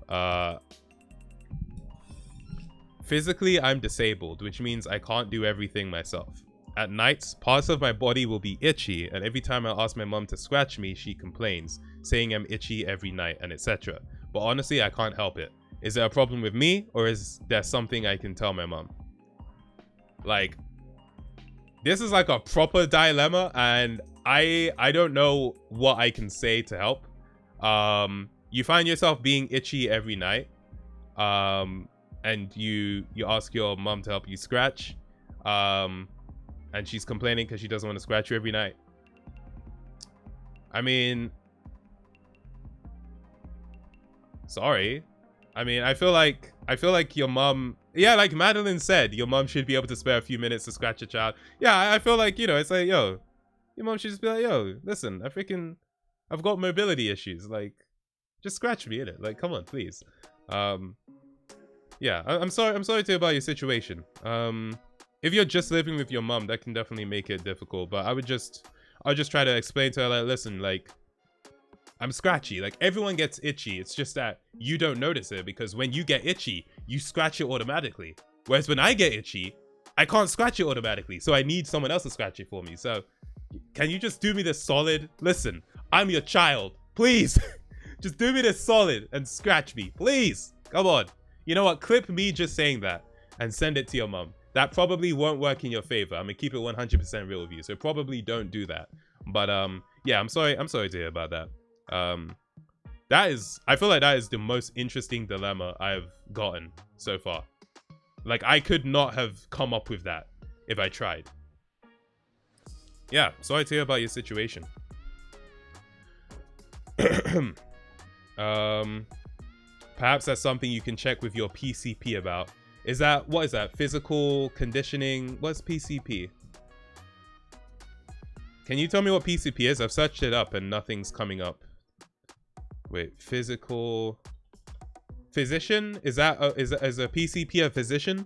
Physically, I'm disabled, which means I can't do everything myself. At nights, parts of my body will be itchy, and every time I ask my mom to scratch me, she complains, saying I'm itchy every night and etc. But honestly, I can't help it. Is there a problem with me, or is there something I can tell my mom? Like, this is like a proper dilemma, and I don't know what I can say to help. You find yourself being itchy every night, and you ask your mom to help you scratch, and she's complaining because she doesn't want to scratch you every night. I mean, sorry. I mean, I feel like your mom, yeah, like Madeline said, your mom should be able to spare a few minutes to scratch a child. Yeah, I feel like, you know, it's like, yo, your mom should just be like, yo, listen, I've got mobility issues. Like, just scratch me, innit? Like, come on, please. Yeah, I'm sorry to hear about your situation. If you're just living with your mom, that can definitely make it difficult. But I'll just try to explain to her, like, listen, like, I'm scratchy. Like, everyone gets itchy. It's just that you don't notice it, because when you get itchy, you scratch it automatically. Whereas when I get itchy, I can't scratch it automatically. So I need someone else to scratch it for me. So can you just do me this solid? Listen, I'm your child. Please, just do me this solid and scratch me. Please. Come on. You know what? Clip me just saying that and send it to your mom. That probably won't work in your favor. I'm gonna keep it 100% real with you. So probably don't do that. But yeah, I'm sorry to hear about that. I feel like that is the most interesting dilemma I've gotten so far. Like, I could not have come up with that if I tried. Yeah, sorry to hear about your situation. Perhaps that's something you can check with your PCP about. What is that? Physical conditioning? What's PCP? Can you tell me what PCP is? I've searched it up and nothing's coming up. Wait, physical physician? Is a PCP a physician?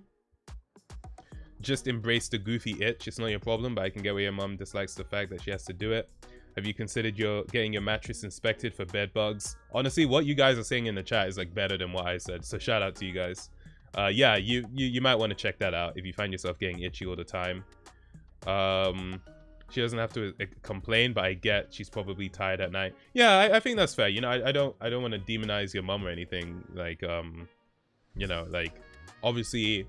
Just embrace the goofy itch. It's not your problem, but I can get where your mom dislikes the fact that she has to do it. Have you considered getting your mattress inspected for bed bugs? Honestly, what you guys are saying in the chat is like better than what I said. So shout out to you guys. Yeah, you might want to check that out if you find yourself getting itchy all the time. She doesn't have to complain, but I get she's probably tired at night. Yeah, I think that's fair. You know, I don't want to demonize your mom or anything. Like, you know, like obviously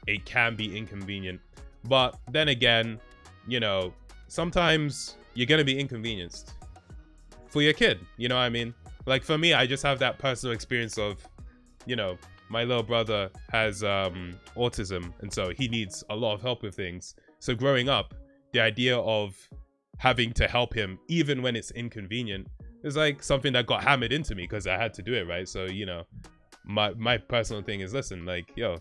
it can be inconvenient, but then again, you know, sometimes you're gonna be inconvenienced for your kid. You know what I mean? Like for me, I just have that personal experience of, you know, my little brother has autism, and so he needs a lot of help with things. So growing up, the idea of having to help him even when it's inconvenient is like something that got hammered into me because I had to do it, right? So, you know, my personal thing is, listen, like, yo,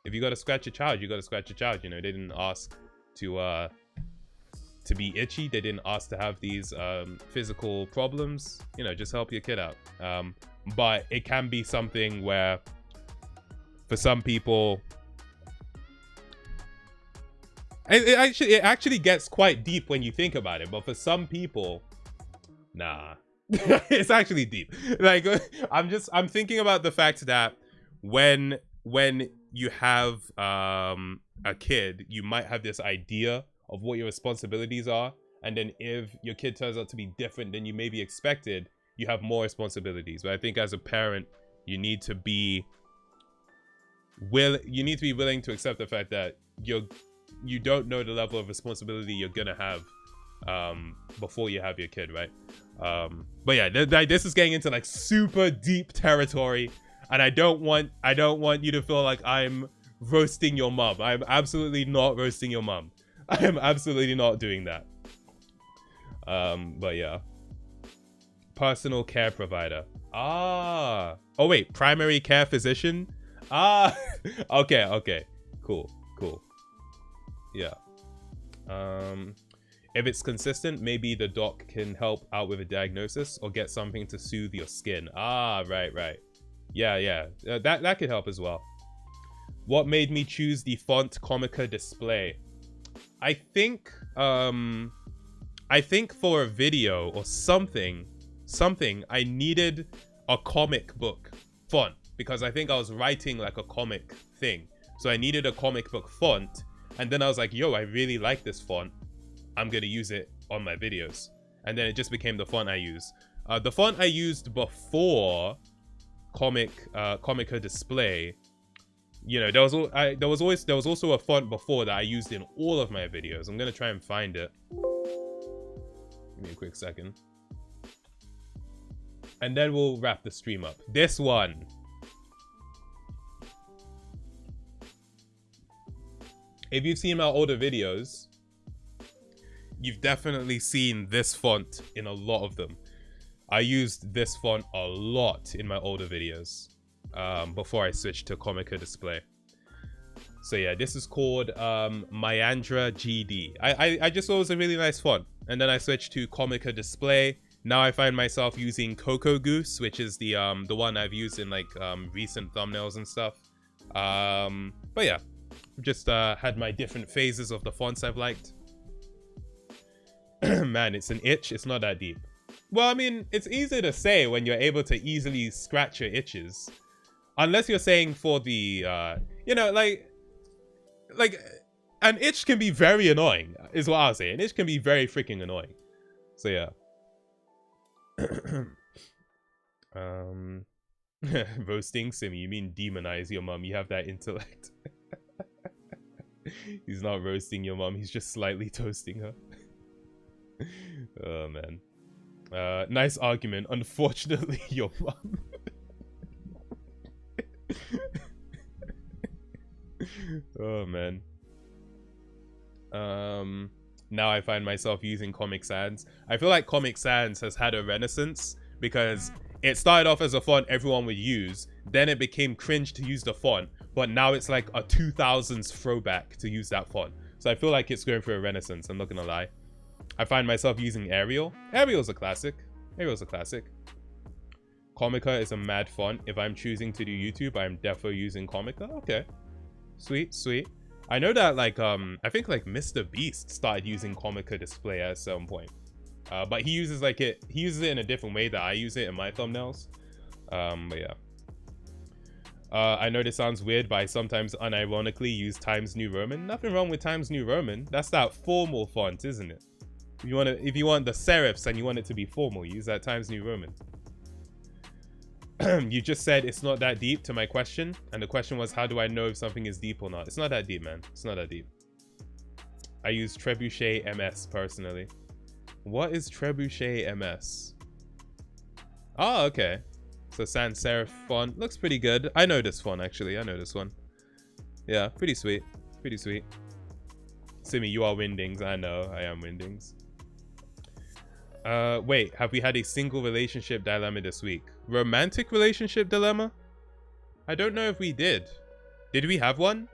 if you gotta scratch a child, you gotta scratch a child. You know, they didn't ask to be itchy. They didn't ask to have these physical problems. You know, just help your kid out. But it can be something where for some people, it actually gets quite deep when you think about it. But for some people, nah, it's actually deep. Like I'm thinking about the fact that when you have a kid, you might have this idea of what your responsibilities are, and then if your kid turns out to be different than you maybe expected, you have more responsibilities. But I think as a parent, you need to be willing to accept the fact that you don't know the level of responsibility you're gonna have before you have your kid, right? But yeah, this is getting into like super deep territory, and I don't want you to feel like I'm roasting your mom. I'm absolutely not roasting your mom. I am absolutely not doing that. But yeah, personal care provider. Oh wait, primary care physician. Okay, cool. Yeah. If it's consistent, maybe the doc can help out with a diagnosis or get something to soothe your skin. Right. Yeah. That could help as well. What made me choose the font Comica display? I think for a video or something, I needed a comic book font because I think I was writing like a comic thing. So I needed a comic book font. And then I was like, yo, I really like this font. I'm going to use it on my videos. And then it just became the font I use. The font I used before Comica display, you know, there was also a font before that I used in all of my videos. I'm going to try and find it. Give me a quick second. And then we'll wrap the stream up. This one. If you've seen my older videos, you've definitely seen this font in a lot of them. I used this font a lot in my older videos before I switched to Comica display. So yeah, this is called Myandra GD. I just thought it was a really nice font. And then I switched to Comica display. Now I find myself using Cocoa Goose, which is the one I've used in like recent thumbnails and stuff. But yeah. Just had my different phases of the fonts I've liked. Man, it's an itch. It's not that deep. Well, I mean, it's easy to say when you're able to easily scratch your itches. Unless you're saying for the, you know, like an itch can be very annoying, is what I'll say. An itch can be very freaking annoying. So yeah. Roasting Simi, you mean demonize your mom. You have that intellect. He's not roasting your mom, he's just slightly toasting her. Oh man. Nice argument. Unfortunately, your mom. Oh man. Now I find myself using Comic Sans. I feel like Comic Sans has had a renaissance because it started off as a font everyone would use, then it became cringe to use the font, but now it's like a 2000s throwback to use that font. So I feel like it's going through a renaissance, I'm not gonna lie. I find myself using Arial. Arial's a classic. Arial's a classic. Comica is a mad font. If I'm choosing to do YouTube, I'm defo using Comica. Okay. Sweet, sweet. I know that like I think like Mr. Beast started using Comica display at some point. But he uses it in a different way that I use it in my thumbnails. But yeah. I know this sounds weird, but I sometimes unironically use Times New Roman. Nothing wrong with Times New Roman. That's that formal font, isn't it? If you want the serifs and you want it to be formal, use that Times New Roman. You just said it's not that deep to my question, and the question was, how do I know if something is deep or not? It's not that deep, man. It's not that deep. I use Trebuchet MS personally. What is Trebuchet MS? Oh, okay. So sans serif font looks pretty good. I know this font actually. I know this one. Yeah, pretty sweet. Pretty sweet. Simi, you are Windings. I know. I am Windings. Wait, have we had a single relationship dilemma this week? Romantic relationship dilemma? I don't know if we did. Did we have one?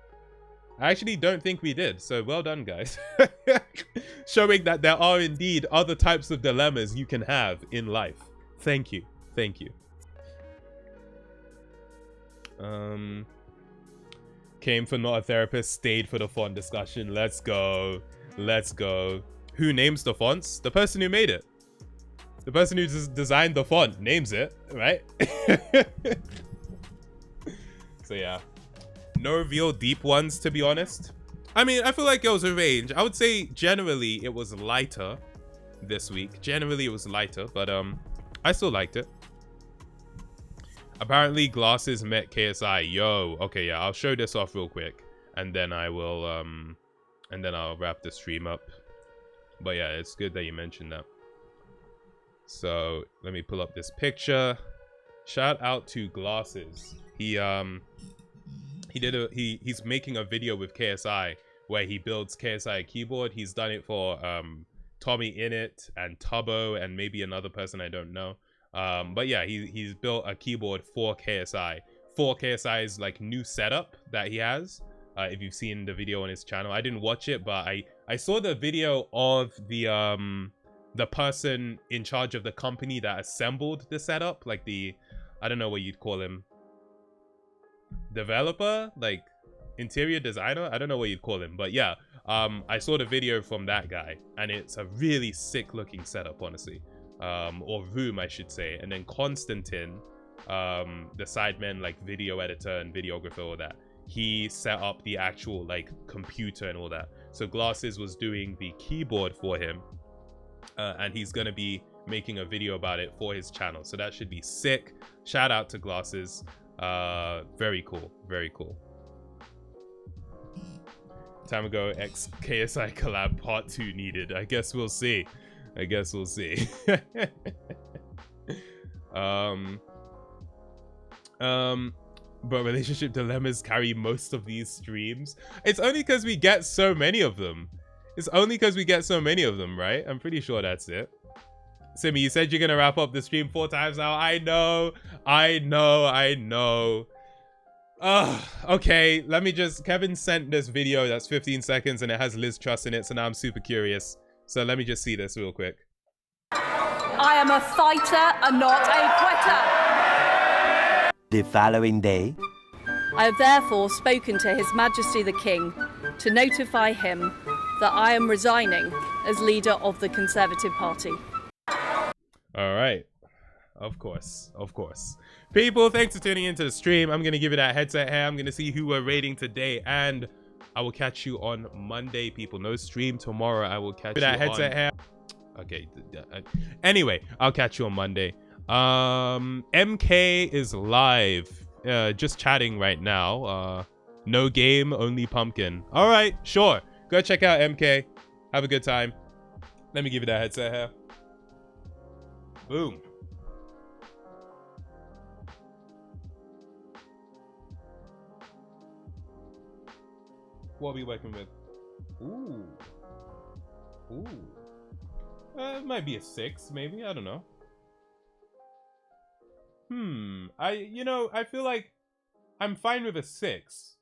I actually don't think we did, so well done, guys. Showing that there are indeed other types of dilemmas you can have in life. Thank you. Thank you. Came for not a therapist, stayed for the font discussion. Let's go. Let's go. Who names the fonts? The person who made it. The person who designed the font names it, right? So yeah. No real deep ones, to be honest. I mean, I feel like it was a range. I would say generally it was lighter this week. Generally it was lighter, but I still liked it. Apparently Glasses met KSI. Yo, okay, yeah, I'll show this off real quick, and then I will and then I'll wrap the stream up. But yeah, it's good that you mentioned that. So let me pull up this picture. Shout out to Glasses. He's making a video with KSI where he builds KSI keyboard. He's done it for Tommy Innit and Tubbo and maybe another person I don't know. But yeah, he's built a keyboard for KSI. For KSI's like new setup that he has. If you've seen the video on his channel. I didn't watch it, but I saw the video of the person in charge of the company that assembled the setup. Like I don't know what you'd call him. Developer? Like interior designer? I don't know what you'd call him. But yeah, I saw the video from that guy. And it's a really sick looking setup, honestly. Or room, I should say. And then Constantine, the sideman, like video editor and videographer, all that, he set up the actual like computer and all that. So Glasses was doing the keyboard for him, and he's gonna be making a video about it for his channel, so that should be sick. Shout out to Glasses. Very cool, very cool. Tamago X KSI collab part 2 needed. I guess we'll see. I guess we'll see. But relationship dilemmas carry most of these streams. It's only because we get so many of them. It's only because we get so many of them, right? I'm pretty sure that's it. Simi, you said you're gonna wrap up the stream 4 times now. I know. Okay, let me just... Kevin sent this video that's 15 seconds and it has Liz Truss in it, so now I'm super curious. So let me just see this real quick. I am a fighter and not a quitter. The following day, I have therefore spoken to His Majesty the King to notify him that I am resigning as leader of the Conservative Party. All right. Of course. Of course. People, thanks for tuning into the stream. I'm going to give it that headset here. I'm going to see who we're rating today, and I will catch you on Monday, people. No stream tomorrow. I will catch you that headset here. Okay. Anyway, I'll catch you on Monday. MK is live. Just chatting right now. No game, only pumpkin. All right, sure. Go check out MK. Have a good time. Let me give you that headset here. Boom. What are we working with? Ooh. It might be a 6, maybe. I don't know. I feel like I'm fine with a 6.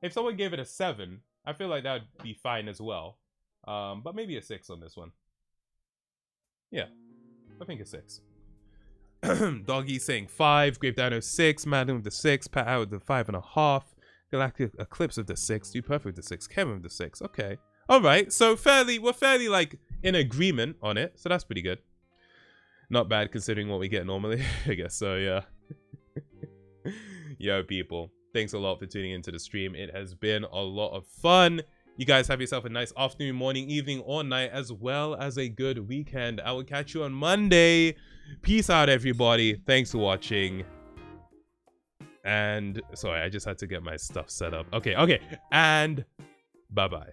If someone gave it a 7, I feel like that would be fine as well. But maybe a 6 on this one. Yeah, I think it's 6. Doggy saying 5. Grape Dino 6. Madden with the 6. Pat out with the 5.5. Galactic Eclipse with the 6. Do Perfect with the 6. Kevin with the 6. Okay. All right. So we're fairly like in agreement on it. So that's pretty good. Not bad considering what we get normally. I guess so. Yeah. Yo, people. Thanks a lot for tuning into the stream. It has been a lot of fun. You guys have yourself a nice afternoon, morning, evening, or night, as well as a good weekend. I will catch you on Monday. Peace out, everybody. Thanks for watching. And sorry, I just had to get my stuff set up. Okay. And bye-bye.